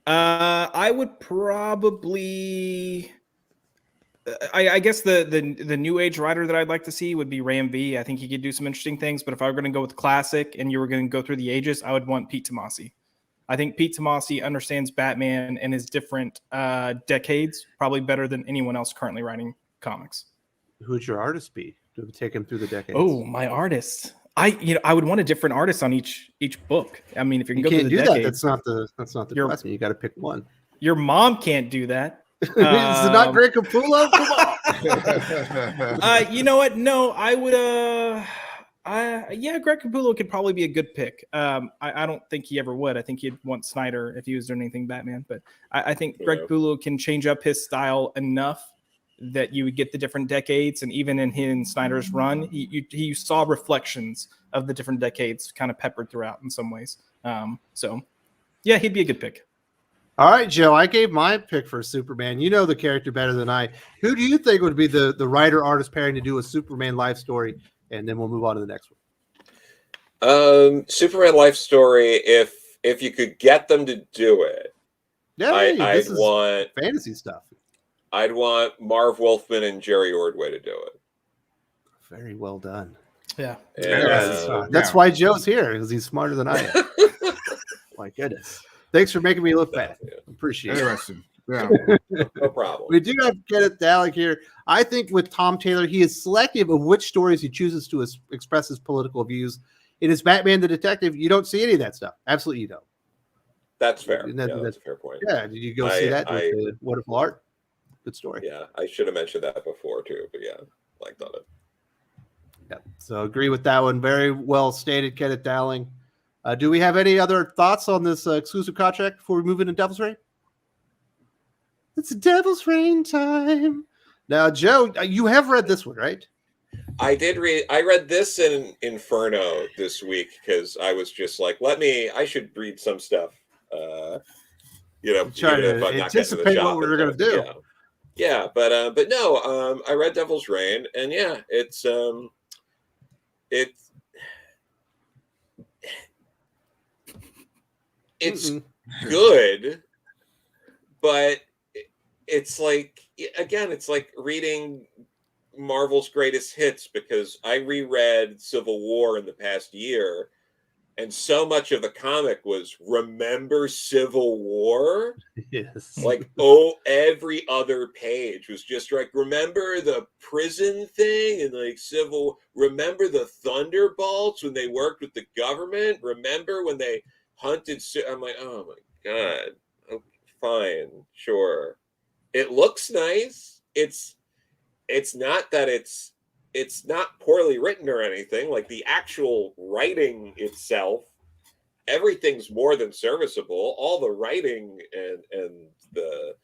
I would probably, I guess the new age writer that I'd like to see would be Ram V. I think he could do some interesting things. But if I were going to go with classic and you were going to go through the ages, I would want Pete Tomasi. I think Pete Tomasi understands Batman and his different decades probably better than anyone else currently writing comics. Who'd your artist be to take him through the decades? Oh, my artist. I would want a different artist on each book. I mean, if you can go can't through the do decades, that. That's not the question. You got to pick one. Your mom can't do that. Is it not Greg Capullo? Come on. You know what? No, I would. Greg Capullo could probably be a good pick. I don't think he ever would. I think he'd want Snyder if he was doing anything Batman. But I think Greg Capullo can change up his style enough that you would get the different decades, and even in Snyder's run, he saw reflections of the different decades kind of peppered throughout in some ways. So yeah, he'd be a good pick. All right, Joe, I gave my pick for Superman. You know the character better than I. Who do you think would be the writer-artist pairing to do a Superman life story? And then we'll move on to the next one. Superman life story, if you could get them to do it, I'd want fantasy stuff. I'd want Marv Wolfman and Jerry Ordway to do it. Very well done. Yeah. That's why Joe's here, because he's smarter than I am. My goodness. Thanks for making me look bad. Appreciate it. Interesting. Yeah. No problem. We do have Kenneth Dalek here. I think with Tom Taylor, he is selective of which stories he chooses to express his political views. In his Batman the Detective, you don't see any of that stuff. Absolutely, you don't. That's fair. That's a fair point. Yeah. Did you go see that? With Wonderful Art? Good story. Yeah, I should have mentioned that before too, but yeah, liked on it. Yeah. So agree with that one. Very well stated, Kenneth Dowling. Do we have any other thoughts on this exclusive contract before we move into Devil's Reign? It's Devil's Reign time. Now, Joe, you have read this one, right? I did read. I read this in Inferno this week because I was just like, I should read some stuff. Trying to anticipate what we were going to do. Yeah, but no, I read Devil's Reign, and yeah, it's good, but it's like, again, it's like reading Marvel's greatest hits, because I reread Civil War in the past year, and so much of the comic was remember Civil War. Yes. Like, every other page was just like, remember the prison thing, and like remember the Thunderbolts when they worked with the government, remember when they hunted. I'm like, oh my god, okay, fine, sure. It looks nice. It's not that it's not poorly written or anything. Like, the actual writing itself, everything's more than serviceable. All the writing and the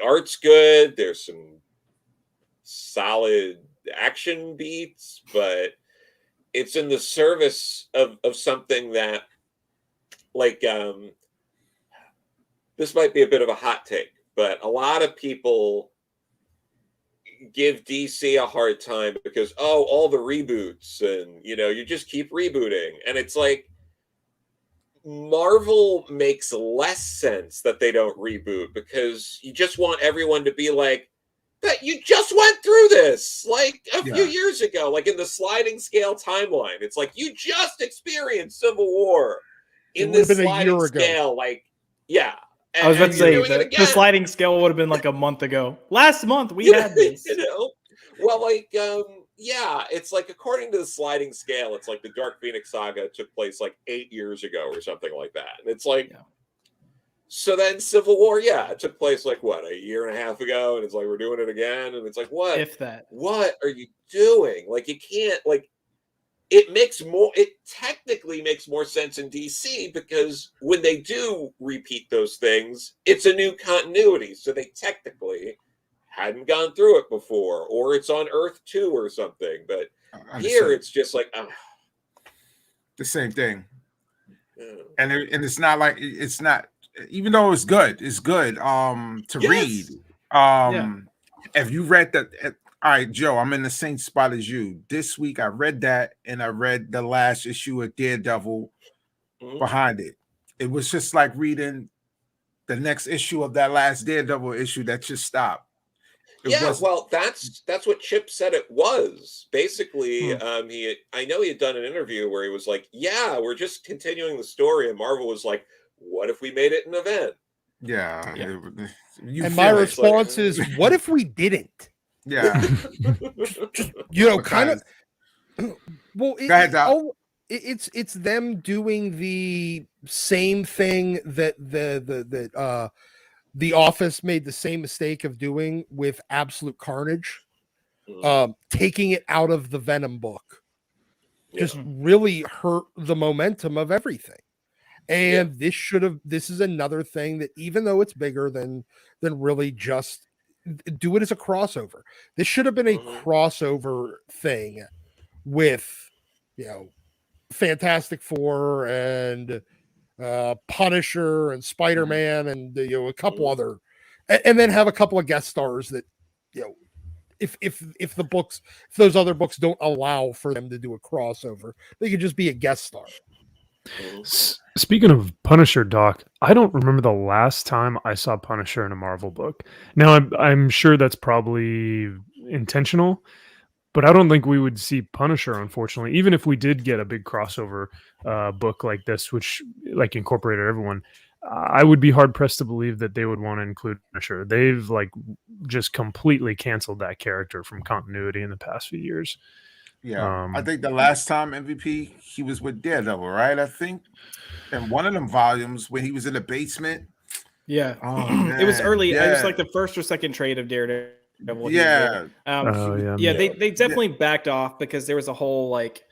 art's good. There's some solid action beats, but it's in the service of something that, like, this might be a bit of a hot take, but a lot of people give DC a hard time because, all the reboots, and you just keep rebooting, and it's like, Marvel makes less sense that they don't reboot, because you just want everyone to be like, but you just went through this like a few years ago, like in the sliding scale timeline. It's like, you just experienced Civil War in this sliding scale, like, yeah. I was about to say the sliding scale would have been like a month ago. Last month we had this. Well, like, it's like, according to the sliding scale, it's like the Dark Phoenix saga took place like 8 years ago or something like that. And it's like, so then Civil War, it took place like a year and a half ago, and it's like, we're doing it again, and it's like, what? If that. What are you doing? Like, you can't, like, it technically makes more sense in DC, because when they do repeat those things, it's a new continuity. So they technically hadn't gone through it before, or it's on Earth 2 or something. But here it's just like, the same thing. And it's not like, it's not, even though it's good to read. If you read that, all right, Joe, I'm in the same spot as you. This week I read that, and I read the last issue of Daredevil behind it. It was just like reading the next issue of that last Daredevil issue that just stopped. Well, that's what Chip said it was. Basically, I know he had done an interview where he was like, we're just continuing the story, and Marvel was like, what if we made it an event? And my response is, what if we didn't? Yeah. Just, kind of. Well, it's them doing the same thing that the Office made the same mistake of doing with Absolute Carnage, taking it out of the Venom book. Just really hurt the momentum of everything. And this is another thing that, even though it's bigger than really just do it as a crossover. This should have been a crossover thing with, Fantastic Four and Punisher and Spider-Man and a couple other, and then have a couple of guest stars that, if those other books don't allow for them to do a crossover, they could just be a guest star. Speaking of Punisher, Doc, I don't remember the last time I saw Punisher in a Marvel book. Now, I'm sure that's probably intentional, but I don't think we would see Punisher, unfortunately. Even if we did get a big crossover book like this, which like incorporated everyone, I would be hard pressed to believe that they would want to include Punisher. They've like just completely canceled that character from continuity in the past few years. Yeah, I think the last time MVP, he was with Daredevil, right? I think in one of them volumes when he was in the basement. Yeah, oh, it was early. It was like the first or second trade of Daredevil. Yeah, they definitely backed off because there was a whole like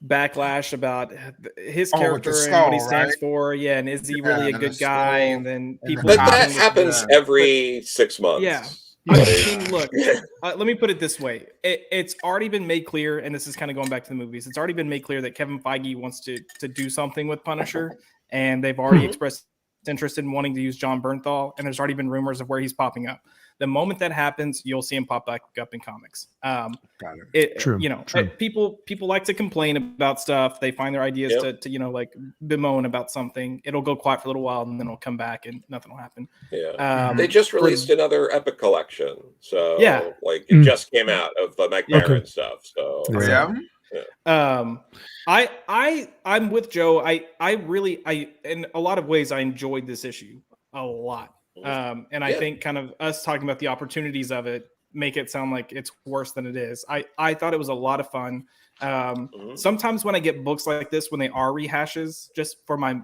backlash about his character and what he stands for. Yeah, and is he really a good guy? And then people. But that happens every 6 months. Yeah. I mean, look, let me put it this way. It's already been made clear, and this is kind of going back to the movies. It's already been made clear that Kevin Feige wants to do something with Punisher, and they've already expressed interest in wanting to use John Bernthal, and there's already been rumors of where he's popping up. The moment that happens, you'll see him pop back up in comics. True. People like to complain about stuff. They find their ideas to like bemoan about something. It'll go quiet for a little while, and then it'll come back, and nothing will happen. Yeah. They just released another Epic collection, so like it just came out of the Mike Baron stuff. So I'm with Joe. I really in a lot of ways I enjoyed this issue a lot. And I think kind of us talking about the opportunities of it make it sound like it's worse than it is. I thought it was a lot of fun. Sometimes when I get books like this, when they are rehashes, just for my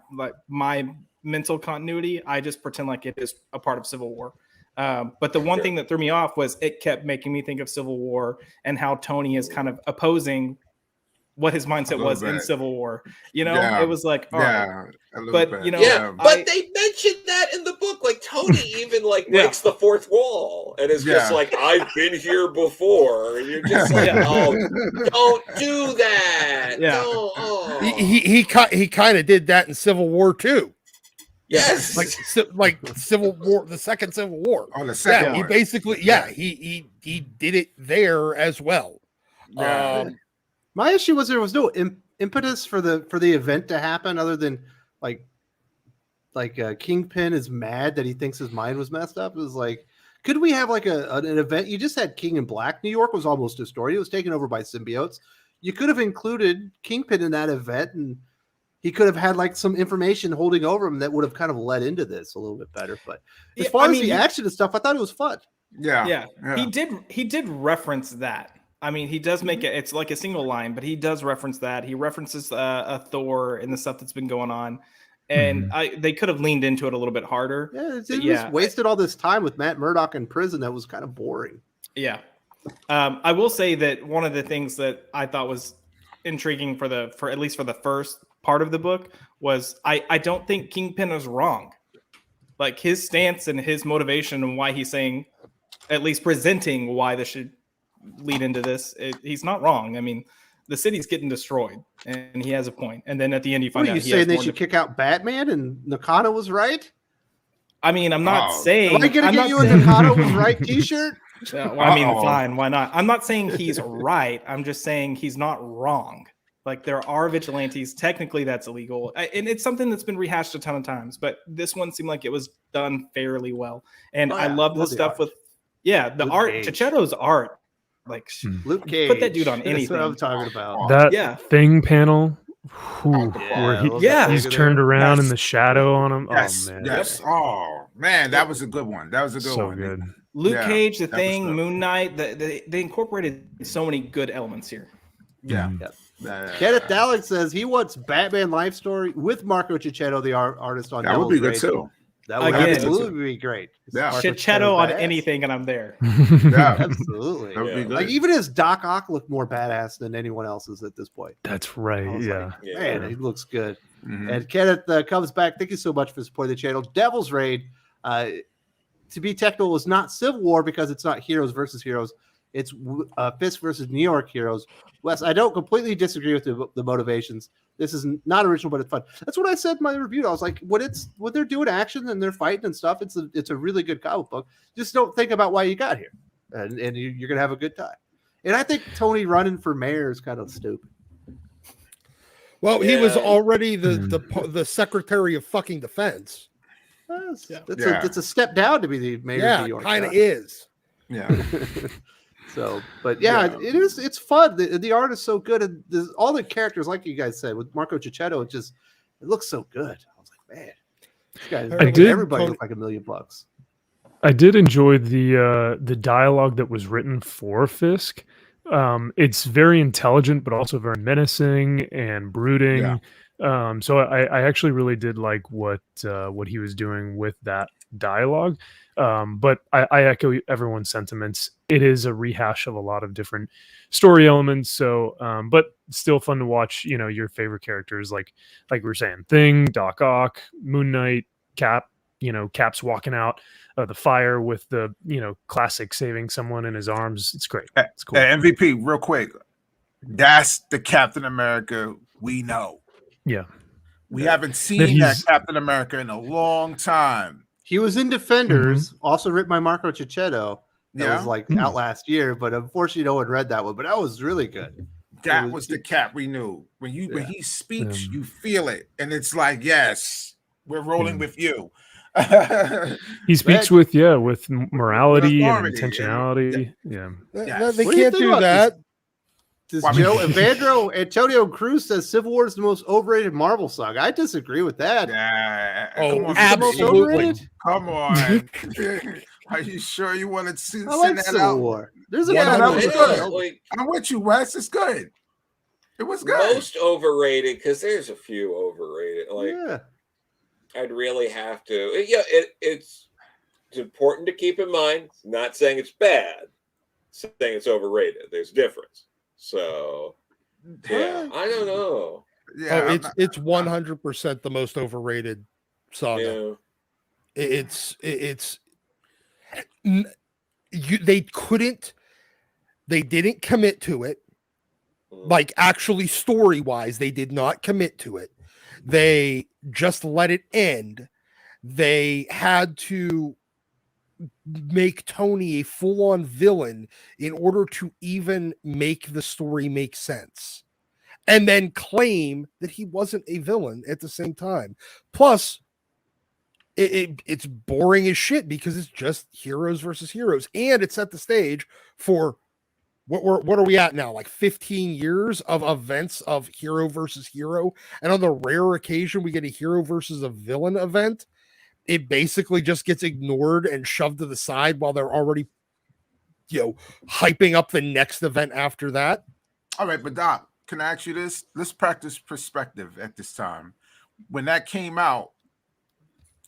mental continuity, I just pretend like it is a part of Civil War. But the one thing that threw me off was it kept making me think of Civil War and how Tony is kind of opposing what his mindset was in Civil War. It was like, all right. But but they mentioned that in the book. Like Tony even like breaks the fourth wall and is just like, I've been here before. And you're just like, oh, don't do that. Yeah. He kind of did that in Civil War too. Yes, like Civil War, the second Civil War. Oh, the second one. He basically, he did it there as well. Yeah. My issue was there was no impetus for the event to happen other than like Kingpin is mad that he thinks his mind was messed up. It was like, could we have like an event? You just had King in Black. New York was almost destroyed. It was taken over by symbiotes. You could have included Kingpin in that event, and he could have had like some information holding over him that would have kind of led into this a little bit better. But as far as the action and stuff, I thought it was fun. Yeah. He did reference that. I mean, he does make it. It's like a single line, but he does reference that. He references a Thor and the stuff that's been going on, and they could have leaned into it a little bit harder. They just wasted all this time with Matt Murdock in prison. That was kind of boring. Yeah, I will say that one of the things that I thought was intriguing for at least for the first part of the book was I don't think Kingpin is wrong. Like his stance and his motivation and why he's saying, at least presenting why this should lead into this, he's not wrong. I mean, the city's getting destroyed, and he has a point. And then at the end, you find out. You saying they should kick out Batman, and Nakano was right? I mean, I'm not saying. Am I going to get you a Nakano was right T-shirt? I mean, fine, why not? I'm not saying he's right. I'm just saying he's not wrong. Like there are vigilantes. Technically, that's illegal, and it's something that's been rehashed a ton of times. But this one seemed like it was done fairly well, and I love the stuff with the Luke art. Chichetto's art. Like Luke Cage. Put that dude on anything. That's what I'm talking about. That thing panel where he's turned around in the shadow on him. Yes. Oh man. Yes. Oh man, that was a good one. That was a good one. Good. Luke Cage, the Thing, Moon Knight. They incorporated so many good elements here. Yeah. Kenneth Dowling says he wants Batman Life Story with Marco Cicchetto, the artist on. That would be good Reign. too. That would Again, absolutely be great. Yeah. Marco Cicchetto on badass. anything, and I'm there. Yeah, Absolutely. that would be good. Like even his Doc Ock looked more badass than anyone else's at this point. That's I right. was Yeah. like, man, he looks good. Mhm. And Kenneth comes back. Thank you so much for supporting the channel. Devil's Reign, to be technical, is not Civil War because it's not heroes versus heroes. It's Fisk versus New York heroes. Wes, I don't completely disagree with the motivations. This is not original, but it's fun. That's what I said in my review. I was like, when they're doing action and they're fighting and stuff, it's a really good comic book. Just don't think about why you got here, and you're gonna have a good time. And I think Tony running for mayor is kind of stupid. Well, he was Yeah. already the Secretary of fucking Defense. It's a step down to be the mayor of Yeah, New York. kind of huh? is. Yeah. So, but yeah, it's fun. The art is so good, and all the characters, like you guys said, with Marco Cicchetto, it looks so good. I was like, man, this guy's making everybody look like $1 million. I did enjoy the dialogue that was written for Fisk. It's very intelligent, but also very menacing and brooding. So I actually really did like what he was doing with that dialogue. But I echo everyone's sentiments. It is a rehash of a lot of different story elements. So, but still fun to watch. You know, your favorite characters, like we were saying, Thing, Doc Ock, Moon Knight, Cap. You know, Cap's walking out of the fire with the classic saving someone in his arms. It's great. It's cool. MVP, real quick. That's the Captain America we know. Yeah, we haven't seen that Captain America in a long time. He was in Defenders, also written by Marco Cicchetto. That was like out last year, but unfortunately, no one read that one. But that was really good. That was the Cap we knew. When he speaks, you feel it, and it's like, yes, we're rolling with you. He speaks with morality and intentionality. They can't do that. Antonio Cruz says Civil War is the most overrated Marvel saga. I disagree with that. Absolutely. Come on. Are you sure you want to send that Civil out? War. There's that was good. I'm with you, Wes. It's good. It was good. Most overrated, because there's a few overrated. I'd really have to. Yeah, it's important to keep in mind. Not saying it's bad, saying it's overrated. There's a difference. So, yeah, I don't know. Yeah, it's 100% the most overrated saga. Yeah. They didn't commit to it. Like actually story-wise, they did not commit to it. They just let it end. They had to make Tony a full-on villain in order to even make the story make sense, and then claim that he wasn't a villain at the same time. Plus, it's boring as shit because it's just heroes versus heroes, and it set the stage for what are we at now? Like 15 years of events of hero versus hero, and on the rare occasion we get a hero versus a villain event, it basically just gets ignored and shoved to the side while they're already, hyping up the next event after that. All right, but Doc, can I ask you this? Let's practice perspective at this time. When that came out,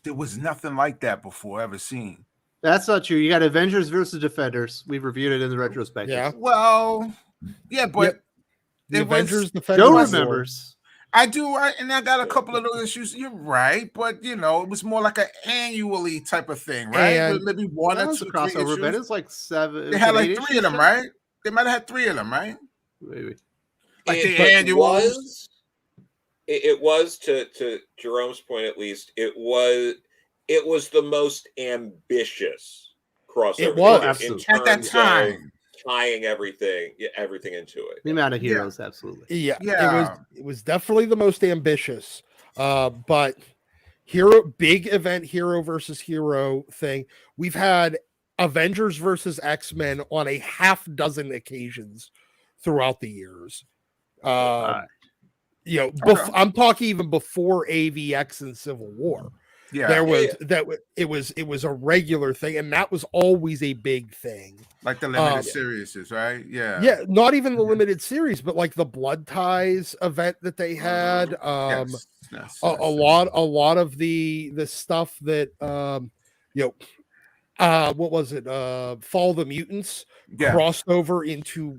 there was nothing like that before ever seen. That's not true. You got Avengers versus Defenders. We've reviewed it in the retrospective. Yeah. Well, yeah, but the Avengers Defenders. Joe remembers. I do, and I got a couple of those issues. You're right, but it was more like an annually type of thing, right? And maybe one or two crossover, but it's like 7. They had like 3 of them, right? They might have had 3 of them, right? Maybe. Like the annuals. It was to Jerome's point, at least. It was the most ambitious crossover. It was at that time. Tying everything into it. The amount of heroes, absolutely. Yeah. It was definitely the most ambitious. But big event hero versus hero thing. We've had Avengers versus X-Men on a half dozen occasions throughout the years. I'm talking even before AVX and Civil War. Yeah. There was it was a regular thing, and that was always a big thing. Like the limited series, right? Yeah. Yeah, not even the limited series, but like the Blood Ties event that they had. Yes. A lot of the stuff that what was it? Fall of the Mutants crossed over into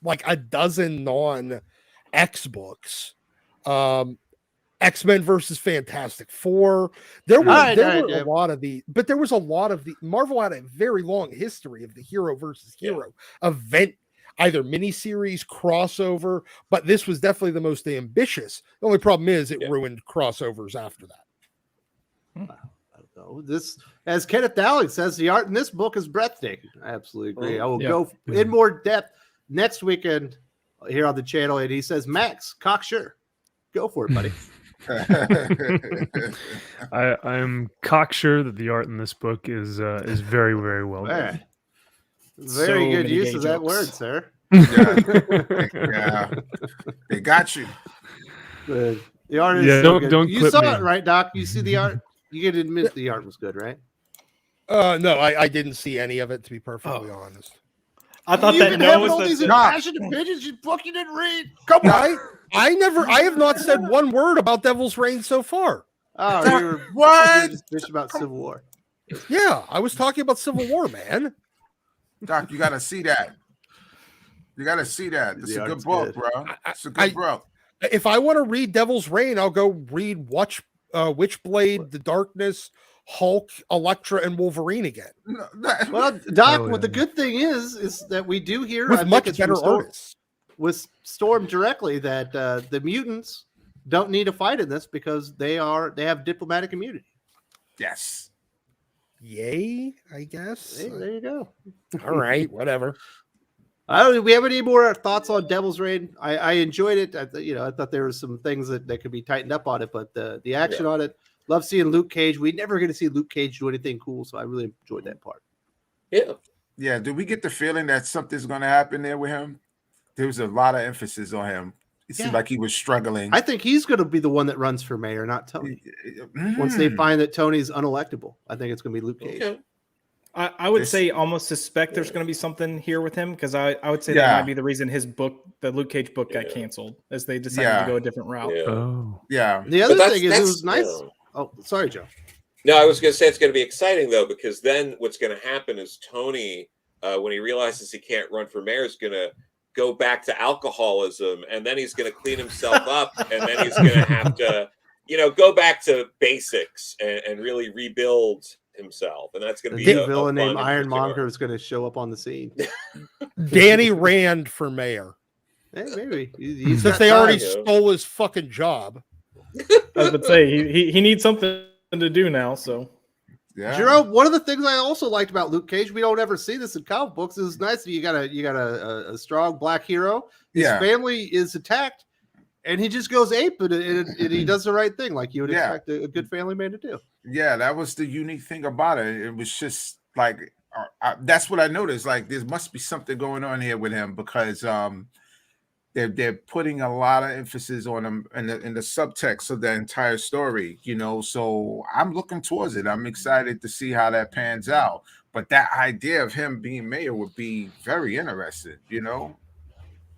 like a dozen non-X books. X-Men versus Fantastic Four. There were a lot of the, but there was a lot of the Marvel had a very long history of the hero versus hero event, either miniseries, crossover, but this was definitely the most ambitious. The only problem is it ruined crossovers after that. I don't know. This, as Kenneth Dowling says, the art in this book is breathtaking. I absolutely agree. I will go in more depth next weekend here on the channel, and he says, Max, cocksure. Go for it, buddy. I'm cocksure that the art in this book is very, very well done. Very good use of that word, sir. Yeah. They got you. The art is so good. Don't You saw me. it, right, Doc? You see the art? You can admit the art was good, right? No, I didn't see any of it, to be perfectly honest. I thought you that having all these passionate opinions you fucking didn't read. Come on. I have not said one word about Devil's Reign so far. Oh, you were what? Just about Civil War. Yeah, I was talking about Civil War, man. Doc, you gotta see that. You gotta see that. It's a good book, bro. It's a good book. If I want to read Devil's Reign, I'll go read Witchblade, The Darkness, Hulk, Elektra, and Wolverine again. Well, Doc, what the good thing is that we do hear with much better artists. With Storm directly that the mutants don't need a fight in this because they have diplomatic immunity. Yes. Yay, I guess. Hey, there you go. All right, whatever. Do we have any more thoughts on Devil's Reign? I enjoyed it. I thought there were some things that could be tightened up on it, but the action on it. Love seeing Luke Cage. We never going to see Luke Cage do anything cool, so I really enjoyed that part. Yeah. Yeah. Do we get the feeling that something's going to happen there with him? There was a lot of emphasis on him. It seemed like he was struggling. I think he's going to be the one that runs for mayor, not Tony. Once they find that Tony's unelectable, I think it's going to be Luke Cage. Okay. I would say almost suspect there's going to be something here with him because I would say that might be the reason his book, the Luke Cage book, got canceled as they decided to go a different route. Yeah. Oh. Yeah. The other thing is it was nice. Oh, sorry, Joe. No, I was going to say it's going to be exciting though, because then what's going to happen is Tony, when he realizes he can't run for mayor, is going to go back to alcoholism, and then he's going to clean himself up, and then he's going to have to, go back to basics and really rebuild himself, and that's going to be a villain named Ironmonger is going to show up on the scene. Danny Rand for mayor. Hey, maybe since they already stole his fucking job. I was about to say he needs something to do now. So, Jerome, one of the things I also liked about Luke Cage, we don't ever see this in comic books. It's nice that you got a strong black hero. His family is attacked, and he just goes ape, and he does the right thing, like you would expect a good family man to do. Yeah, that was the unique thing about it. It was just like that's what I noticed. Like there must be something going on here with him because they're putting a lot of emphasis on him in the subtext of the entire story. So I'm looking towards it. I'm excited to see how that pans out. But that idea of him being mayor would be very interesting.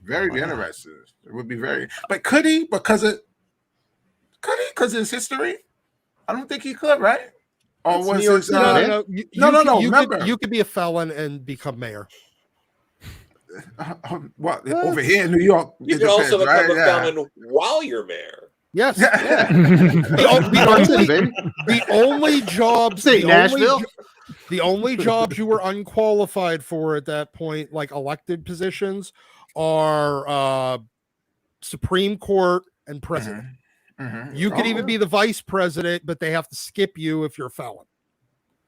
Very interesting. It would be very. But could he? Because of his history. I don't think he could, right? Or was his, no. Remember, you could be a felon and become mayor. What over here in New York? You can also become a felon while you're mayor. Yes. The only jobs. The only jobs you were unqualified for at that point, like elected positions, are Supreme Court and president. Mm-hmm. You could even be the vice president, but they have to skip you if you're a felon.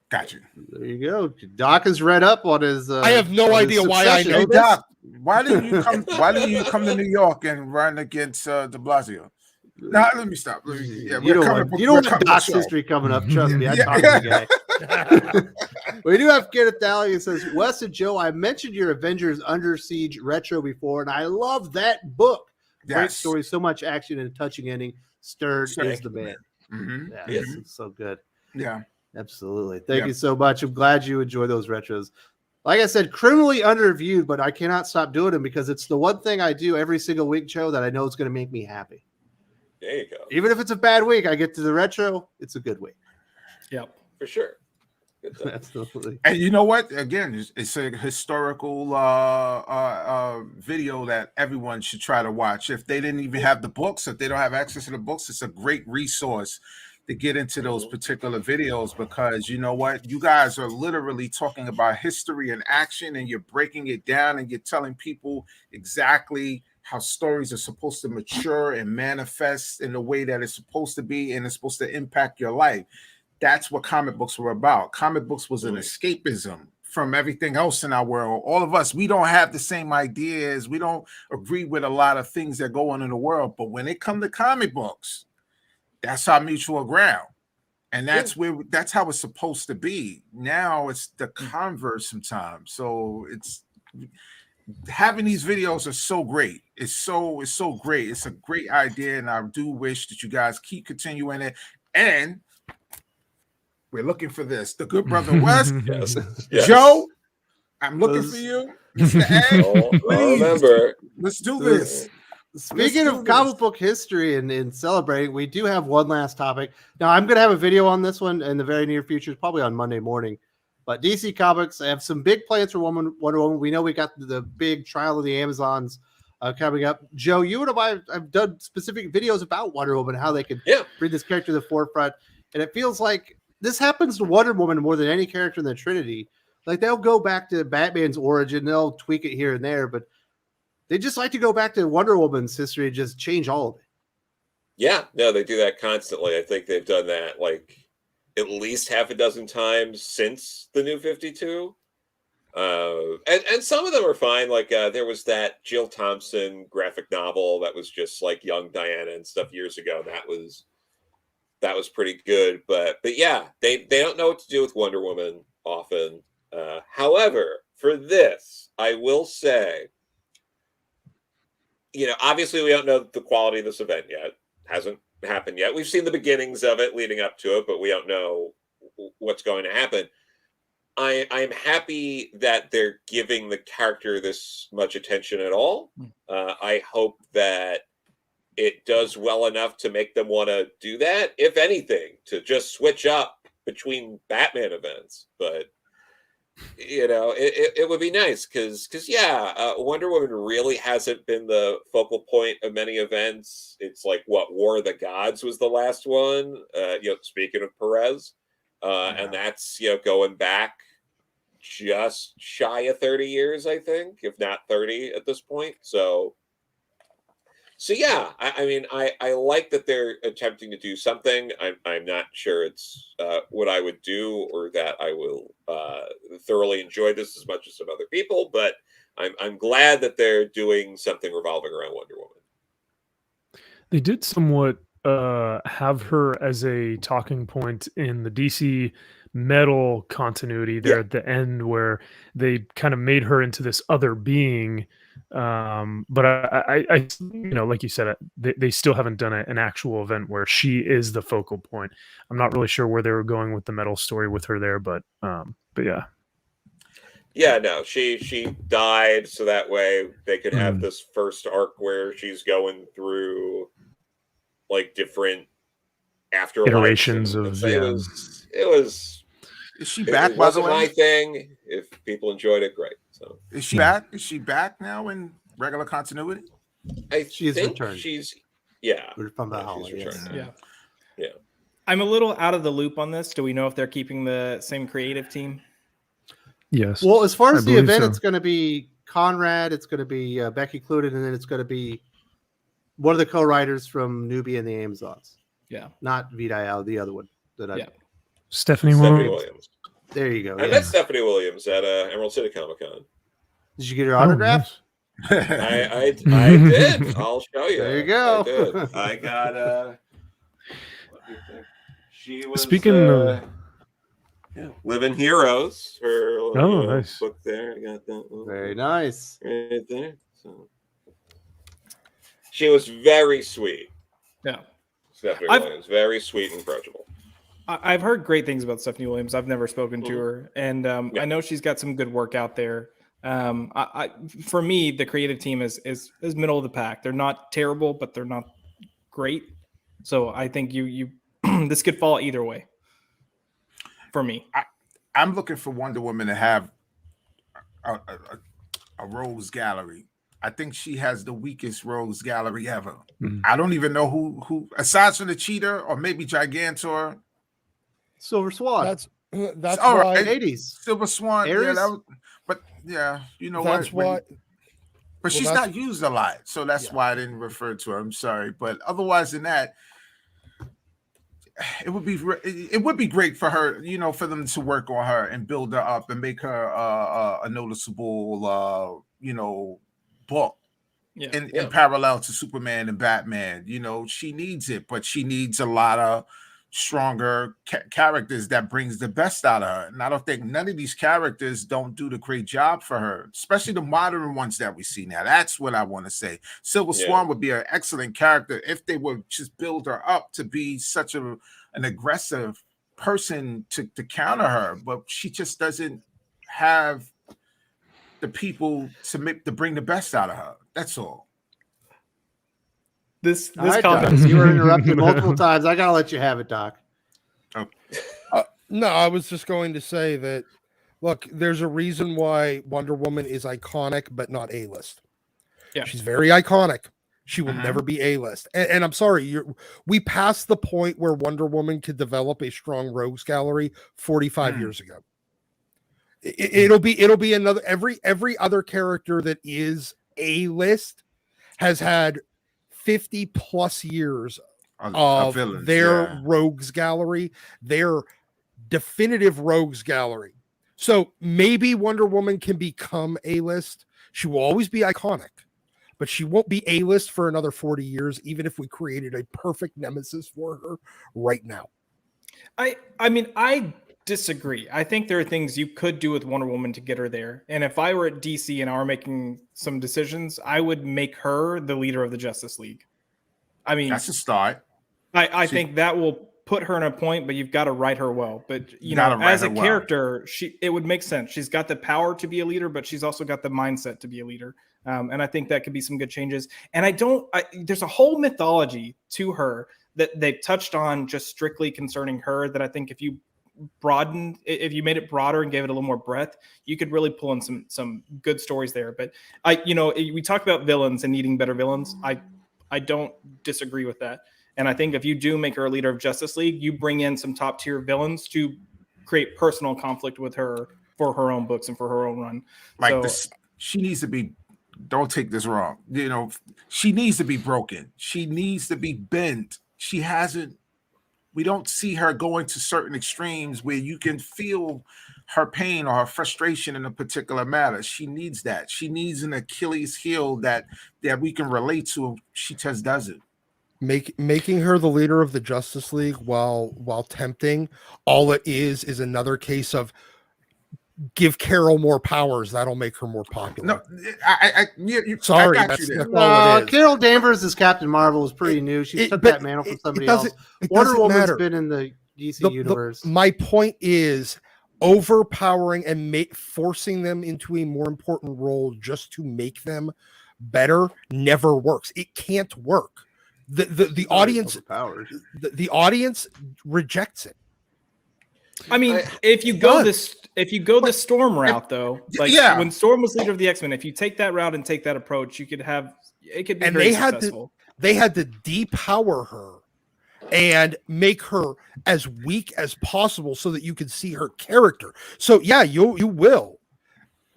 Got you. There you go. Doc is read up on his. I have no idea why I know this. Doc, why didn't you come? Why didn't you come to New York and run against De Blasio? Now let me stop. You don't want Doc's history coming up. Trust me, I talked to the guy. We do have Kenneth Dowling. It says, Wes and Joe, I mentioned your Avengers Under Siege retro before, and I love that book. Great story, so much action and a touching ending. Stern is the man. Mm-hmm. This is so good. Yeah. Absolutely. Thank you so much. I'm glad you enjoy those retros. Like I said, criminally underreviewed, but I cannot stop doing them because it's the one thing I do every single week, Joe, that I know is going to make me happy. There you go. Even if it's a bad week, I get to the retro. It's a good week. Yep. For sure. Absolutely. And you know what? Again, it's a historical video that everyone should try to watch. If they didn't even have the books, if they don't have access to the books, it's a great resource to get into those particular videos, because you know what? You guys are literally talking about history and action, and you're breaking it down, and you're telling people exactly how stories are supposed to mature and manifest in the way that it's supposed to be, and it's supposed to impact your life. That's what comic books were about. Comic books was an escapism from everything else in our world. All of us, we don't have the same ideas. We don't agree with a lot of things that go on in the world. But when it comes to comic books, that's our mutual ground. And that's how it's supposed to be. Now it's the converse sometimes. So it's having these videos are so great. It's so great. It's a great idea. And I do wish that you guys keep continuing it. And we're looking for this. The good brother Wes. Yes. Joe, I'm looking for you. Mr. Ed, please. Remember. Let's do this. Speaking of comic book history and celebrating, we do have one last topic. Now, I'm going to have a video on this one in the very near future, probably on Monday morning. But DC Comics have some big plans for Wonder Woman. We know we got the big Trial of the Amazons coming up. Joe, you and I have done specific videos about Wonder Woman, how they could bring this character to the forefront. And it feels like this happens to Wonder Woman more than any character in the Trinity. Like, they'll go back to Batman's origin, they'll tweak it here and there, but they just like to go back to Wonder Woman's history and just change all of it. Yeah, no, they do that constantly. I think they've done that like at least half a dozen times since the New 52. And some of them are fine. Like there was that Jill Thompson graphic novel that was just like young Diana and stuff years ago. That was pretty good. But yeah, they don't know what to do with Wonder Woman often. However, for this, I will say, you know, obviously we don't know the quality of this event yet. Hasn't happened yet. We've seen the beginnings of it leading up to it, but we don't know what's going to happen. I'm happy that they're giving the character this much attention at all. I hope that it does well enough to make them want to do that, if anything, to just switch up between Batman events. But you know, it would be nice because Wonder Woman really hasn't been the focal point of many events. It's like what War of the Gods was the last one. You know, speaking of Perez, and that's going back just shy of 30 years, I think, if not 30 at this point. So yeah, I mean, I like that they're attempting to do something. I'm not sure it's what I would do or that I will thoroughly enjoy this as much as some other people, but I'm glad that they're doing something revolving around Wonder Woman. They did somewhat have her as a talking point in the DC Metal continuity there at the end, where they kind of made her into this other being. But I like you said, they still haven't done an actual event where she is the focal point. I'm not really sure where they were going with the Metal story with her there, but yeah. Yeah, no, she died so that way they could have this first arc where she's going through like different after iterations of it was. Is she back? By the way, my thing. If people enjoyed it, great. So is she back? Is she back now in regular continuity? She's returned. She's from the yeah. I'm a little out of the loop on this. Do we know if they're keeping the same creative team? Yes. Well, as far as the event, so. It's going to be Conrad. It's going to be Becky Cloonan, and then it's going to be one of the co-writers from Newbie and the Amazons. Yeah, not Vidal, the other one. Stephanie Williams. There you go. I met Stephanie Williams at Emerald City Comic Con. Did you get her autograph? Nice. I did. I'll show you. There you go. I got what do you think? She was speaking of Living Heroes. Her nice book there. I got that one. Very nice. Right there. So she was very sweet. Yeah. Stephanie Williams, very sweet and approachable. I've heard great things about Stephanie Williams. I've never spoken to her, and I know she's got some good work out there. For me, the creative team is middle of the pack. They're not terrible, but they're not great. So I think you this could fall either way. For me, I'm looking for Wonder Woman to have a rogues gallery. I think she has the weakest rogues gallery ever. I don't even know who aside from the Cheetah or maybe Gigantor. Silver Swan. That's all why right. 80s. Silver Swan. Ares? Yeah, but yeah, you know that's why. But she's not used a lot, so that's why I didn't refer to her. I'm sorry, but otherwise than that, it would be great for her, you know, for them to work on her and build her up and make her a noticeable, you know, book in parallel to Superman and Batman. You know, she needs it, but she needs a lot of stronger characters that brings the best out of her. And I don't think none of these characters don't do the great job for her, especially the modern ones that we see now. That's what I want to say. Silver Swan would be an excellent character if they would just build her up to be such an aggressive person to counter her, but she just doesn't have the people to bring the best out of her. That's all. This Right, comment, Doc, you were interrupted multiple times. I gotta let you have it, Doc. No, I was just going to say that. Look, there's a reason why Wonder Woman is iconic, but not A-list. Yeah, she's very iconic. She will never be A-list. And I'm sorry, we passed the point where Wonder Woman could develop a strong rogues gallery 45 years ago. It'll be another every other character that is A-list has had 50 plus years of villains, their rogues gallery, their definitive rogues gallery. So maybe Wonder Woman can become A-list. She will always be iconic, but she won't be A-list for another 40 years, even if we created a perfect nemesis for her right now. I mean, I disagree. I think there are things you could do with Wonder Woman to get her there. And if I were at DC and I were making some decisions, I would make her the leader of the Justice League. I mean, that's a start. I think that will put her in a point, but you've got to write her well. But you know, as a character, it would make sense. She's got the power to be a leader, but she's also got the mindset to be a leader. And I think that could be some good changes. And there's a whole mythology to her that they've touched on just strictly concerning her that I think if you made it broader and gave it a little more breadth, you could really pull in some good stories there. But we talk about villains and needing better villains. I don't disagree with that. And I think if you do make her a leader of Justice League, you bring in some top tier villains to create personal conflict with her for her own books and for her own run. She needs to be, don't take this wrong, you know, she needs to be broken. She needs to be bent. We don't see her going to certain extremes where you can feel her pain or her frustration in a particular matter. She needs that. She needs an Achilles heel that we can relate to. She just doesn't. Making her the leader of the Justice League while tempting, all it is another case of give Carol more powers. That'll make her more popular. No, sorry, that's all it is. Carol Danvers as Captain Marvel was pretty new. She took that mantle from somebody else. Wonder Woman's been in the DC universe. My point is overpowering and forcing them into a more important role just to make them better never works. It can't work. The audience the audience rejects it. I mean, if you go the Storm route, though, when Storm was leader of the X-Men, if you take that route and take that approach, it could be very successful. They had to depower her and make her as weak as possible so that you could see her character. So yeah, you will.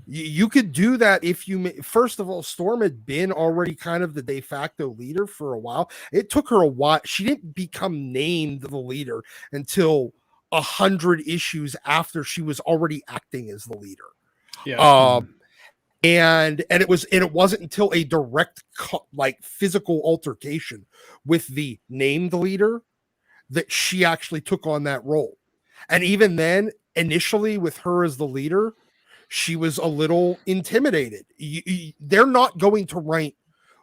You could do that if you first of all, Storm had been already kind of the de facto leader for a while. It took her a while. She didn't become named the leader until 100 issues after she was already acting as the leader. Yeah. And it wasn't until a direct physical altercation with the named leader that she actually took on that role. And even then, initially with her as the leader, she was a little intimidated. They're not going to write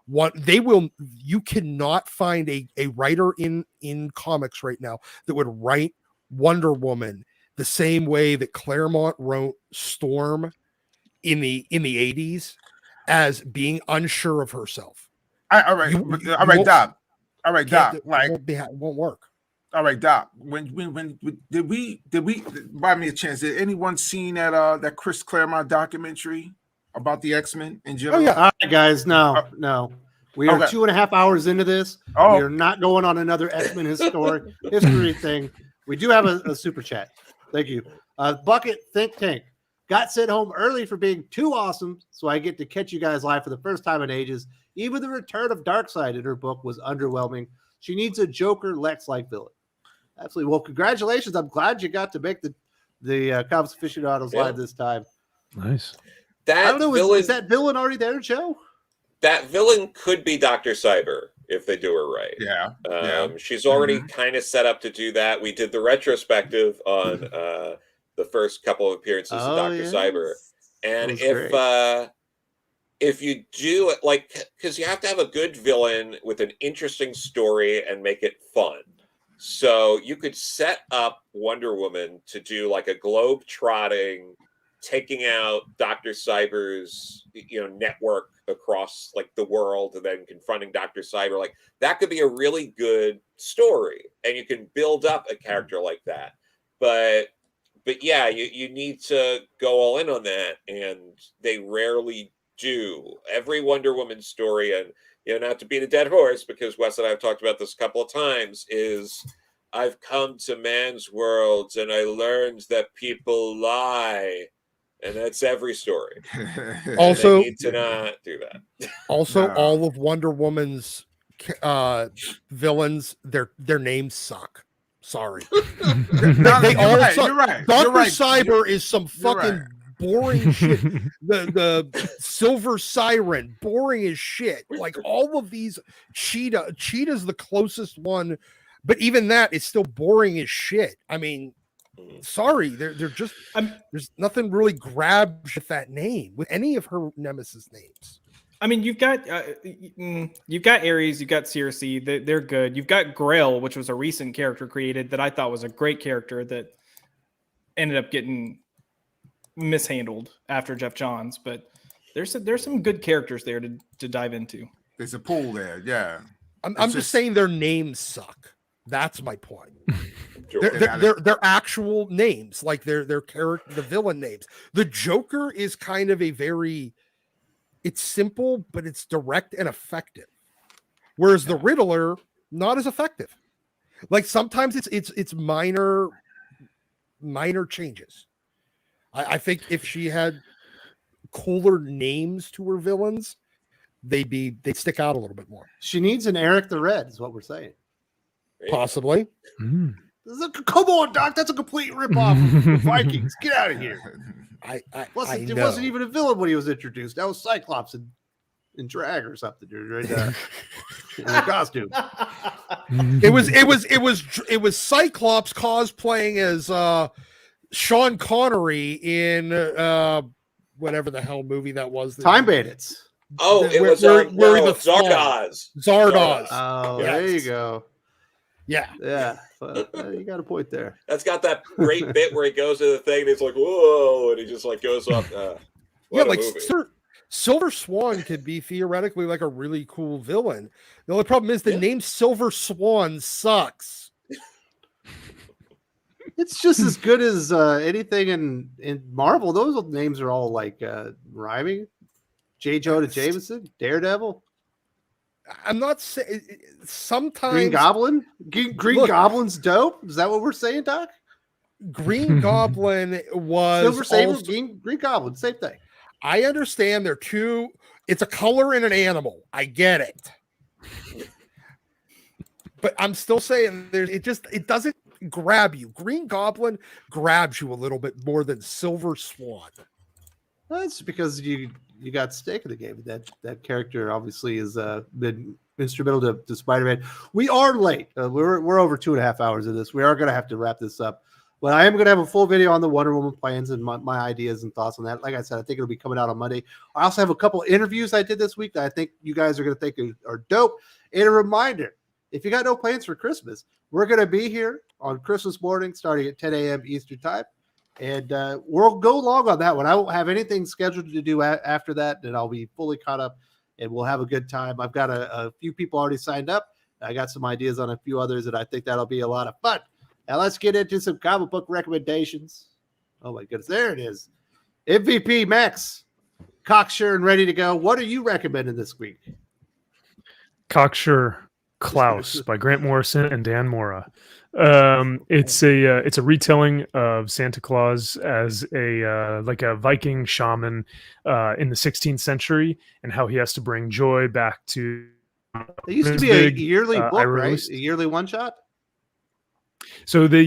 what they will. You cannot find a writer in comics right now that would write Wonder Woman the same way that Claremont wrote Storm in the 80s as being unsure of herself. All right, Doc. All right, Doc. Like, it won't work. All right, Doc. When did we buy me a chance? Did anyone seen that Chris Claremont documentary about the X-Men in general? Oh yeah. All right, guys. No. We are 2.5 hours into this. Oh. We are not going on another X-Men history thing. We do have a super chat. Thank you. Bucket Think Tank got sent home early for being too awesome, so I get to catch you guys live for the first time in ages. Even the return of Darkseid in her book was underwhelming. She needs a Joker Lex-like villain. Absolutely. Well, congratulations. I'm glad you got to make the Comics Aficionados live this time. Nice. I don't know. Is that villain already there, Joe? That villain could be Dr. Cyber if they do her right. Yeah. She's already kind of set up to do that. We did the retrospective on the first couple of appearances of Dr. Cyber. And if you do it, like, because you have to have a good villain with an interesting story and make it fun. So you could set up Wonder Woman to do like a globe-trotting, taking out Dr. Cyber's, network across like the world and then confronting Dr. Cyber. Like that could be a really good story, and you can build up a character like that. But yeah, you need to go all in on that, and they rarely do. Every Wonder Woman story, and not to beat a dead horse, because Wes and I have talked about this a couple of times, is I've come to man's worlds and I learned that people lie. And that's every story. Also, they need to not do that. Also, all of Wonder Woman's villains, their names suck. Sorry. They all suck. You're right. Dr. Cyber is some fucking boring shit. The Silver Siren, boring as shit. Like all of these, Cheetah's the closest one, but even that is still boring as shit. I mean, sorry, they're just there's nothing really grabs with that name, with any of her nemesis names. I mean, you've got Ares, you've got Circe, they're good. You've got Grail, which was a recent character created that I thought was a great character that ended up getting mishandled after Jeff Johns. But there's some good characters there to dive into. There's a pool there, yeah. I'm just saying their names suck. That's my point. They're actual names, like their character, the villain names. The Joker is kind of it's simple, but it's direct and effective. Whereas the Riddler, not as effective. Like sometimes it's minor changes. I think if she had cooler names to her villains, they'd stick out a little bit more. She needs an Eric the Red, is what we're saying. Possibly. Come on, Doc. That's a complete ripoff of Vikings. Get out of here. It wasn't even a villain when he was introduced. That was Cyclops in drag or something, dude, right there. In a costume. It was Cyclops cosplaying as Sean Connery in whatever the hell movie that was. Time Bandits. Oh, it was Zardoz. Zardoz. Oh, yes. There you go. Yeah. You got a point there. That's got that great bit where he goes to the thing and it's like, whoa, and he just like goes up. Like Silver Swan could be theoretically like a really cool villain. The only problem is the name Silver Swan sucks. It's just as good as anything in Marvel. Those names are all like rhyming. J. Jonah Jameson, Daredevil. I'm not saying sometimes Green Goblin. Green Goblin's dope. Is that what we're saying, Doc? Green Goblin was Silver Saber. Green Goblin, same thing. I understand they're two. It's a color and an animal. I get it, but I'm still saying it doesn't grab you. Green Goblin grabs you a little bit more than Silver Swan. That's because you got stake in the game. That character obviously has been instrumental to Spider-Man. We are late. We're over 2.5 hours of this. We are going to have to wrap this up. But I am going to have a full video on the Wonder Woman plans and my ideas and thoughts on that. Like I said, I think it'll be coming out on Monday. I also have a couple interviews I did this week that I think you guys are going to think are dope. And a reminder, if you got no plans for Christmas, we're going to be here on Christmas morning starting at 10 a.m. Eastern time. And we'll go long on that one. I won't have anything scheduled to do after that, and I'll be fully caught up, and we'll have a good time. I've got a few people already signed up. I got some ideas on a few others, and I think that'll be a lot of fun. Now let's get into some comic book recommendations. Oh my goodness, there it is. MVP Max, cocksure and ready to go. What are you recommending this week? Cocksure Klaus by Grant Morrison and Dan Mora. It's a retelling of Santa Claus as a Viking shaman in the 16th century, and how he has to bring joy back to. It used to be a yearly book, right? A yearly one shot. So they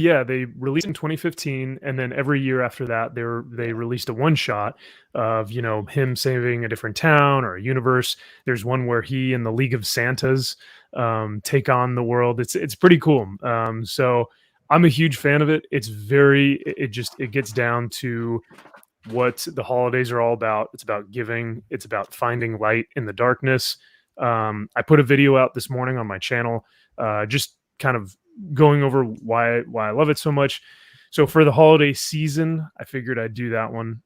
released in 2015, and then every year after that they released a one shot of him saving a different town or a universe. There's one where he and the League of Santas take on the world. It's pretty cool. So I'm a huge fan of it. It gets down to what the holidays are all about. It's about giving. It's about finding light in the darkness. I put a video out this morning on my channel, just kind of going over why I love it so much. So for the holiday season, I figured I'd do that one.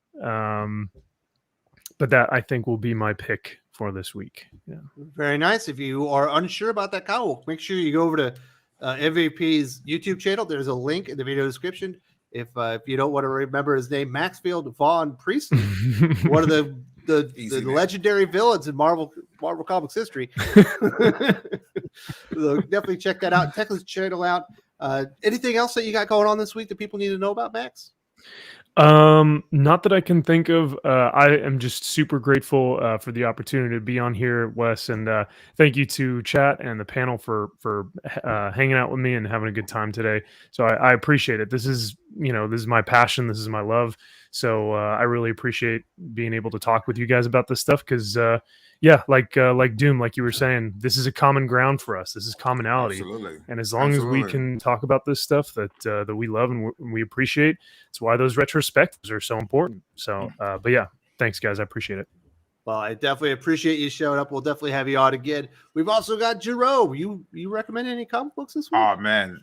But that I think will be my pick for this week. Yeah. Very nice. If you are unsure about that comic, make sure you go over to MVP's YouTube channel. There's a link in the video description. If you don't want to remember his name, Maxfield Von Priestley, one of the legendary villains in Marvel Comics history. So definitely check that out. Check his channel out. Anything else that you got going on this week that people need to know about, Max? Not that I can think of. I am just super grateful for the opportunity to be on here, Wes, and thank you to chat and the panel for hanging out with me and having a good time today. So I appreciate it. This is my passion. This is my love. So I really appreciate being able to talk with you guys about this stuff because like Doom, like you were saying, this is a common ground for us. This is commonality. Absolutely. And as long as we can talk about this stuff that we love and we appreciate, it's why those retrospectives are so important. So, but yeah, thanks guys. I appreciate it. Well, I definitely appreciate you showing up. We'll definitely have you on again. We've also got Jerome. You recommend any comic books this week? Oh man,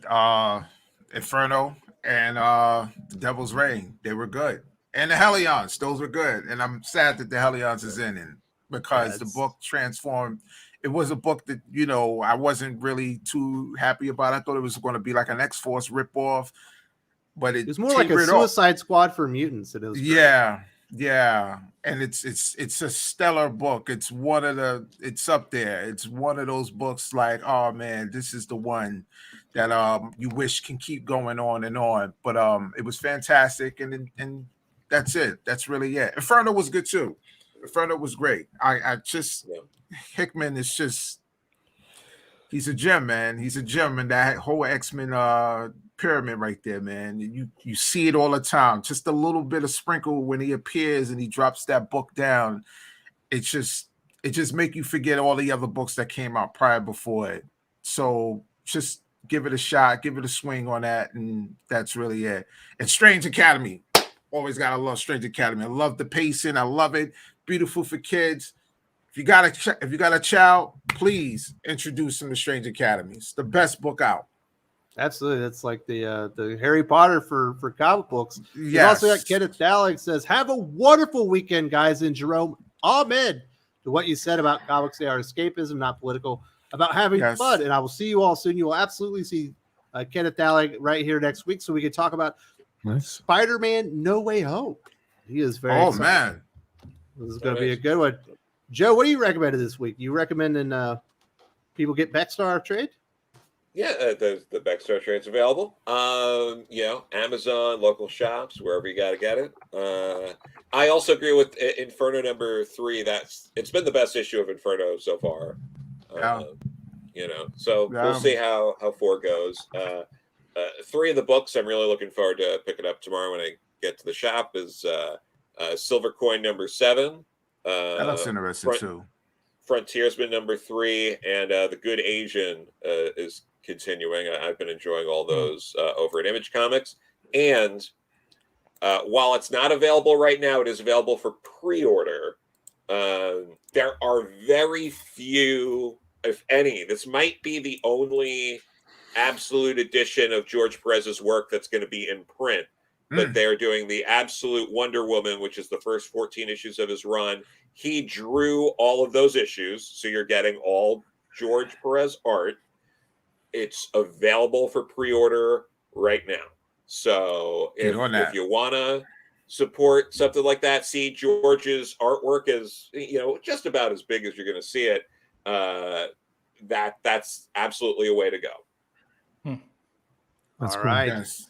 Inferno and The Devil's Reign. They were good. And the Hellions, those were good. And I'm sad that the Hellions is in it because the book transformed. It was a book that, I wasn't really too happy about. I thought it was going to be like an X-Force ripoff, but it was more like a Suicide Squad for mutants. It was yeah. And it's a stellar book. It's up there. It's one of those books like, oh man, this is the one that you wish can keep going on and on. But it was fantastic, and that's it. That's really it. Inferno was good too. Inferno was great. Hickman is just, he's a gem, man. He's a gem in that whole X-Men pyramid right there, man. You see it all the time. Just a little bit of sprinkle when he appears and he drops that book down. It just make you forget all the other books that came out before it. So just give it a shot, give it a swing on that, and that's really it. And Strange Academy. Always gotta love Strange Academy. I love the pacing. I love it. Beautiful for kids. If you got a child, please introduce them to Strange Academy. It's the best book out. Absolutely. That's like the Harry Potter for comic books. Yes. You also got Kenneth Dalek says, have a wonderful weekend, guys. And Jerome, amen to what you said about comics. They are escapism, not political, about having fun. And I will see you all soon. You will absolutely see Kenneth Dalek right here next week so we can talk about Spider-Man No Way Home. He is very excited. Man. This is going to be a good one. Joe, what do you recommend this week? You recommending people get Backstar trade? Yeah, the Backstar trade's available. Amazon, local shops, wherever you got to get it. I also agree with Inferno number 3. It's been the best issue of Inferno so far. We'll see how 4 goes. 3 of the books I'm really looking forward to picking up tomorrow when I get to the shop is Silver Coin number 7. That looks interesting too. Frontiersman number 3 and The Good Asian is continuing. I've been enjoying all those over at Image Comics. And while it's not available right now, it is available for pre-order. There are very few if any. This might be the only absolute edition of George Perez's work that's going to be in print. But they're doing the Absolute Wonder Woman, which is the first 14 issues of his run. He drew all of those issues, so you're getting all George Perez art. It's available for pre-order right now. So if you want to support something like that, see George's artwork is, just about as big as you're going to see it. That's absolutely a way to go. That's All cool. right. Yes.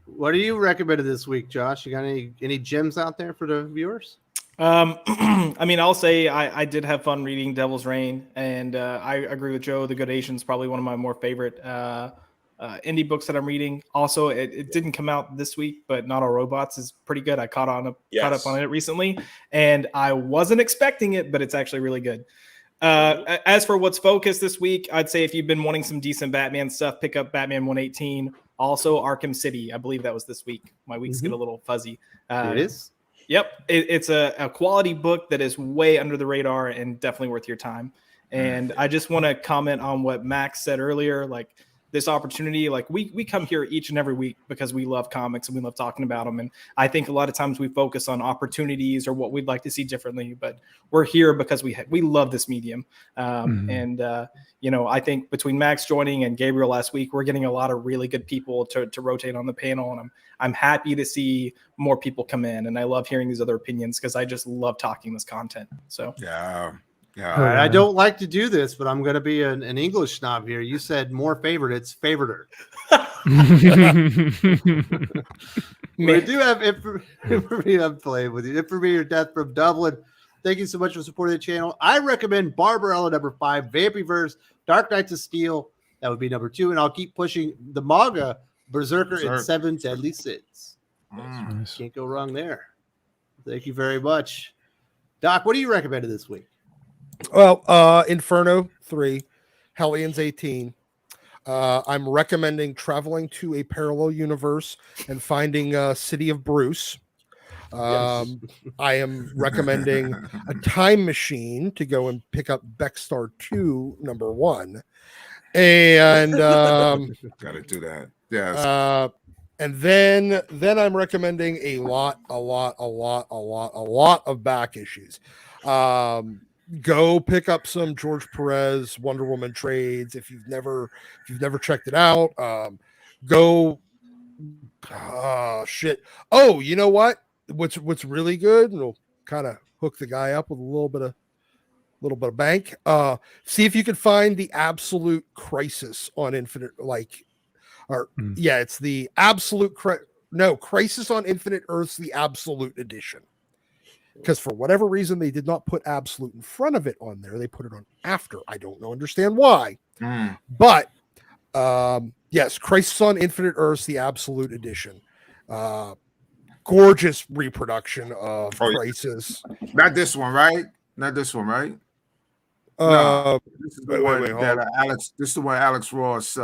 What do you recommended this week, Josh? You got any gems out there for the viewers? I mean, I'll say I did have fun reading Devil's Reign, and I agree with Joe. The Good Asian's probably one of my more favorite indie books that I'm reading. Also, it didn't come out this week, but Not All Robots is pretty good. I caught up on it recently, and I wasn't expecting it, but it's actually really good. As for what's focused this week, I'd say if you've been wanting some decent Batman stuff, pick up Batman 118. Also, Arkham City. I believe that was this week. My weeks get a little fuzzy. It is. Yep. It's a quality book that is way under the radar and definitely worth your time. And I just want to comment on what Max said earlier. Like, this opportunity, like we come here each and every week because we love comics and we love talking about them. And I think a lot of times we focus on opportunities or what we'd like to see differently, but we're here because we love this medium. And I think between Max joining and Gabriel last week, we're getting a lot of really good people to rotate on the panel. And I'm happy to see more people come in. And I love hearing these other opinions because I just love talking this content. So Yeah. All right. I don't like to do this, but I'm going to be an English snob here. You said more favorite. It's favoriter. We do have information. I'm playing with you. Information Death from Dublin. Thank you so much for supporting the channel. I recommend Barbarella #5, Vampyverse, Dark Knights of Steel. That would be #2. And I'll keep pushing the manga, Berserker and 7 Deadly Sins. Nice. Can't go wrong there. Thank you very much. Doc, what do you recommend this week? Well, Inferno 3, Hellions 18. I'm recommending traveling to a parallel universe and finding City of Bruce. I am recommending a time machine to go and pick up Beckstar 2 #1. And Gotta do that. Yes. and then I'm recommending a lot of back issues. Go pick up some George Perez Wonder Woman trades if you've never checked it out. Shit. Oh, you know what? What's really good, and it'll kind of hook the guy up with a little bit of bank. See if you can find the Absolute Crisis on Infinite, it's the Absolute Crisis on Infinite Earths, the Absolute Edition. Because for whatever reason, they did not put Absolute in front of it on there. They put it on after. I don't understand why. But yes, Crisis on Infinite Earths, the Absolute Edition. Gorgeous reproduction of Crisis. Not this one, right? Not this one, right? No. This is the one that Alex. This is the one Alex Ross.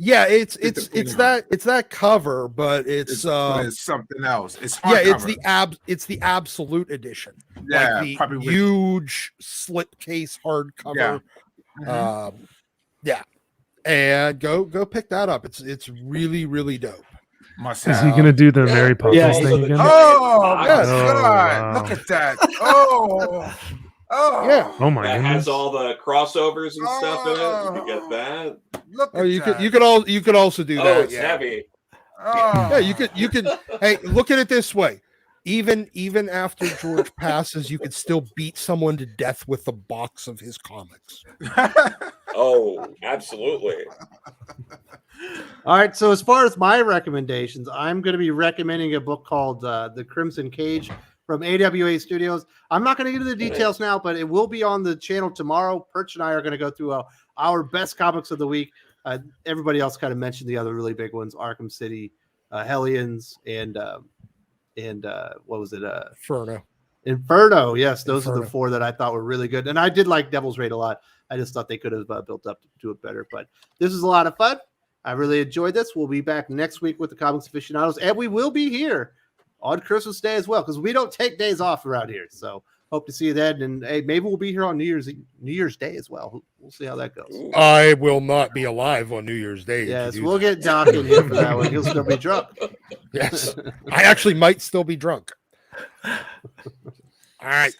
Yeah, it's that cover, but it's something else. It's it's the Absolute Edition. Yeah, like the huge slipcase hardcover. And go pick that up. It's really, really dope. Is he gonna do the Mary Poppins thing again? Oh yes, wow. Look at that. Oh yeah. Oh my That goodness. has all the crossovers and stuff in it. You get that. Look at that. You could also do that. Oh, it's heavy. Yeah, you could. Hey, look at it this way. Even after George passes, you could still beat someone to death with a box of his comics. Oh, absolutely. All right. So as far as my recommendations, I'm going to be recommending a book called The Crimson Cage from AWA Studios. I'm not going to get into the details now, but it will be on the channel tomorrow. Perch and I are going to go through our best comics of the week. Everybody else kind of mentioned the other really big ones: Arkham City, Hellions, and what was it? Inferno. Yes, those are the 4 that I thought were really good. And I did like Devil's Reign a lot. I just thought they could have built up to it better. But this is a lot of fun. I really enjoyed this. We'll be back next week with the Comics Aficionados, and we will be here on Christmas Day as well, because we don't take days off around here. So hope to see you then. And hey, maybe we'll be here on New Year's Day as well. We'll see how that goes. I will not be alive on New Year's Day. Yes, we'll get Doc in here for that one. He'll still be drunk. Yes, I actually might still be drunk. All right.